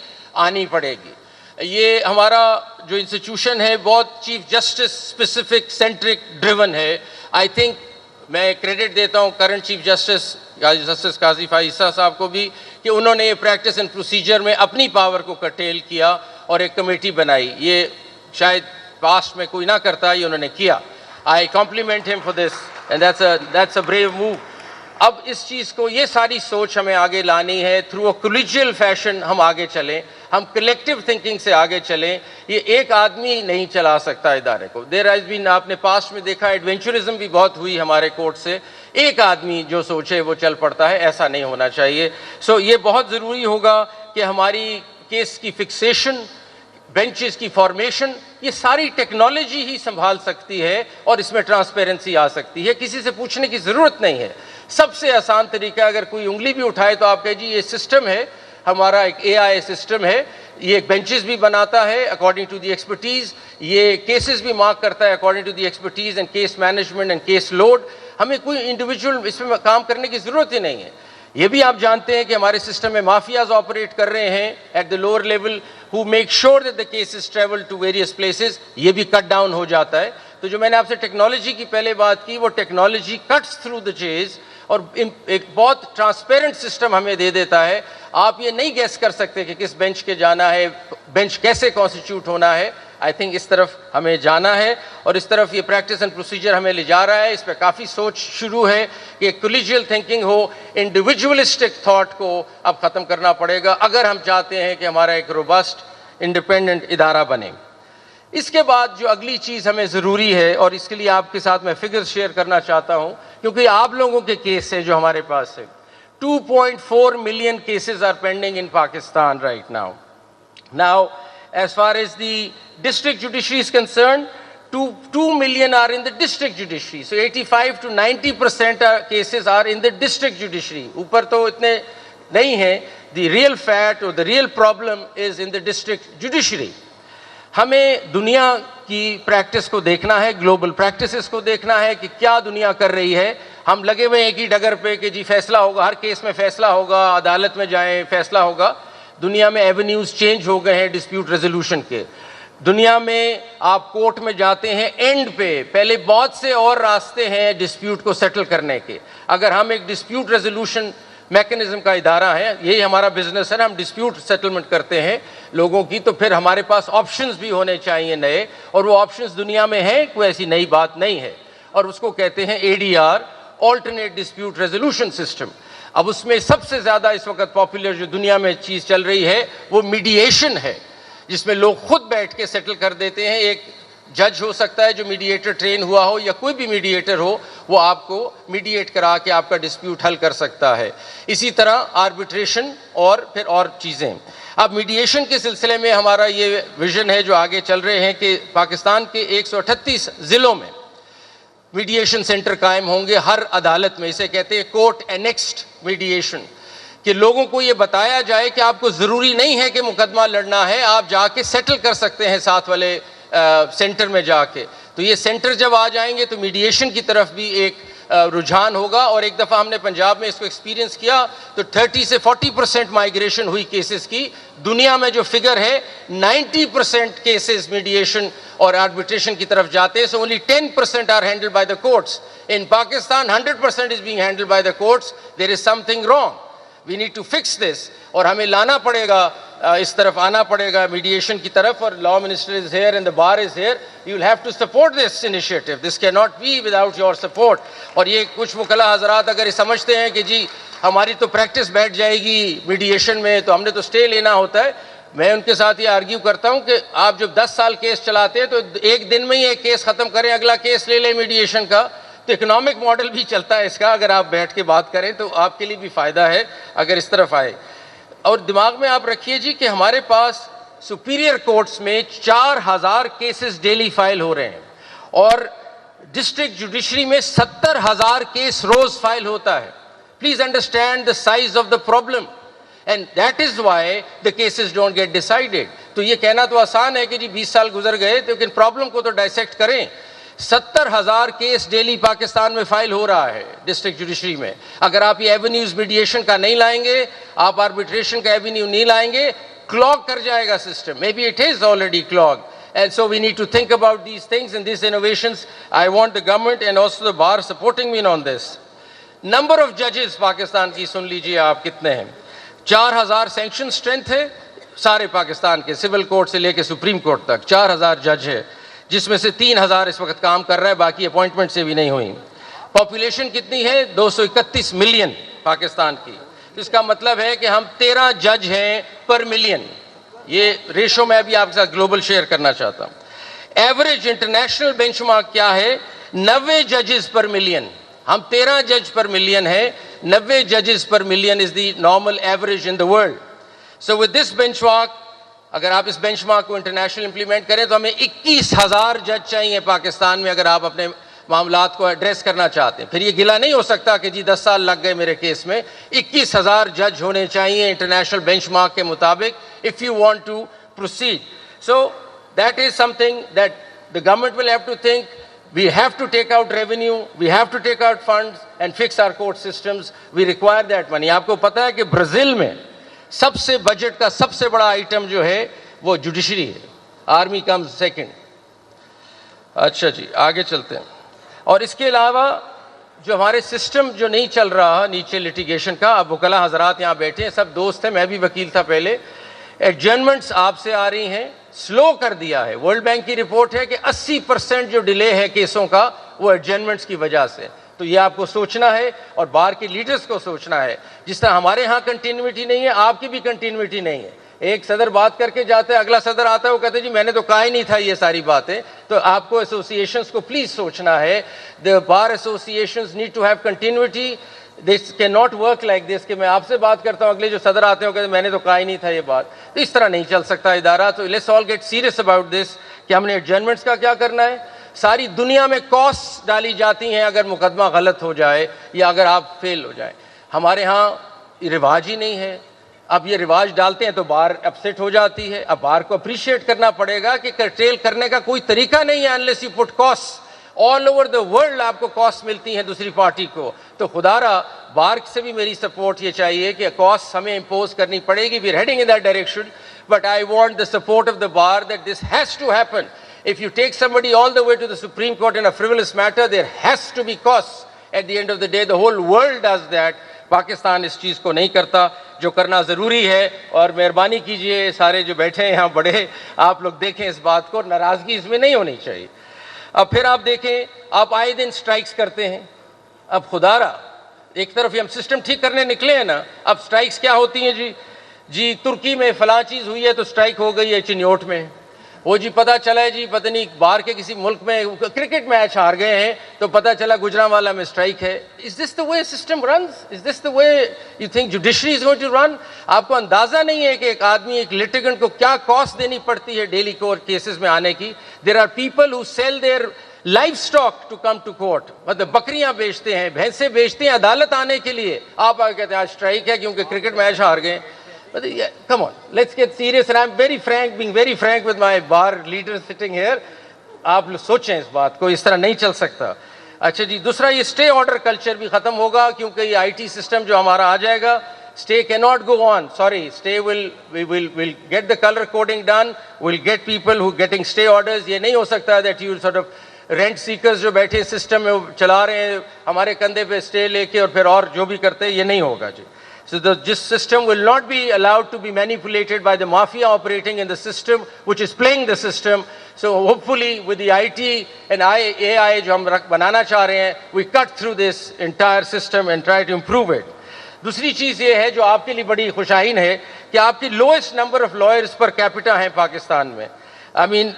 آنی پڑے گی. یہ ہمارا جو انسٹیٹیوشن ہے بہت chief justice specific centric driven ہے. آئی تھنک میں کریڈٹ دیتا ہوں کرنٹ چیف جسٹس قاضی فائزہ صاحب کو بھی کہ انہوں نے یہ پریکٹس اینڈ پروسیجر میں اپنی پاور کو کرٹیل کیا اور ایک کمیٹی بنائی. یہ شاید پاسٹ میں کوئی نہ کرتا, یہ انہوں نے کیا. آئی کمپلیمنٹ ہم for this and that's a brave move. اب اس چیز کو یہ ساری سوچ ہمیں آگے لانی ہے, تھرو اے کولیجیل فیشن ہم آگے چلیں, ہم کلیکٹیو تھنکنگ سے آگے چلیں. یہ ایک آدمی نہیں چلا سکتا ادارے کو. دیر ہیز بین, آپ نے پاسٹ میں دیکھا ایڈونچرزم بھی بہت ہوئی ہمارے کورٹ سے, ایک آدمی جو سوچے وہ چل پڑتا ہے, ایسا نہیں ہونا چاہیے. سو یہ بہت ضروری ہوگا کہ ہماری کیس کی فکسیشن, بینچز کی فارمیشن, یہ ساری ٹیکنالوجی ہی سنبھال سکتی ہے اور اس میں ٹرانسپیرنسی آ سکتی ہے. کسی سے پوچھنے کی ضرورت نہیں ہے. سب سے آسان طریقہ, اگر کوئی انگلی بھی اٹھائے تو آپ کہہ جی یہ سسٹم ہے ہمارا, ایک اے آئی سسٹم ہے, یہ بینچز بھی بناتا ہے اکارڈنگ ٹو دی ایکسپرٹیز, یہ کیسز بھی مارک کرتا ہے according to the expertise and case management and case load. ہمیں کوئی انڈیویجول اس میں کام کرنے کی ضرورت ہی نہیں ہے. یہ بھی آپ جانتے ہیں کہ ہمارے سسٹم میں مافیاز آپریٹ کر رہے ہیں at the lower level, who make sure that the cases travel to various places. یہ بھی کٹ ڈاؤن ہو جاتا ہے. تو جو میں نے آپ سے ٹیکنالوجی کی پہلے بات کی, وہ ٹیکنالوجی کٹس تھرو دا چیز اور ایک بہت ٹرانسپیرنٹ سسٹم ہمیں دے دیتا ہے. آپ یہ نہیں گیس کر سکتے کہ کس بینچ کے جانا ہے, بینچ کیسے کانسٹیٹیوٹ ہونا ہے. آئی تھنک اس طرف ہمیں جانا ہے اور اس طرف یہ پریکٹس اینڈ پروسیجر ہمیں لے جا رہا ہے. اس پہ کافی سوچ شروع ہے کہ کولیجیل تھنکنگ ہو, انڈیویجولسٹک تھاٹ کو اب ختم کرنا پڑے گا اگر ہم چاہتے ہیں کہ ہمارا ایک روبسٹ انڈیپینڈنٹ ادارہ بنے. اس کے بعد جو اگلی چیز ہمیں ضروری ہے, اور اس کے لیے آپ کے ساتھ میں فگر شیئر کرنا چاہتا ہوں کیونکہ آپ لوگوں کے کیس ہے جو ہمارے پاس ہے. 2.4 million cases are pending in Pakistan right now. Now, as far as the district judiciary is concerned, 2 million are in the district judiciary. So 85 to 90% cases are in the district judiciary. اوپر تو اتنے نہیں ہیں. The real fact or the real problem is in the district judiciary. ہمیں دنیا کی practice کو دیکھنا ہے, گلوبل پریکٹسز کو دیکھنا ہے کہ کیا دنیا کر رہی ہے. ہم لگے ہوئے ایک ہی ڈگر پہ کہ جی فیصلہ ہوگا, ہر کیس میں فیصلہ ہوگا, عدالت میں جائیں فیصلہ ہوگا. دنیا میں ایونیوز چینج ہو گئے ہیں ڈسپیوٹ ریزولوشن کے. دنیا میں آپ کورٹ میں جاتے ہیں اینڈ پہ, پہلے بہت سے اور راستے ہیں ڈسپیوٹ کو سیٹل کرنے کے. اگر ہم ایک ڈسپیوٹ ریزولوشن میکنزم کا ادارہ ہے, یہی ہمارا بزنس ہے, ہم ڈسپیوٹ سیٹلمنٹ کرتے ہیں لوگوں کی, تو پھر ہمارے پاس آپشنز بھی ہونے چاہیے نئے, اور وہ آپشنز دنیا میں ہیں, کوئی ایسی نئی بات نہیں ہے. اور اس کو کہتے ہیں ADR, alternate dispute resolution system. اب اس میں سب سے زیادہ اس وقت پاپولر جو دنیا میں چیز چل رہی ہے وہ میڈییشن ہے, جس میں لوگ خود بیٹھ کے سیٹل کر دیتے ہیں. ایک جج ہو سکتا ہے جو میڈییٹر ٹرین ہوا ہو, یا کوئی بھی میڈییٹر ہو, وہ آپ کو میڈییٹ کرا کے آپ کا ڈسپیوٹ حل کر سکتا ہے. اسی طرح آربیٹریشن اور پھر اور چیزیں. اب میڈییشن کے سلسلے میں ہمارا یہ ویژن ہے جو آگے چل رہے ہیں کہ پاکستان کے 138 ضلعوں میں میڈییشن سینٹر قائم ہوں گے ہر عدالت میں. اسے کہتے ہیں کورٹ اینیکسڈ میڈییشن, کہ لوگوں کو یہ بتایا جائے کہ آپ کو ضروری نہیں ہے کہ مقدمہ لڑنا ہے, آپ جا کے سیٹل کر سکتے ہیں ساتھ والے سینٹر میں جا کے. تو یہ سینٹر جب آ جائیں گے تو میڈییشن کی طرف بھی ایک رجحان ہوگا. اور ایک دفعہ ہم نے پنجاب میں اس کو ایکسپیرینس کیا تو 30 سے 40% مائگریشن ہوئی کیسز کی. دنیا میں جو فگر ہے 90% کیسز میڈییشن اور آربیٹریشن کی طرف جاتے ہیں. سو only 10% are handled by the courts. In Pakistan 100% is being handled by the courts. There is something wrong. We need to fix this. اور ہمیں لانا پڑے گا, اس طرف آنا پڑے گا میڈییشن کی طرف. اور law minister is here and the bar is here. You will have to support this initiative. This cannot be without your support. اور یہ کچھ وکلا حضرات اگر یہ سمجھتے ہیں کہ جی ہماری تو پریکٹس بیٹھ جائے گی میڈییشن میں تو ہم نے تو اسٹے لینا ہوتا ہے, میں ان کے ساتھ یہ آرگیو کرتا ہوں کہ آپ جب 10 سال کیس چلاتے ہیں تو ایک دن میں ہی ایک کیس ختم کریں, اگلا کیس لے لیں میڈییشن کا. تو اکنامک ماڈل بھی چلتا ہے اس کا, اگر آپ بیٹھ کے بات کریں تو آپ کے لیے بھی فائدہ ہے اگر اس طرف آئے. اور دماغ میں آپ رکھیے جی کہ ہمارے پاس سپیریئر کورٹس میں 4000 کیسز ڈیلی فائل ہو رہے ہیں, اور ڈسٹرکٹ جوڈیشری میں 70,000 کیس روز فائل ہوتا ہے. Please understand the size of the problem, and that is why the cases don't get decided. تو یہ کہنا تو آسان ہے کہ جی 20 سال گزر گئے, لیکن پرابلم کو تو ڈائسیکٹ کریں. 70,000 کیس ڈیلی پاکستان میں فائل ہو رہا ہے ڈسٹرکٹ جوڈیشری میں. اگر آپ یہ ایونیوز میڈیشن کا نہیں لائیں گے, آپ آربیٹریشن کا ایونیو نہیں لائیں گے, کلاگ کر جائے گا system. May be it is already clog. And so we need to think about these things and these innovations. I want the government and also the bar supporting me on this. Number of judges Pakistan کی سن لیجئے آپ کتنے ہیں. 4,000 sanction strength ہے سارے پاکستان کے, civil court سے لے کے سپریم کورٹ تک 4,000 جج ہے, جس میں سے 3,000 اس وقت کام کر رہا ہے, باقی اپوائنٹمنٹ سے بھی نہیں ہوئی. پاپولیشن کتنی ہے؟ 231 ملین پاکستان کی. اس کا مطلب ہے کہ ہم 13 جج ہیں پر ملین. یہ ریشو میں ابھی آپ کے ساتھ گلوبل شیئر کرنا چاہتا ہوں. ایوریج انٹرنیشنل بینچ مارک کیا ہے؟ 90 ججز پر ملین. ہم 13 جج پر ملین ہیں, 90 ججز پر million is the normal average in the world. So with this benchmark, اگر آپ اس بینچ مارک کو انٹرنیشنل امپلیمنٹ کریں تو ہمیں 21,000 جج چاہیے پاکستان میں اگر آپ اپنے معاملات کو ایڈریس کرنا چاہتے ہیں. پھر یہ گلا نہیں ہو سکتا کہ جی 10 سال لگ گئے میرے کیس میں. 21,000 جج ہونے چاہیے انٹرنیشنل بینچ مارک کے مطابق if you want to proceed. So that is something that the government will have to think. We have to take out revenue, we have to take out funds and fix our court systems. We require that money. آپ کو پتا ہے کہ Brazil میں سب سے budget کا سب سے بڑا آئٹم جو ہے وہ جوڈیشری ہے. Army comes second. اچھا جی آگے چلتے ہیں. اور اس کے علاوہ جو ہمارے سسٹم جو نہیں چل رہا نیچے لٹیگیشن کا, اب وکلا حضرات یہاں بیٹھے ہیں, سب دوست ہیں, میں بھی وکیل تھا پہلے. ایڈجرنمنٹس آپ سے آ رہی ہیں, سلو کر دیا ہے. ورلڈ بینک کی رپورٹ ہے کہ 80% جو ڈیلے ہے کیسوں کا وہ ایڈجرنمنٹس کی وجہ سے. تو یہ آپ کو سوچنا ہے اور بار کے لیڈرز کو سوچنا ہے. جس طرح ہمارے ہاں کنٹینیوٹی نہیں ہے, آپ کی بھی کنٹینیوٹی نہیں ہے. ایک صدر بات کر کے جاتا ہے, اگلا صدر آتا ہے, وہ کہتے ہیں جی میں نے تو کہا ہی نہیں تھا یہ ساری باتیں. تو آپ کو ایسوسیشنز کو پلیز سوچنا ہے. the bar associations need to have continuity. This cannot work like this کہ میں آپ سے بات کرتا ہوں, اگلے جو صدر آتے ہیں وہ کہتے ہیں میں نے تو کہا ہی نہیں تھا یہ بات. تو اس طرح نہیں چل سکتا ادارہ. تو let's all get serious about this کہ ہم نے ایڈجرنمنٹس کا کیا کرنا ہے. ساری دنیا میں کاسٹ ڈالی جاتی ہیں اگر مقدمہ غلط ہو جائے یا اگر آپ فیل ہو جائیں. ہمارے ہاں رواج ہی نہیں ہے. اب یہ رواج ڈالتے ہیں تو بار اپسیٹ ہو جاتی ہے. اب بار کو اپریشیٹ کرنا پڑے گا کہ کرٹیل کرنے کا کوئی طریقہ نہیں ہے unless you put costs. All over the world آپ کو کاسٹ ملتی ہیں دوسری پارٹی کو. تو خدا را بار سے بھی میری سپورٹ یہ چاہیے کہ کاسٹ ہمیں امپوز کرنی پڑے گی. We are heading in that direction, but I want the support of the bar that this has to happen. If you take somebody all the way to the Supreme Court in a frivolous matter, there has to be costs. At the end of the day, the whole world does that. Pakistan اس چیز کو نہیں کرتا جو کرنا ضروری ہے. اور مہربانی کیجئے سارے جو بیٹھے ہیں یہاں بڑے, آپ لوگ دیکھیں اس بات کو, ناراضگی اس میں نہیں ہونی چاہیے. اب پھر آپ دیکھیں, آپ آئے دن سٹرائکس کرتے ہیں. اب خدا را ایک طرف ہم سسٹم ٹھیک کرنے نکلے ہیں نا, اب سٹرائکس کیا ہوتی ہیں جی ترکی میں فلاں چیز ہوئی ہے تو سٹرائک ہو گئی ہے چنیوٹ میں. وہ جی پتہ چلا ہے جی پتہ نہیں باہر کے کسی ملک میں کرکٹ میچ ہار گئے ہیں تو پتہ چلا گجرانوالا میں سٹرائک ہے. Is this the way system runs? Is this the way you think judiciary is going to run? آپ کو اندازہ نہیں ہے کہ ایک آدمی ایک litigant کو کیا کاسٹ دینی پڑتی ہے ڈیلی کورٹ کیسز میں آنے کی. There are people who sell their livestock to come to court. مطلب بکریاں بیچتے ہیں, بھینسیں بیچتے ہیں عدالت آنے کے لیے. آپ آگے کہتے ہیں آج سٹرائک ہے کیونکہ کرکٹ میچ ہار گئے. But yeah, come on, let's get serious. And I'm very frank, being very frank with my bar leaders sitting here. آپ سوچیں اس بات کو, اس طرح نہیں چل سکتا. اچھا جی, دوسرا یہ اسٹے آرڈر کلچر بھی ختم ہوگا کیونکہ یہ آئی ٹی سسٹم جو ہمارا آ جائے گا. Stay cannot go on. Sorry, stay will get the color coding done. We'll get people who getting stay orders. یہ نہیں ہو سکتا that you sort of rent seekers جو بیٹھے سسٹم میں چلا رہے ہیں ہمارے کندھے پہ اسٹے لے کے اور پھر اور جو بھی کرتے ہیں, یہ نہیں ہوگا جی. So this system will not be allowed to be manipulated by the mafia operating in the system which is playing the system. So hopefully with the IT and AI جو ہم بنانا چاہ رہے ہیں, we cut through this entire system and try to improve it. دوسری چیز یہ ہے جو آپ کے لیے بڑی خوشائن ہے کہ آپ کی lowest number of lawyers per capita ہیں پاکستان میں. I mean,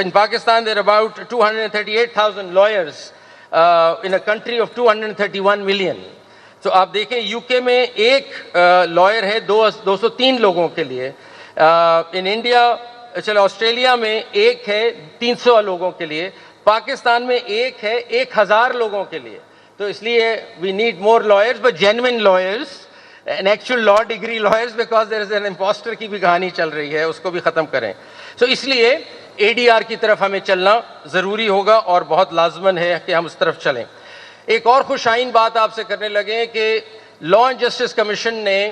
in Pakistan there are about 238,000 lawyers in a country of 231 million. تو آپ دیکھیں یو کے میں ایک لائر ہے 203 لوگوں کے لیے. ان انڈیا چلو آسٹریلیا میں ایک ہے 300 لوگوں کے لیے. پاکستان میں ایک ہے 1000 لوگوں کے لیے. تو اس لیے we need more lawyers but genuine lawyers and actual law degree lawyers, because there is an imposter کی بھی کہانی چل رہی ہے, اس کو بھی ختم کریں. سو اس لیے ADR کی طرف ہمیں چلنا ضروری ہوگا اور بہت لازمن ہے کہ ہم اس طرف چلیں. ایک اور خوش آئین بات آپ سے کرنے لگے کہ لا اینڈ جسٹس کمیشن نے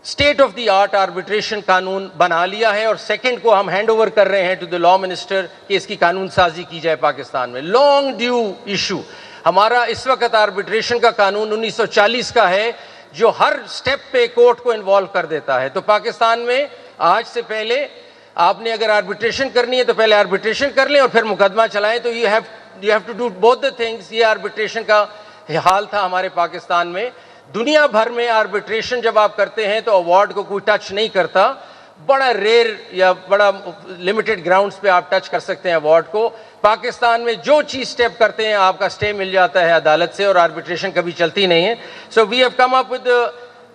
state of the art arbitration قانون بنا لیا ہے اور سیکنڈ کو ہم ہینڈ اوور کر رہے ہیں ٹو دی لا منسٹر کہ اس کی قانون سازی کی جائے پاکستان میں. Long due issue. ہمارا اس وقت آربیٹریشن کا قانون 1940 کا ہے جو ہر سٹیپ پہ کورٹ کو انوالو کر دیتا ہے. تو پاکستان میں آج سے پہلے آپ نے اگر آربیٹریشن کرنی ہے تو پہلے آربیٹریشن کر لیں اور پھر مقدمہ چلائیں. تو you have to do both the things. یہ آربیٹریشن کا حال تھا ہمارے پاکستان میں. دنیا بھر میں آربیٹریشن جب آپ کرتے ہیں تو ایوارڈ کو کوئی ٹچ نہیں کرتا. بڑا ریئر یا بڑا لمیٹڈ گراؤنڈز پہ آپ ٹچ کر سکتے ہیں ایوارڈ کو. پاکستان میں جو چیز سٹیپ کرتے ہیں آپ کا سٹے مل جاتا ہے عدالت سے اور آربیٹریشن کبھی چلتی نہیں ہے. So we have come up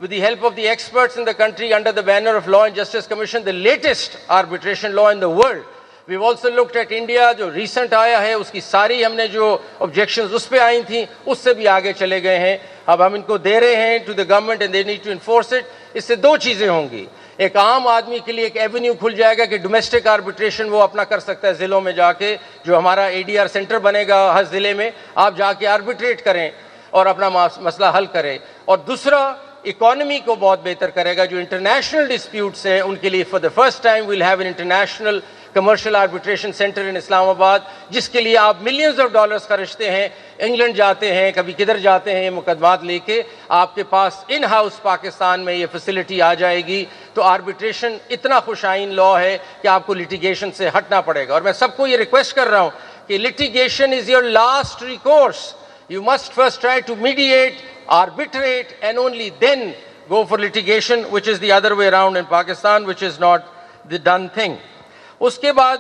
with the help of the experts in the country under the banner of Law and Justice Commission, the latest arbitration law in the world. We've also looked at India, جو recent آیا ہے اس کی ساری ہم نے جو objections اس پہ آئی تھیں اس سے بھی آگے چلے گئے ہیں. اب ہم ان کو دے رہے ہیں to the government and they need to enforce it. اس سے دو چیزیں ہوں گی. ایک عام آدمی کے لیے ایک ایونیو کھل جائے گا کہ ڈومیسٹک آربیٹریشن وہ اپنا کر سکتا ہے ضلعوں میں جا کے. جو ہمارا ADR سینٹر بنے گا ہر ضلع میں آپ جا کے آربیٹریٹ کریں اور اپنا مسئلہ حل کریں. اور دوسرا اکانومی کو بہت بہتر کرے گا. جو انٹرنیشنل ڈسپیوٹس ہیں ان کے لیے for the first time we'll have an international commercial arbitration centre in Islamabad جس کے لیے آپ ملینز آف ڈالرز خرچتے ہیں. انگلینڈ جاتے ہیں کبھی کدھر جاتے ہیں یہ مقدمات لے کے. آپ کے پاس ان ہاؤس پاکستان میں یہ فیسلٹی آ جائے گی. تو آربیٹریشن اتنا خوش آئین لا ہے کہ آپ کو لٹیگیشن سے ہٹنا پڑے گا. اور میں سب کو یہ ریکویسٹ کر رہا ہوں کہ litigation is your last recourse. You must first try to mediate, arbitrate, and only then go for litigation, which is the other way around in Pakistan, which is not the done thing. اس کے بعد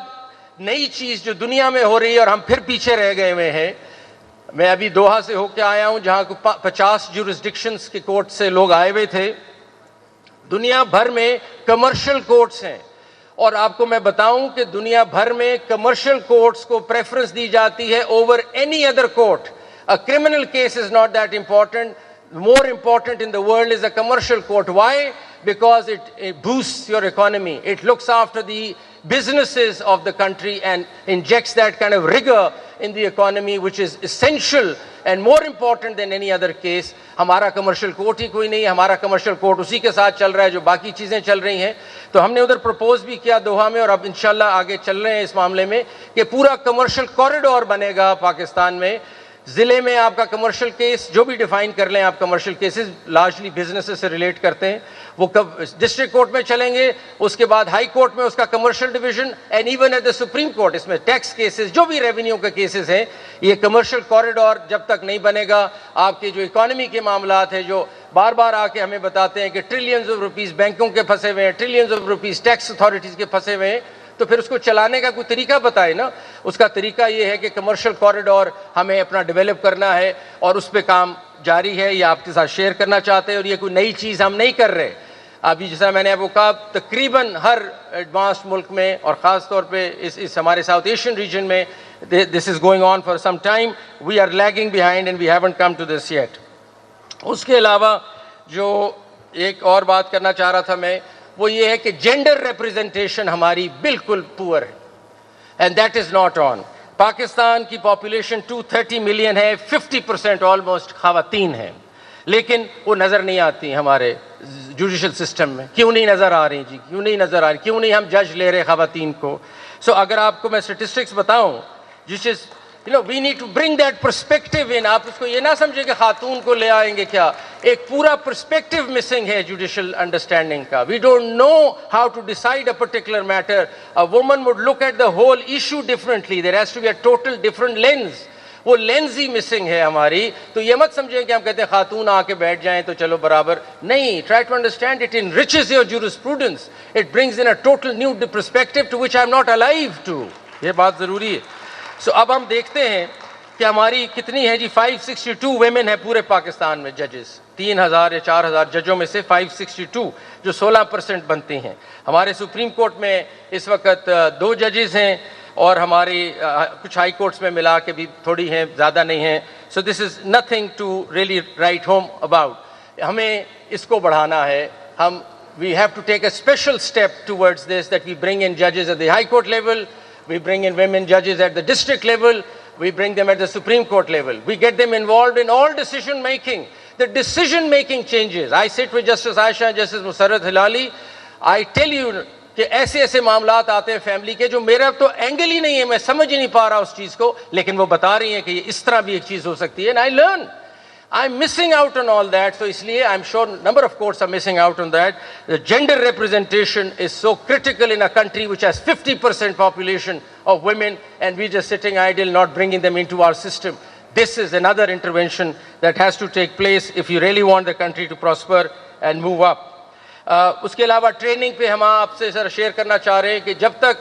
نئی چیز جو دنیا میں ہو رہی ہے اور ہم پھر پیچھے رہ گئے ہوئے ہیں. میں ابھی دوحہ سے ہو کے آیا ہوں جہاں 50 جورسڈکشنز کے کورٹ سے لوگ آئے ہوئے تھے. دنیا بھر میں کمرشل کورٹس ہیں اور آپ کو میں بتاؤں کہ دنیا بھر میں کمرشل کورٹس کو پریفرنس دی جاتی ہے over any other court. A criminal case is not that important. More important in the world is a commercial court. Why? Because it boosts your economy. It looks after the businesses of the country and injects that kind of rigor in the economy, which is essential and more important than any other case. ہمارا commercial court ہی کوئی نہیں ہے. ہمارا commercial court اسی کے ساتھ چل رہا ہے جو باقی چیزیں چل رہی ہیں. تو ہم نے ادھر پرپوز بھی کیا دوحہ میں اور اب انشاءاللہ آگے چل رہے ہیں اس معاملے میں کہ پورا کمرشل کوریڈور بنے گا پاکستان میں. ضلع میں آپ کا کمرشل کیس جو بھی ڈیفائن کر لیں آپ کمرشل کیسز لارجلی بزنسز سے ریلیٹ کرتے ہیں وہ ڈسٹرکٹ کورٹ میں چلیں گے. اس کے بعد ہائی کورٹ میں اس کا commercial division and even at the supreme court اس میں ٹیکس کیسز جو بھی ریونیو کے کیسز ہیں. یہ کمرشل کوریڈور جب تک نہیں بنے گا آپ کے جو اکانومی کے معاملات ہیں جو بار بار آ کے ہمیں بتاتے ہیں کہ ٹریلینز آف روپیز بینکوں کے پھنسے ہوئے ہیں, trillions of rupees tax authorities کے پھنسے ہوئے ہیں, تو پھر اس کو چلانے کا کوئی طریقہ بتائے نا. اس کا طریقہ یہ ہے کہ کمرشل کوریڈور ہمیں اپنا ڈیولپ کرنا ہے اور اس پہ کام جاری ہے. یہ آپ کے ساتھ شیئر کرنا چاہتے ہیں اور یہ کوئی نئی چیز ہم نہیں کر رہے. ابھی جیسا میں نے آپ کو کہا تقریباً ہر ایڈوانسڈ ملک میں اور خاص طور پہ اس ہمارے ساؤتھ ایشین ریجن میں this is going on for some time. We are lagging behind and we haven't come to this yet. اس کے علاوہ جو ایک اور بات کرنا چاہ رہا تھا میں وہ یہ ہے کہ جینڈر ریپرزنٹیشن ہماری بالکل پور ہے and that is not on. Pakistan کی پاپولیشن 230 ملین ہے, 50% آلموسٹ خواتین ہیں, لیکن وہ نظر نہیں آتی ہمارے جوڈیشل سسٹم میں. کیوں نہیں نظر آ رہی جی؟ کیوں نہیں نظر آ رہی؟ کیوں نہیں ہم جج لے رہے خواتین کو؟ سو اگر آپ کو میں اسٹیٹسٹکس بتاؤں جس از we need to bring that perspective in. آپ اس کو یہ نہ سمجھیں کہ خاتون کو لے آئیں گے کیا. ایک پورا perspective missing ہے جوڈیشل انڈرسٹینڈنگ کا. We don't know how to decide a particular matter. A woman would look at the whole issue differently. There has to be a total different lens. وہ لینز ہی missing ہے ہماری. تو یہ مت سمجھیں کہ ہم کہتے ہیں خاتون آ کے بیٹھ جائیں تو چلو برابر نہیں. Try to understand it enriches your jurisprudence. It brings in a total new perspective to which I am not alive to. یہ بات ضروری ہے. سو اب ہم دیکھتے ہیں کہ ہماری کتنی ہے جی 562 ویمن ہے پورے پاکستان میں ججز. 3000 یا 4000 ججوں میں سے 562 جو 16% بنتی ہیں. ہمارے سپریم کورٹ میں اس وقت 2 ججز ہیں اور ہماری کچھ ہائی کورٹس میں ملا کے بھی تھوڑی ہیں, زیادہ نہیں ہیں. So this is nothing to really write home about. ہمیں اس کو بڑھانا ہے. ہم we have to take a special step towards this, that we bring in judges at the High Court level, we bring in women judges at the district level, we bring them at the Supreme Court level. We get them involved in all decision making. The decision making changes. I sit with Justice Aisha and Justice Musarrat Hilali. I tell you کہ ایسے ایسے معاملات آتے ہیں family کے جو میرا تو اینگل ہی نہیں ہے, میں سمجھ ہی نہیں پا رہا اس چیز کو, لیکن وہ بتا رہی ہیں کہ یہ اس طرح بھی ایک چیز ہو سکتی ہے. And I learn. I'm missing out on all that. So اس لیے I'm sure number of courts are missing out on that. The gender representation is so critical in a country which has 50% population of women, and we're just sitting idle, not bringing them into our system. This is another intervention that has to take place if you really want the country to prosper and move up. اس کے علاوہ training پہ ہم آپ سے سر share کرنا چاہ رہے ہیں کہ جب تک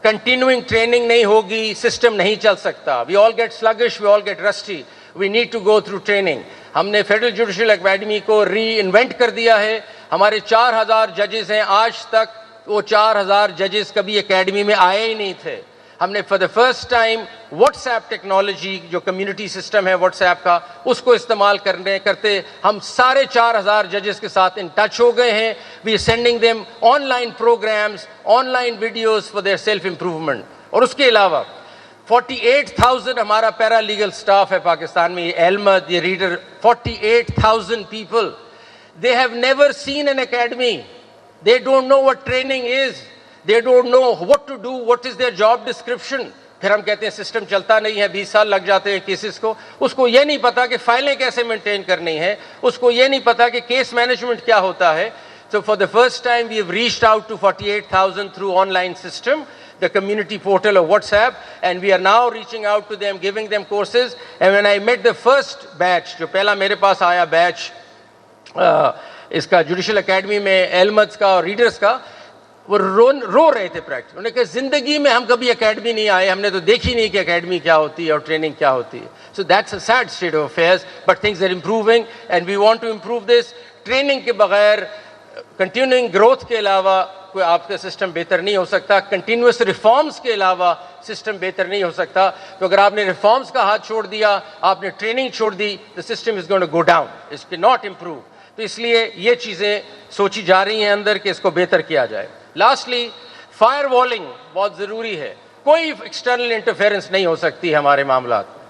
کنٹینیوئنگ ٹریننگ نہیں ہوگی سسٹم نہیں چل سکتا. We all get sluggish, we all get rusty, we need to go through training. ہم نے فیڈرل جوڈیشل اکیڈمی کو ری انوینٹ کر دیا ہے. ہمارے 4000 ججز ہیں, آج تک وہ 4000 ججز کبھی اکیڈمی میں آئے ہی نہیں تھے. ہم نے for the first time what's app technology, جو کمیونٹی سسٹم ہے واٹس ایپ کا, اس کو استعمال کرتے ہم سارے 4000 ججز کے ساتھ ان ٹچ ہو گئے ہیں. We are sending them online programs, online videos for their self improvement. اور اس کے علاوہ 48,000 ہمارا پیرا لیگل سٹاف ہے پاکستان میں. یہ احمد, یہ reader, 48,000 people. They have never seen an academy. They don't know what training is. They don't know what to do, what is their job description. پھر ہم کہتے ہیں سسٹم چلتا نہیں ہے, 20 سال لگ جاتے ہیں کیسز کو. اس کو یہ نہیں پتا کہ فائلیں کیسے مینٹین کرنی ہے, اس کو یہ نہیں پتا کہ کیس مینجمنٹ کیا ہوتا ہے. So for the first time we have reached out to 48,000 through online system, the community portal of WhatsApp, and we are now reaching out to them, giving them courses. And when I met the first batch, جو پہلا میرے پاس آیا بیچ اس کا judicial academy میں ایلمدز کا اور readers کا, وہ رو رہے تھے پریکٹس. انہوں نے کہا زندگی میں ہم کبھی اکیڈمی نہیں آئے, ہم نے تو دیکھی نہیں کہ اکیڈمی کیا ہوتی ہے اور ٹریننگ کیا ہوتی ہے. So that's a sad state of affairs, but things are improving and we want to improve this. Training کے بغیر, کنٹینیوئنگ گروتھ کے علاوہ کوئی آپ کا سسٹم بہتر نہیں ہو سکتا. کنٹینیوس ریفارمز کے علاوہ سسٹم بہتر نہیں ہو سکتا. تو اگر آپ نے ریفارمز کا ہاتھ چھوڑ دیا, آپ نے ٹریننگ چھوڑ دی, the system is going to go down, it cannot improve. تو اس لیے یہ چیزیں سوچی جا رہی ہیں اندر کہ اس کو بہتر کیا جائے. لاسٹلی, فائر والنگ بہت ضروری ہے. کوئی ایکسٹرنل انٹرفیئرنس نہیں ہو سکتی ہمارے معاملات میں.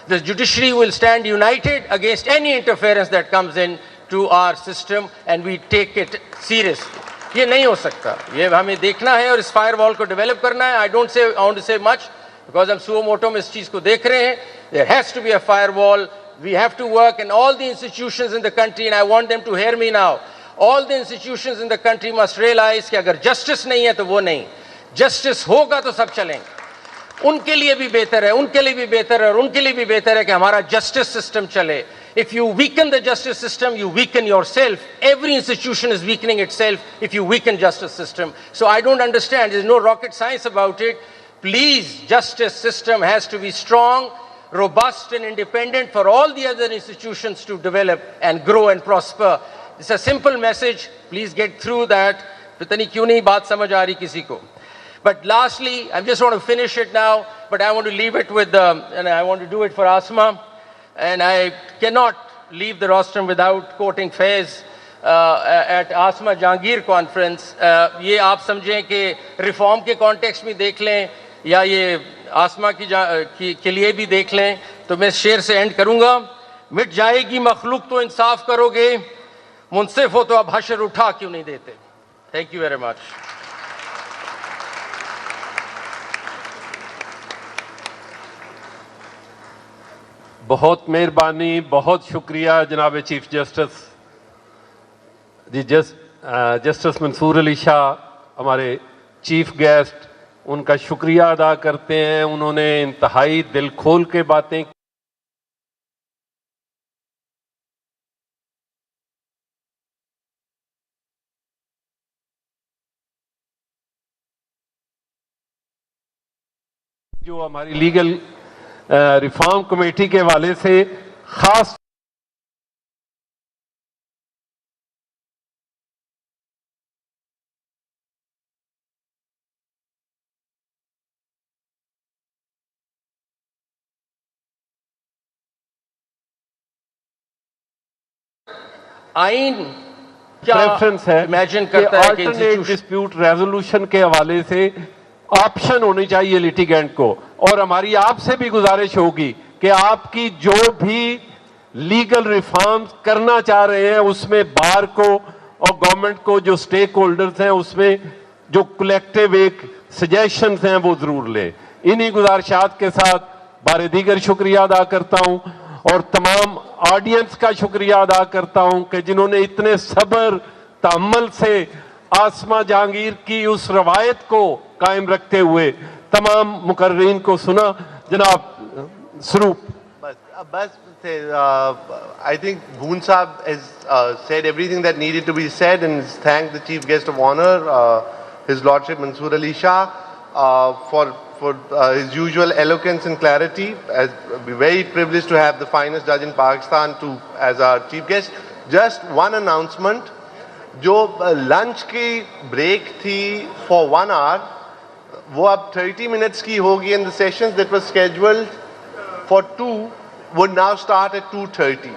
The judiciary will stand united against any interference that comes in to our system and we take it seriously. یہ نہیں ہو سکتا, یہ ہمیں دیکھنا ہے اور اس فائر وال کو ڈیولپ کرنا ہے. I want to say much because ہم suo moto میں اس چیز کو دیکھ رہے ہیں. There has to be a fire wall. We have to work, and all the institutions in the country, and I want them to hear me now, all the institutions in the country must realize کہ اگر justice نہیں ہے تو وہ نہیں, justice ہوگا تو سب چلیں. ان کے لیے بھی بہتر ہے, ان کے لیے بھی بہتر ہے, اور ان کے لیے بھی بہتر ہے کہ ہمارا justice system چلے. If you weaken the justice system, you weaken yourself. Every institution is weakening itself if you weaken justice system. So I don't understand, there's no rocket science about it. Please, justice system has to be strong, robust and independent for all the other institutions to develop and grow and prosper. It's a simple message. Please get through that. پتہ نہیں کیوں نہیں بات سمجھ آ رہی کسی کو. But lastly, I just want to finish it now, but I want to leave it with, and I want to do it for Asma, and I cannot leave the rostrum without quoting Faiz at Asma Jahangir conference. یہ آپ سمجھیں کہ reform کے context میں دیکھ لیں یا یہ آسما کے لیے بھی دیکھ لیں, تو میں شعر سے اینڈ کروں گا. مٹ جائے گی مخلوق تو انصاف کرو گے, منصف ہو تو اب حشر اٹھا کیوں نہیں دیتے. Thank you very much. بہت مہربانی, بہت شکریہ جناب چیف جسٹس جی. جسٹس منصور علی شاہ ہمارے چیف گیسٹ, ان کا شکریہ ادا کرتے ہیں. انہوں نے انتہائی دل کھول کے باتیں جو ہماری لیگل ریفارم کمیٹی کے حوالے سے خاص آئین प्रेफरेंस है कि अल्टरनेट डिस्प्यूट रेजोल्यूशन के हवाले से ऑप्शन होनी चाहिए लिटिगेंट को। और हमारी आपसे भी गुजारिश होगी कि आपकी जो भी लीगल रिफॉर्म्स करना चाह रहे हैं उसमें बार को और गवर्नमेंट को जो स्टेक होल्डर्स हैं उसमें जो कलेक्टिव एक सजेशंस हैं वो जरूर लें। इन्हीं गुजारिशात के साथ बारे दीगर शुक्रिया अदा करता हूं और तमाम ऑडियंस का शुक्रिया अदा करता हूं कि जिन्होंने इतने सब्र तहम्मुल से आसमा जहांगीर की उस रवायत को कायम रखते हुए तमाम मुकर्रीन को सुना। जनाब स्वरूप। बस I think Bhoon Saab has said everything that needed to be said and thanked the Chief Guest of Honor, His Lordship Mansoor Ali Shah, for his usual eloquence and clarity. We're very privileged to have the finest judge in Pakistan as our Chief Guest. Just one announcement, जो lunch की break थी for 1 hour, वो अब 30 minutes की होगी and the sessions that were scheduled for 2 would now start at 2:30.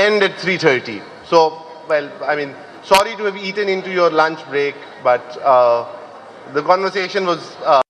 End at 3:30. So, well, I mean, sorry to have eaten into your lunch break, but the conversation was